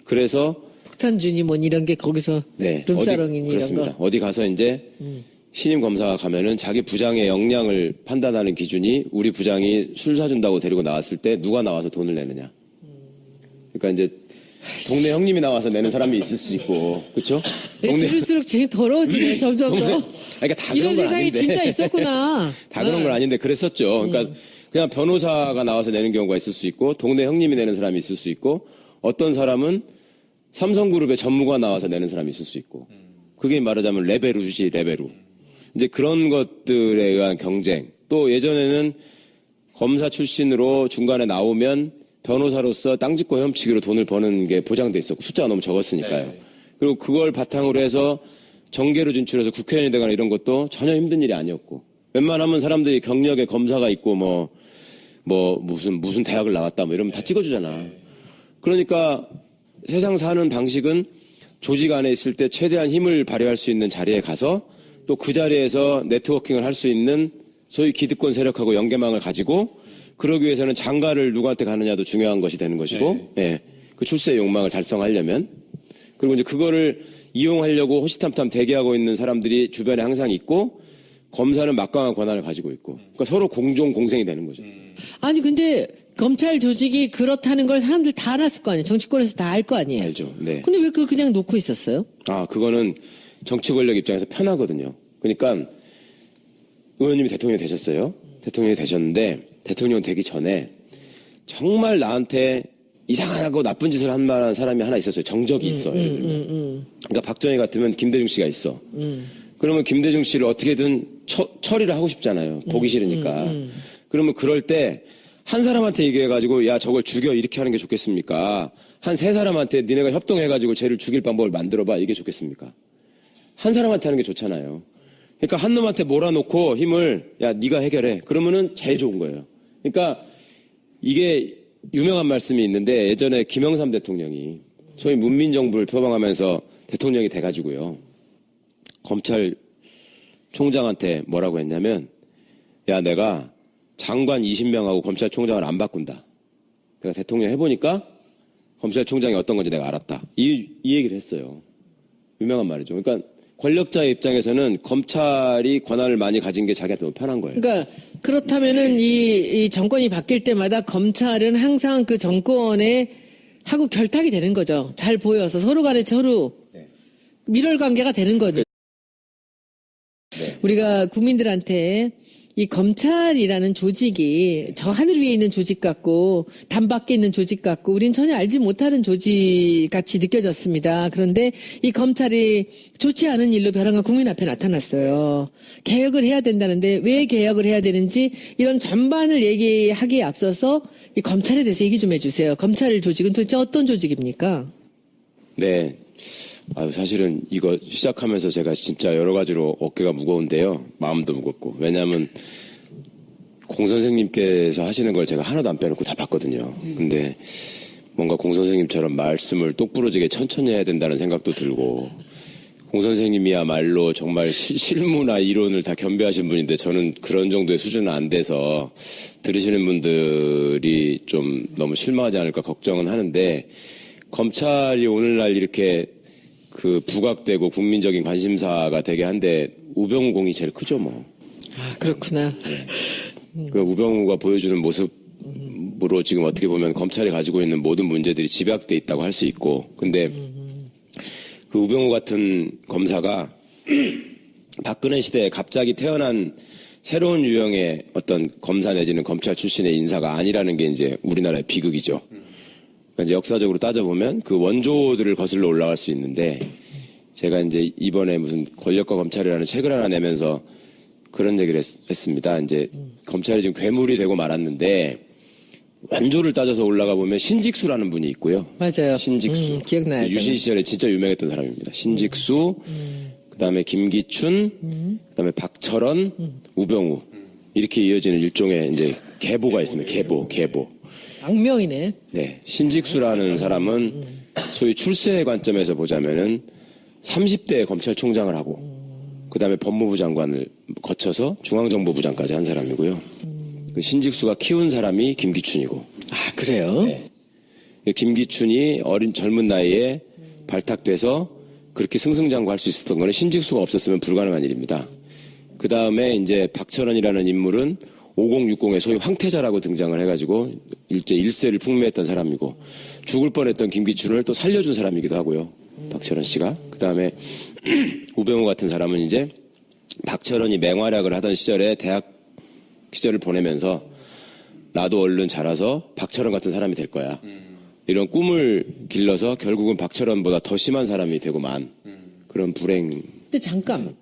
그래서 폭탄주니 뭐 이런 게 거기서 네, 룸사롱이니 이런 그렇습니다. 거. 어디 가서 이제 신임 검사가 가면은 자기 부장의 역량을 판단하는 기준이 우리 부장이 술 사준다고 데리고 나왔을 때 누가 나와서 돈을 내느냐. 그러니까 이제 동네 형님이 나와서 내는 사람이 있을 수 있고, 그렇죠? 들을수록 제일 더러워지네 점점 더. 그러니까 다 이런 그런 건 세상이 아닌데. 진짜 있었구나. 다 그런 건 아닌데 그랬었죠. 그러니까 그냥 변호사가 나와서 내는 경우가 있을 수 있고 동네 형님이 내는 사람이 있을 수 있고 어떤 사람은 삼성그룹의 전무가 나와서 내는 사람이 있을 수 있고 그게 말하자면 레베루지 레베루. 이제 그런 것들에 의한 경쟁. 또 예전에는 검사 출신으로 중간에 나오면 변호사로서 땅짓고 헤엄치기로 돈을 버는 게 보장돼 있었고 숫자가 너무 적었으니까요. 네. 그리고 그걸 바탕으로 해서 정계로 진출해서 국회의원이 되거나 이런 것도 전혀 힘든 일이 아니었고 웬만하면 사람들이 경력에 검사가 있고 무슨 대학을 나왔다 뭐 이러면 다 찍어주잖아. 그러니까 세상 사는 방식은 조직 안에 있을 때 최대한 힘을 발휘할 수 있는 자리에 가서 또 그 자리에서 네트워킹을 할 수 있는 소위 기득권 세력하고 연계망을 가지고 그러기 위해서는 장가를 누구한테 가느냐도 중요한 것이 되는 것이고 예, 그 출세의 욕망을 달성하려면 그리고 이제 그거를 이용하려고 호시탐탐 대기하고 있는 사람들이 주변에 항상 있고 검사는 막강한 권한을 가지고 있고 그러니까 서로 공종 공생이 되는 거죠. 아니 근데 검찰 조직이 그렇다는 걸 사람들 다 알았을 거 아니에요. 정치권에서 다 알 거 아니에요. 알죠. 네. 근데 왜 그걸 그냥 놓고 있었어요? 아 그거는 정치 권력 입장에서 편하거든요. 그러니까 의원님이 대통령이 되셨어요. 대통령이 되셨는데 대통령 되기 전에 정말 나한테 이상하고 나쁜 짓을 한 만한 사람이 하나 있었어요. 정적이 있어. 예를 들면. 그러니까 박정희 같으면 김대중 씨가 있어. 그러면 김대중 씨를 어떻게든 처리를 하고 싶잖아요. 보기 싫으니까. 그러면 그럴 때 한 사람한테 얘기해가지고 야 저걸 죽여 이렇게 하는 게 좋겠습니까? 한 세 사람한테 니네가 협동해가지고 쟤를 죽일 방법을 만들어봐 이게 좋겠습니까? 한 사람한테 하는 게 좋잖아요. 그러니까 한 놈한테 몰아놓고 힘을 야 네가 해결해. 그러면은 제일 좋은 거예요. 그러니까 이게 유명한 말씀이 있는데 예전에 김영삼 대통령이 소위 문민정부를 표방하면서 대통령이 돼가지고요. 검찰총장한테 뭐라고 했냐면 야 내가 장관 20명하고 검찰총장을 안 바꾼다. 내가 대통령 해보니까 검찰총장이 어떤 건지 내가 알았다. 이 얘기를 했어요. 유명한 말이죠. 그러니까 권력자의 입장에서는 검찰이 권한을 많이 가진 게 자기한테 너무 편한 거예요. 그러니까 그렇다면은 이 정권이 바뀔 때마다 검찰은 항상 그 정권에 하고 결탁이 되는 거죠. 잘 보여서 서로 간에 서로 밀월 관계가 되는 거죠. 우리가 국민들한테 이 검찰이라는 조직이 저 하늘 위에 있는 조직 같고 담 밖에 있는 조직 같고 우린 전혀 알지 못하는 조직 같이 느껴졌습니다. 그런데 이 검찰이 좋지 않은 일로 벼랑간 국민 앞에 나타났어요. 개혁을 해야 된다는데 왜 개혁을 해야 되는지 이런 전반을 얘기하기에 앞서서 이 검찰에 대해서 얘기 좀 해주세요. 검찰 조직은 도대체 어떤 조직입니까? 네. 사실은 이거 시작하면서 제가 진짜 여러 가지로 어깨가 무거운데요. 마음도 무겁고. 왜냐하면 공 선생님께서 하시는 걸 제가 하나도 안 빼놓고 다 봤거든요. 근데 뭔가 공 선생님처럼 말씀을 똑부러지게 천천히 해야 된다는 생각도 들고, 공 선생님이야말로 정말 실무나 이론을 다 겸비하신 분인데 저는 그런 정도의 수준은 안 돼서 들으시는 분들이 좀 너무 실망하지 않을까 걱정은 하는데, 검찰이 오늘날 이렇게 그 부각되고 국민적인 관심사가 되게 한데 우병우 공이 제일 크죠, 뭐. 아, 그렇구나. 그 우병우가 보여주는 모습으로 지금 어떻게 보면 검찰이 가지고 있는 모든 문제들이 집약돼 있다고 할 수 있고, 근데 그 우병우 같은 검사가 박근혜 시대에 갑자기 태어난 새로운 유형의 어떤 검사 내지는 검찰 출신의 인사가 아니라는 게 이제 우리나라의 비극이죠. 그러니까 이제 역사적으로 따져보면 그 원조들을 거슬러 올라갈 수 있는데, 제가 이제 이번에 무슨 권력과 검찰이라는 책을 하나 내면서 그런 얘기를 했습니다. 이제 검찰이 지금 괴물이 되고 말았는데, 원조를 따져서 올라가 보면 신직수라는 분이 있고요. 맞아요. 신직수. 기억나요. 유신 시절에 진짜 유명했던 사람입니다. 신직수, 그다음에 김기춘, 그다음에 박철원, 우병우. 이렇게 이어지는 일종의 이제 계보가 있습니다. 계보. 악명이네. 네. 신직수라는 사람은 소위 출세의 관점에서 보자면은 30대 검찰총장을 하고, 그다음에 법무부 장관을 거쳐서 중앙정보부장까지 한 사람이고요. 그 신직수가 키운 사람이 김기춘이고. 아, 그래요? 네. 김기춘이 젊은 나이에 발탁돼서 그렇게 승승장구할 수 있었던 거는 신직수가 없었으면 불가능한 일입니다. 그 다음에 이제 박철원이라는 인물은 5060의 소위 황태자라고 등장을 해가지고 일세를 풍미했던 사람이고, 죽을 뻔했던 김기춘을 또 살려준 사람이기도 하고요. 박철원 씨가. 그 다음에 우병우 같은 사람은 이제 박철원이 맹활약을 하던 시절에 대학 시절을 보내면서 나도 얼른 자라서 박철원 같은 사람이 될 거야. 이런 꿈을 길러서 결국은 박철원보다 더 심한 사람이 되고 만 그런 불행. 근데 잠깐.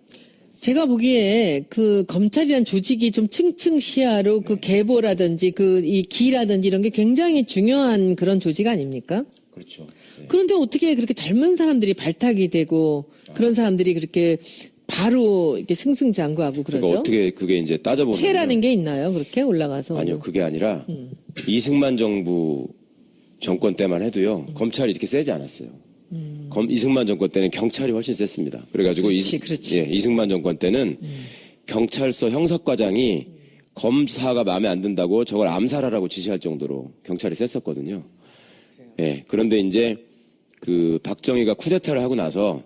제가 보기에 그 검찰이란 조직이 좀 층층시야로 그 계보라든지 그 이 기라든지 이런 게 굉장히 중요한 그런 조직 아닙니까? 그렇죠. 네. 그런데 어떻게 그렇게 젊은 사람들이 발탁이 되고 그런 사람들이 그렇게 바로 이렇게 승승장구하고 그러죠? 그러니까 어떻게 그게 이제 따져보면 체라는 게 있나요? 그렇게 올라가서? 아니요, 그게 아니라 이승만 정부 정권 때만 해도요, 검찰이 이렇게 세지 않았어요. 이승만 정권 때는 경찰이 훨씬 셌습니다. 그래가지고 그렇지. 이승만 정권 때는 경찰서 형사과장이 검사가 마음에 안 든다고 저걸 암살하라고 지시할 정도로 경찰이 셌었거든요. 예. 그런데 이제 그 박정희가 쿠데타를 하고 나서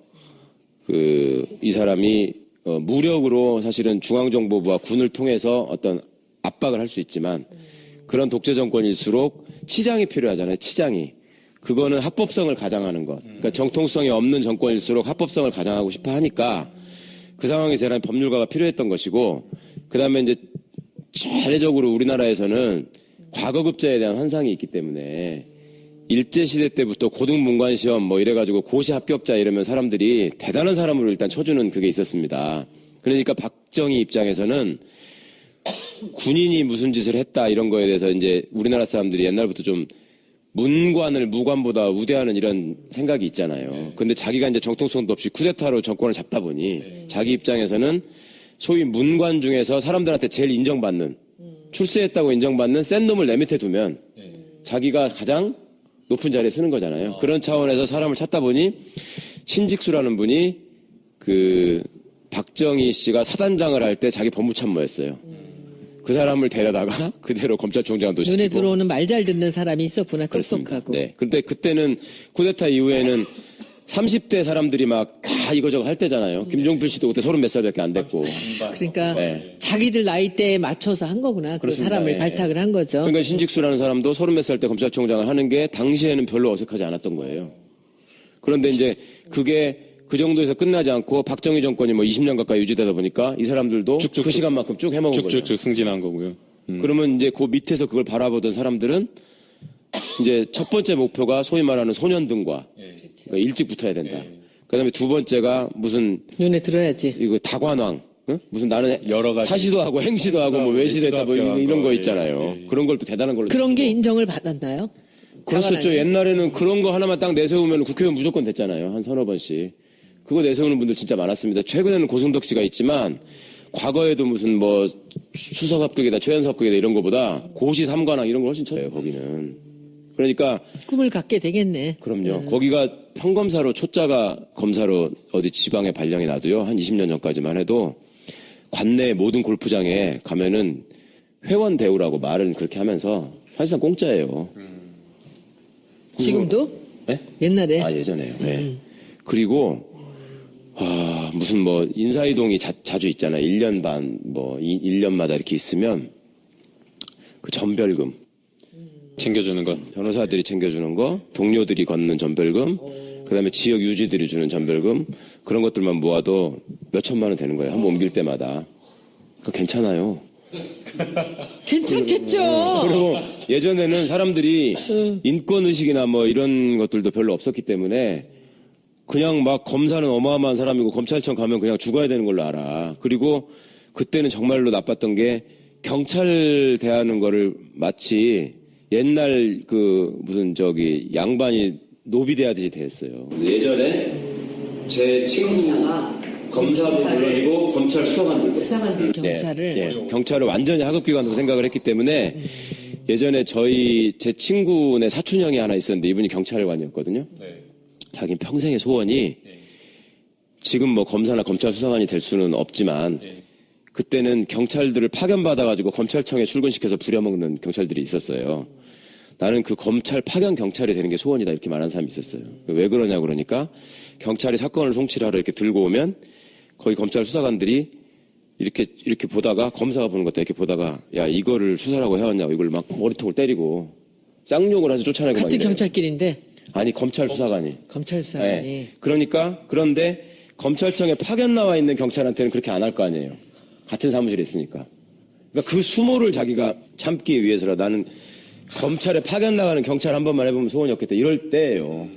이 사람이 무력으로 사실은 중앙정보부와 군을 통해서 어떤 압박을 할 수 있지만, 그런 독재 정권일수록 치장이 필요하잖아요. 치장이. 그거는 합법성을 가장하는 것. 그러니까 정통성이 없는 정권일수록 합법성을 가장하고 싶어 하니까 그 상황에서 대한 법률가가 필요했던 것이고, 그다음에 이제 전례적으로 우리나라에서는 과거급제에 대한 환상이 있기 때문에 일제시대 때부터 고등문관시험 뭐 이래가지고 고시 합격자 이러면 사람들이 대단한 사람으로 일단 쳐주는 그게 있었습니다. 그러니까 박정희 입장에서는 군인이 무슨 짓을 했다 이런 거에 대해서 이제 우리나라 사람들이 옛날부터 좀 문관을 무관보다 우대하는 이런 생각이 있잖아요. 근데 자기가 이제 정통성도 없이 쿠데타로 정권을 잡다 보니 자기 입장에서는 소위 문관 중에서 사람들한테 제일 인정받는, 출세했다고 인정받는 센 놈을 내 밑에 두면 자기가 가장 높은 자리에 서는 거잖아요. 그런 차원에서 사람을 찾다 보니 신직수라는 분이 그 박정희 씨가 사단장을 할 때 자기 법무참모였어요. 그 사람을 데려다가 그대로 검찰총장도 시키고. 눈에 들어오는 말 잘 듣는 사람이 있었구나. 똑똑하고. 네. 근데 그때는 쿠데타 이후에는 30대 사람들이 막 다 이거저거 할 때잖아요. 김종필 씨도 그때 30몇 살밖에 안 됐고. 그러니까 네. 자기들 나이대에 맞춰서 한 거구나. 그 그렇습니다. 사람을 네. 발탁을 한 거죠. 그러니까 신직수라는 사람도 30몇 살 때 검찰총장을 하는 게 당시에는 별로 어색하지 않았던 거예요. 그런데 이제 그게 그 정도에서 끝나지 않고 박정희 정권이 뭐 20년 가까이 유지되다 보니까 이 사람들도 그 시간만큼 쭉 해먹은 거죠. 쭉쭉쭉 승진한 거고요. 그러면 이제 그 밑에서 그걸 바라보던 사람들은 이제 첫 번째 목표가 소위 말하는 소년등과 그러니까 일찍 붙어야 된다. 그다음에 두 번째가 무슨 눈에 들어야지. 이거 다관왕, 응? 무슨 나는 여러 가지 사시도 하고 행시도 하고 뭐 외시도 했다 뭐 이런 거 있잖아요. 그런 걸 또 대단한 걸로. 그런 게 인정을 받았나요? 그랬었죠. 옛날에는 그런 거 하나만 딱 내세우면 국회의원 무조건 됐잖아요. 한 서너 번씩. 그거 내세우는 분들 진짜 많았습니다. 최근에는 고승덕 씨가 있지만 과거에도 무슨 뭐 수석 합격이다, 최연소 합격이다 이런 거보다 고시 3관왕 이런 걸 훨씬 쳐요, 거기는. 그러니까 꿈을 갖게 되겠네. 그럼요. 거기가 평검사로 초짜가 검사로 어디 지방에 발령이 나도요. 한 20년 전까지만 해도 관내 모든 골프장에 가면은 회원 대우라고 말은 그렇게 하면서 사실상 공짜예요. 지금도? 네? 옛날에? 아, 예전에요. 네. 그리고 무슨 뭐 인사이동이 자주 있잖아요. 1년 반, 뭐 1년마다 이렇게 있으면 그 전별금 챙겨주는 거. 변호사들이 챙겨주는 거, 동료들이 걷는 전별금, 그다음에 지역 유지들이 주는 전별금 그런 것들만 모아도 몇 천만 원 되는 거예요. 한번 옮길 때마다. 그거 괜찮아요. 괜찮겠죠. 그리고 예전에는 사람들이 인권의식이나 뭐 이런 것들도 별로 없었기 때문에 그냥 막 검사는 어마어마한 사람이고 검찰청 가면 그냥 죽어야 되는 걸로 알아. 그리고 그때는 정말로 나빴던 게 경찰 대하는 거를 마치 옛날 그 무슨 저기 양반이 노비 대하듯이 대했어요. 예전에 제 친구 검사도 물론이고 검찰 수사관들 경찰을 네, 경찰을 완전히 하급기관으로 생각을 했기 때문에 예전에 제 친구네 사촌 형이 하나 있었는데 이분이 경찰관이었거든요. 자기 평생의 소원이 지금 뭐 검사나 검찰 수사관이 될 수는 없지만 그때는 경찰들을 파견받아가지고 검찰청에 출근시켜서 부려먹는 경찰들이 있었어요. 나는 그 검찰 파견 경찰이 되는 게 소원이다 이렇게 말하는 사람이 있었어요. 왜 그러냐 그러니까 경찰이 사건을 송치하러 이렇게 들고 오면 거기 검찰 수사관들이 이렇게 보다가 검사가 보는 것도 이렇게 보다가 야 이거를 수사라고 해왔냐고 이걸 막 머리통을 때리고 쌍욕을 해서 쫓아내고 같은 막 이래요. 경찰끼리인데 아니 검찰 수사관이. 검찰 수사관이 네. 그런데 검찰청에 파견 나와 있는 경찰한테는 그렇게 안 할 거 아니에요. 같은 사무실에 있으니까. 그러니까 그 수모를 자기가 참기 위해서라 나는 검찰에 파견 나가는 경찰 한 번만 해보면 소원이 없겠다. 이럴 때예요.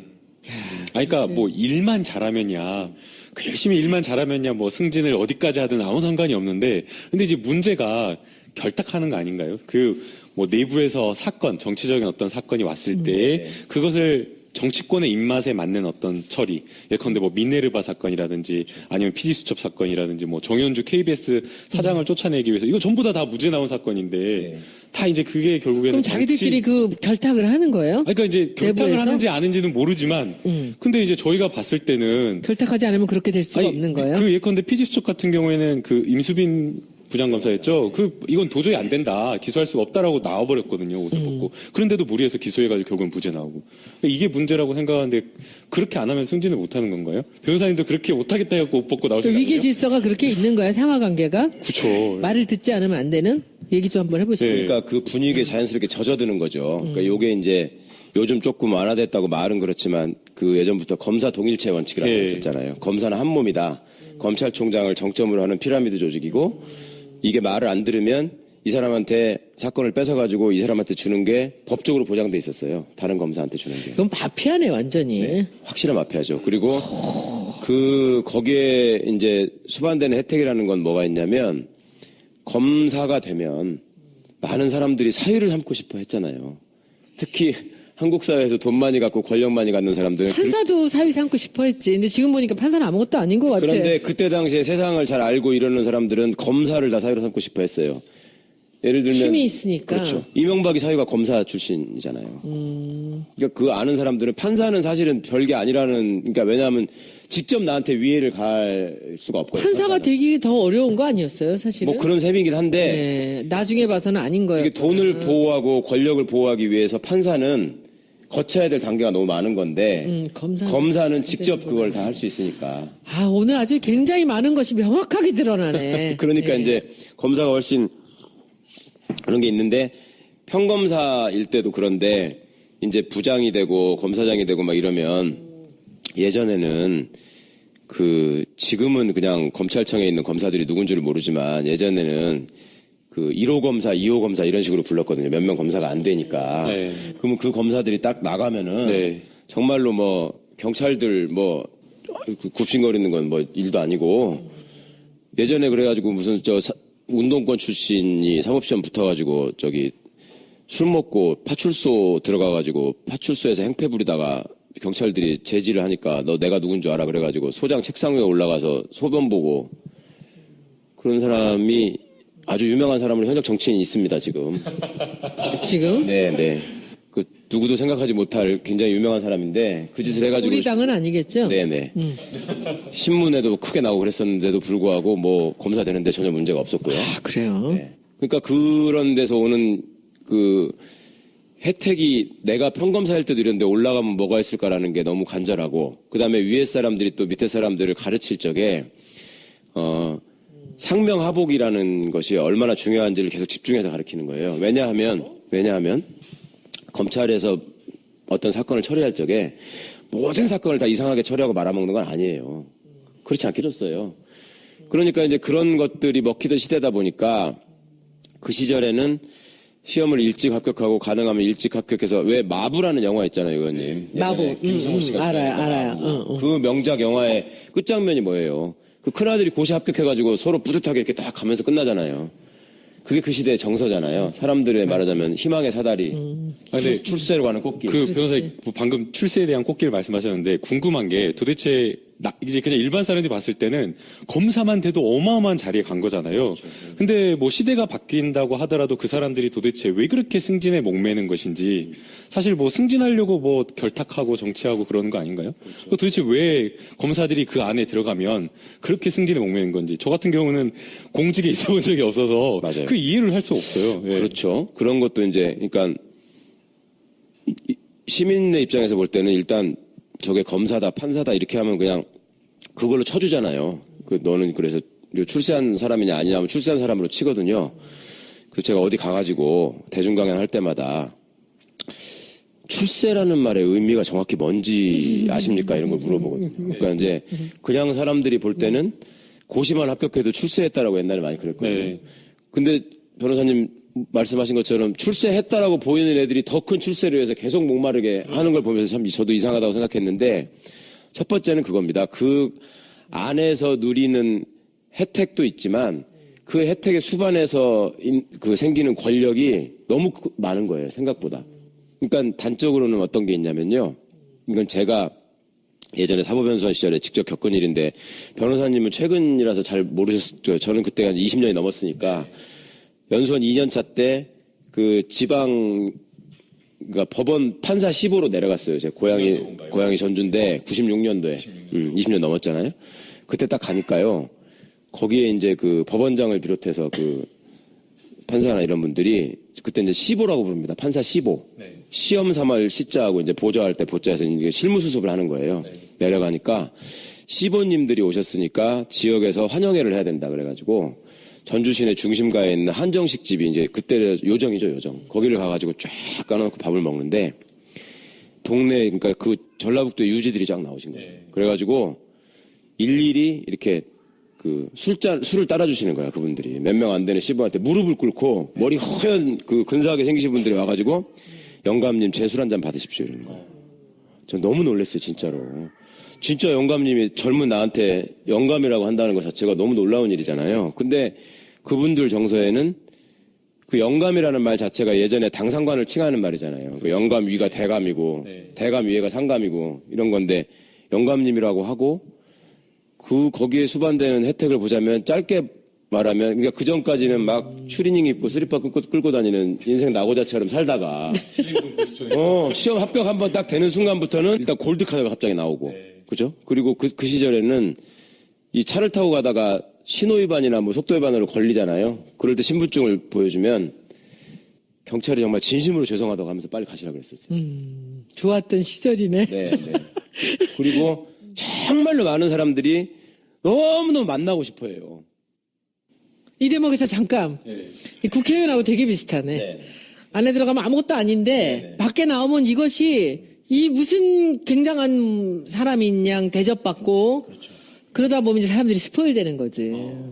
그러니까 뭐 일만 잘하면야 그 열심히 일만 잘하면야 뭐 승진을 어디까지 하든 아무 상관이 없는데 근데 이제 문제가 결탁하는 거 아닌가요? 그 뭐 내부에서 정치적인 어떤 사건이 왔을 때 그것을 정치권의 입맛에 맞는 어떤 처리, 예컨대 뭐 미네르바 사건이라든지 아니면 PD수첩 사건이라든지 뭐 정현주 KBS 사장을 쫓아내기 위해서 이거 전부 다 무죄 나온 사건인데 다 이제 그게 결국에는 그럼 자기들끼리 그 결탁을 하는 거예요? 그러니까 이제 결탁을 내부에서? 하는지 아닌지는 모르지만 근데 이제 저희가 봤을 때는 결탁하지 않으면 그렇게 될 수가 없는 거예요? 그 예컨대 PD수첩 같은 경우에는 그 임수빈 부장검사였죠. 이건 도저히 안 된다. 기소할 수가 없다라고 나와버렸거든요. 옷을 벗고. 그런데도 무리해서 기소해가지고 결국은 무죄 나오고. 이게 문제라고 생각하는데 그렇게 안 하면 승진을 못 하는 건가요? 변호사님도 그렇게 못하겠다 해갖고 옷 벗고 나오신 거 아니에요? 위계 질서가 그렇게 있는 거야, 상하관계가? 그쵸. 말을 듣지 않으면 안 되는? 얘기 좀 한번 해보시죠. 네. 그러니까 그 분위기에 자연스럽게 젖어드는 거죠. 그러니까 요게 이제 요즘 조금 완화됐다고 말은 그렇지만 그 예전부터 검사 동일체 원칙이라고 예. 했었잖아요. 검사는 한 몸이다. 검찰총장을 정점으로 하는 피라미드 조직이고 이게 말을 안 들으면 이 사람한테 사건을 뺏어가지고 이 사람한테 주는 게 법적으로 보장돼 있었어요. 다른 검사한테 주는 게. 그건 마피아네, 완전히. 확실한 마피아죠. 그리고 거기에 이제 수반되는 혜택이라는 건 뭐가 있냐면 검사가 되면 많은 사람들이 사유를 삼고 싶어 했잖아요. 특히 한국 사회에서 돈 많이 갖고 권력 많이 갖는 사람들은 판사도 사위 삼고 싶어 했지. 근데 지금 보니까 판사는 아무것도 아닌 것 같아. 그런데 그때 당시에 세상을 잘 알고 이러는 사람들은 검사를 다 사유로 삼고 싶어 했어요. 예를 들면 힘이 있으니까. 그렇죠. 이명박이 사유가 검사 출신이잖아요. 그러니까 그 아는 사람들은 판사는 사실은 별게 아니라는 그러니까 왜냐하면 직접 나한테 위해를 가할 수가 없거든요. 판사가 판사는. 되기 더 어려운 거 아니었어요, 사실은? 뭐 그런 셈이긴 한데 네, 나중에 봐서는 아닌 거예요. 이게 돈을 보호하고 권력을 보호하기 위해서 판사는 거쳐야 될 단계가 너무 많은 건데 검사는 직접 그걸 다 할 수 있으니까. 아, 오늘 아주 굉장히 많은 것이 명확하게 드러나네. 그러니까 네. 이제 검사가 훨씬 그런 게 있는데 평검사일 때도 그런데 이제 부장이 되고 검사장이 되고 막 이러면 예전에는 지금은 그냥 검찰청에 있는 검사들이 누군지를 모르지만 예전에는 1호 검사, 2호 검사 이런 식으로 불렀거든요. 몇 명 검사가 안 되니까. 네. 그러면 그 검사들이 딱 나가면은 네. 정말로 뭐 경찰들 굽신거리는 건 뭐 일도 아니고 예전에 그래가지고 무슨 운동권 출신이 사법시험 붙어가지고 술 먹고 파출소 들어가가지고 파출소에서 행패 부리다가 경찰들이 제지를 하니까 너 내가 누군 줄 알아 그래가지고 소장 책상 위에 올라가서 소변 보고 그런 사람이 아주 유명한 사람으로 현역 정치인이 있습니다, 지금. 지금? 네. 그 누구도 생각하지 못할 굉장히 유명한 사람인데 그 짓을 해가지고. 우리 당은 아니겠죠? 네네. 신문에도 크게 나오고 그랬었는데도 불구하고 뭐 검사 되는데 전혀 문제가 없었고요. 아, 그래요? 네. 그러니까 그런 데서 오는 그 혜택이 내가 평검사일 때도 이런데 올라가면 뭐가 있을까라는 게 너무 간절하고, 그 다음에 위에 사람들이 또 밑에 사람들을 가르칠 적에 상명하복이라는 것이 얼마나 중요한지를 계속 집중해서 가르치는 거예요. 왜냐하면 검찰에서 어떤 사건을 처리할 적에 모든 사건을 다 이상하게 처리하고 말아먹는 건 아니에요. 그렇지 않게 줬어요. 그러니까 이제 그런 것들이 먹히던 시대다 보니까 그 시절에는 시험을 일찍 합격하고 가능하면 일찍 합격해서, 왜 마부라는 영화 있잖아요, 의원님. 마부. 김성호 씨가 알아요. 그 명작 영화의 끝장면이 뭐예요? 그 큰아들이 고시 합격해가지고 서로 뿌듯하게 이렇게 딱 가면서 끝나잖아요. 그게 그 시대의 정서잖아요. 사람들의 말하자면 희망의 사다리. 근데 출세로 가는 꽃길. 그 변호사님 방금 출세에 대한 꽃길 말씀하셨는데 궁금한 게, 도대체 이제 그냥 일반 사람들이 봤을 때는 검사만 돼도 어마어마한 자리에 간 거잖아요. 근데 뭐 시대가 바뀐다고 하더라도 그 사람들이 도대체 왜 그렇게 승진에 목매는 것인지, 사실 뭐 승진하려고 뭐 결탁하고 정치하고 그러는 거 아닌가요? 도대체 왜 검사들이 그 안에 들어가면 그렇게 승진에 목매는 건지, 저 같은 경우는 공직에 있어 본 적이 없어서 맞아요. 그 이해를 할 수 없어요. 예. 그렇죠. 그런 것도 이제, 그러니까 시민의 입장에서 볼 때는 일단 저게 검사다, 판사다 이렇게 하면 그냥 그걸로 쳐주잖아요. 너는 그래서 출세한 사람이냐 아니냐 하면 출세한 사람으로 치거든요. 그래서 제가 어디 가가지고 대중강연 할 때마다 출세라는 말의 의미가 정확히 뭔지 아십니까? 이런 걸 물어보거든요. 그러니까 이제 그냥 사람들이 볼 때는 고시만 합격해도 출세했다라고 옛날에 많이 그랬거든요. 네. 근데 변호사님 말씀하신 것처럼 출세했다라고 보이는 애들이 더 큰 출세를 위해서 계속 목마르게 하는 걸 보면서 참 저도 이상하다고 생각했는데, 첫 번째는 그겁니다. 그 안에서 누리는 혜택도 있지만 그 혜택의 수반에서 그 생기는 권력이 너무 많은 거예요, 생각보다. 그러니까 단적으로는 어떤 게 있냐면요. 이건 제가 예전에 사법연수원 시절에 직접 겪은 일인데, 변호사님은 최근이라서 잘 모르셨죠. 저는 그때 한 20년이 넘었으니까. 연수원 2년차 때 그 지방, 그러니까 법원 판사 15로 내려갔어요. 제 고향이 전주인데 96년도에 20년 넘었잖아요. 그때 딱 가니까요. 거기에 이제 그 법원장을 비롯해서 그 판사나 이런 분들이 그때 이제 15라고 부릅니다. 판사 15. 네. 시험 삼할 시자하고 이제 보좌할 때 보좌에서 이제 실무 수습을 하는 거예요. 네. 내려가니까 15님들이 오셨으니까 지역에서 환영회를 해야 된다 그래가지고 전주 시내 중심가에 있는 한정식 집이 이제 그때 요정이죠, 요정. 거기를 가가지고 쫙 까놓고 밥을 먹는데, 동네, 그러니까 그 전라북도 유지들이 쫙 나오신 거예요. 네. 그래가지고 일일이 이렇게 그 술을 따라주시는 거야, 그분들이. 몇 명 안 되는 시부한테 무릎을 꿇고 머리 허연 그 근사하게 생기신 분들이 와가지고 영감님 제 술 한 잔 받으십시오 이러는 거예요. 전 너무 놀랐어요, 진짜로. 진짜 영감님이 젊은 나한테 영감이라고 한다는 것 자체가 너무 놀라운 일이잖아요. 근데 그분들 정서에는 그 영감이라는 말 자체가 예전에 당상관을 칭하는 말이잖아요. 그 영감 위가 대감이고, 대감 위에가 상감이고 이런 건데, 영감님이라고 하고 거기에 수반되는 혜택을 보자면 짧게 말하면, 그러니까 그 전까지는 막 추리닝 입고 스리퍼 끌고 다니는 인생 낙오자처럼 살다가 시험 합격 한번 딱 되는 순간부터는 일단 골드카드가 갑자기 나오고. 그죠? 그리고 그 시절에는 이 차를 타고 가다가 신호위반이나 뭐 속도위반으로 걸리잖아요. 그럴 때 신분증을 보여주면 경찰이 정말 진심으로 죄송하다고 하면서 빨리 가시라고 그랬었어요. 좋았던 시절이네. 네. 그리고 정말로 많은 사람들이 너무너무 만나고 싶어 해요. 이 대목에서 잠깐. 이 국회의원하고 되게 비슷하네. 네. 안에 들어가면 아무것도 아닌데 밖에 나오면 이것이 이 무슨 굉장한 사람인 양 대접받고, 그렇죠. 그러다 보면 이제 사람들이 스포일 되는 거지.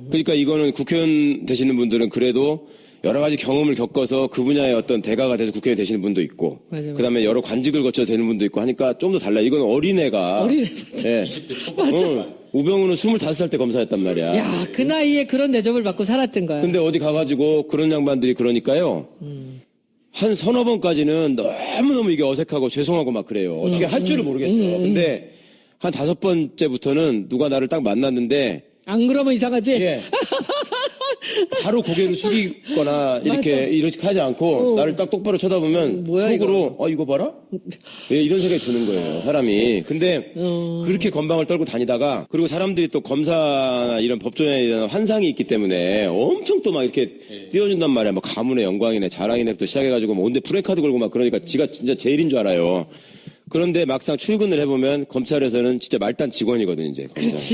그러니까 이거는 국회의원 되시는 분들은 그래도 여러 가지 경험을 겪어서 그 분야의 어떤 대가가 돼서 국회의원 되시는 분도 있고, 맞아. 그다음에 여러 관직을 거쳐서 되는 분도 있고 하니까 좀 더 달라. 이건 어린애가. 맞아. 네. 20대 초반. 맞아. 우병우는 25살 때 검사였단 말이야. 야, 그 나이에 그런 대접을 받고 살았던 거야. 근데 어디 가가지고 그런 양반들이 그러니까요. 한 서너 번까지는 너무너무 이게 어색하고 죄송하고 막 그래요. 어떻게 할 줄을 모르겠어. 근데 한 5번째부터는 누가 나를 딱 만났는데. 안 그러면 이상하지? 예. 바로 고개를 숙이거나 이렇게 하지 않고 나를 딱 똑바로 쳐다보면 뭐야, 속으로 이거 봐라? 예, 이런 생각이 드는 거예요, 사람이. 근데 그렇게 건방을 떨고 다니다가 그리고 사람들이 또 검사나 이런 법조인에 대한 환상이 있기 때문에 엄청 또 막 이렇게 띄워준단 말이야. 뭐 가문의 영광이네, 자랑이네부터 시작해가지고 뭐 온데 프레카드 걸고 막 그러니까 지가 진짜 제일인 줄 알아요. 그런데 막상 출근을 해보면 검찰에서는 진짜 말단 직원이거든요, 이제.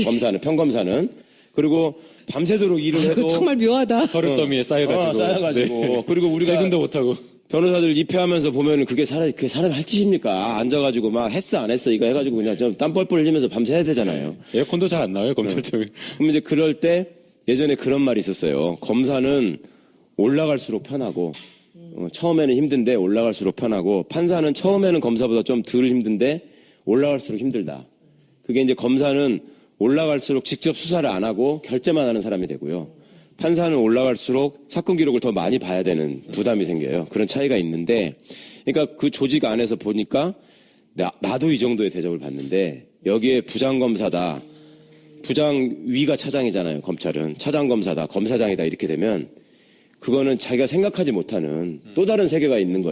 검사는, 평검사는. 그리고 밤새도록 일을 해도. 그거 정말 묘하다. 서류더미에 쌓여가지고. 쌓여가지고. 네. 그리고 우리가. 퇴근도 못하고. 변호사들 입회하면서 보면은 그게 사람이 할 짓입니까? 앉아가지고 막 했어, 안 했어, 이거 해가지고 그냥 좀 땀 뻘뻘 흘리면서 밤새 해야 되잖아요. 에어컨도 잘 안 나와요, 검찰청에. 그럼 이제 그럴 때 예전에 그런 말이 있었어요. 검사는 올라갈수록 편하고, 처음에는 힘든데 올라갈수록 편하고, 판사는 처음에는 검사보다 좀 덜 힘든데 올라갈수록 힘들다. 그게 이제 검사는 올라갈수록 직접 수사를 안 하고 결재만 하는 사람이 되고요. 판사는 올라갈수록 사건 기록을 더 많이 봐야 되는 부담이 생겨요. 그런 차이가 있는데, 그러니까 그 조직 안에서 보니까 나도 이 정도의 대접을 받는데 여기에 부장검사다. 부장 위가 차장이잖아요. 검찰은. 차장검사다. 검사장이다. 이렇게 되면 그거는 자기가 생각하지 못하는 또 다른 세계가 있는 거예요.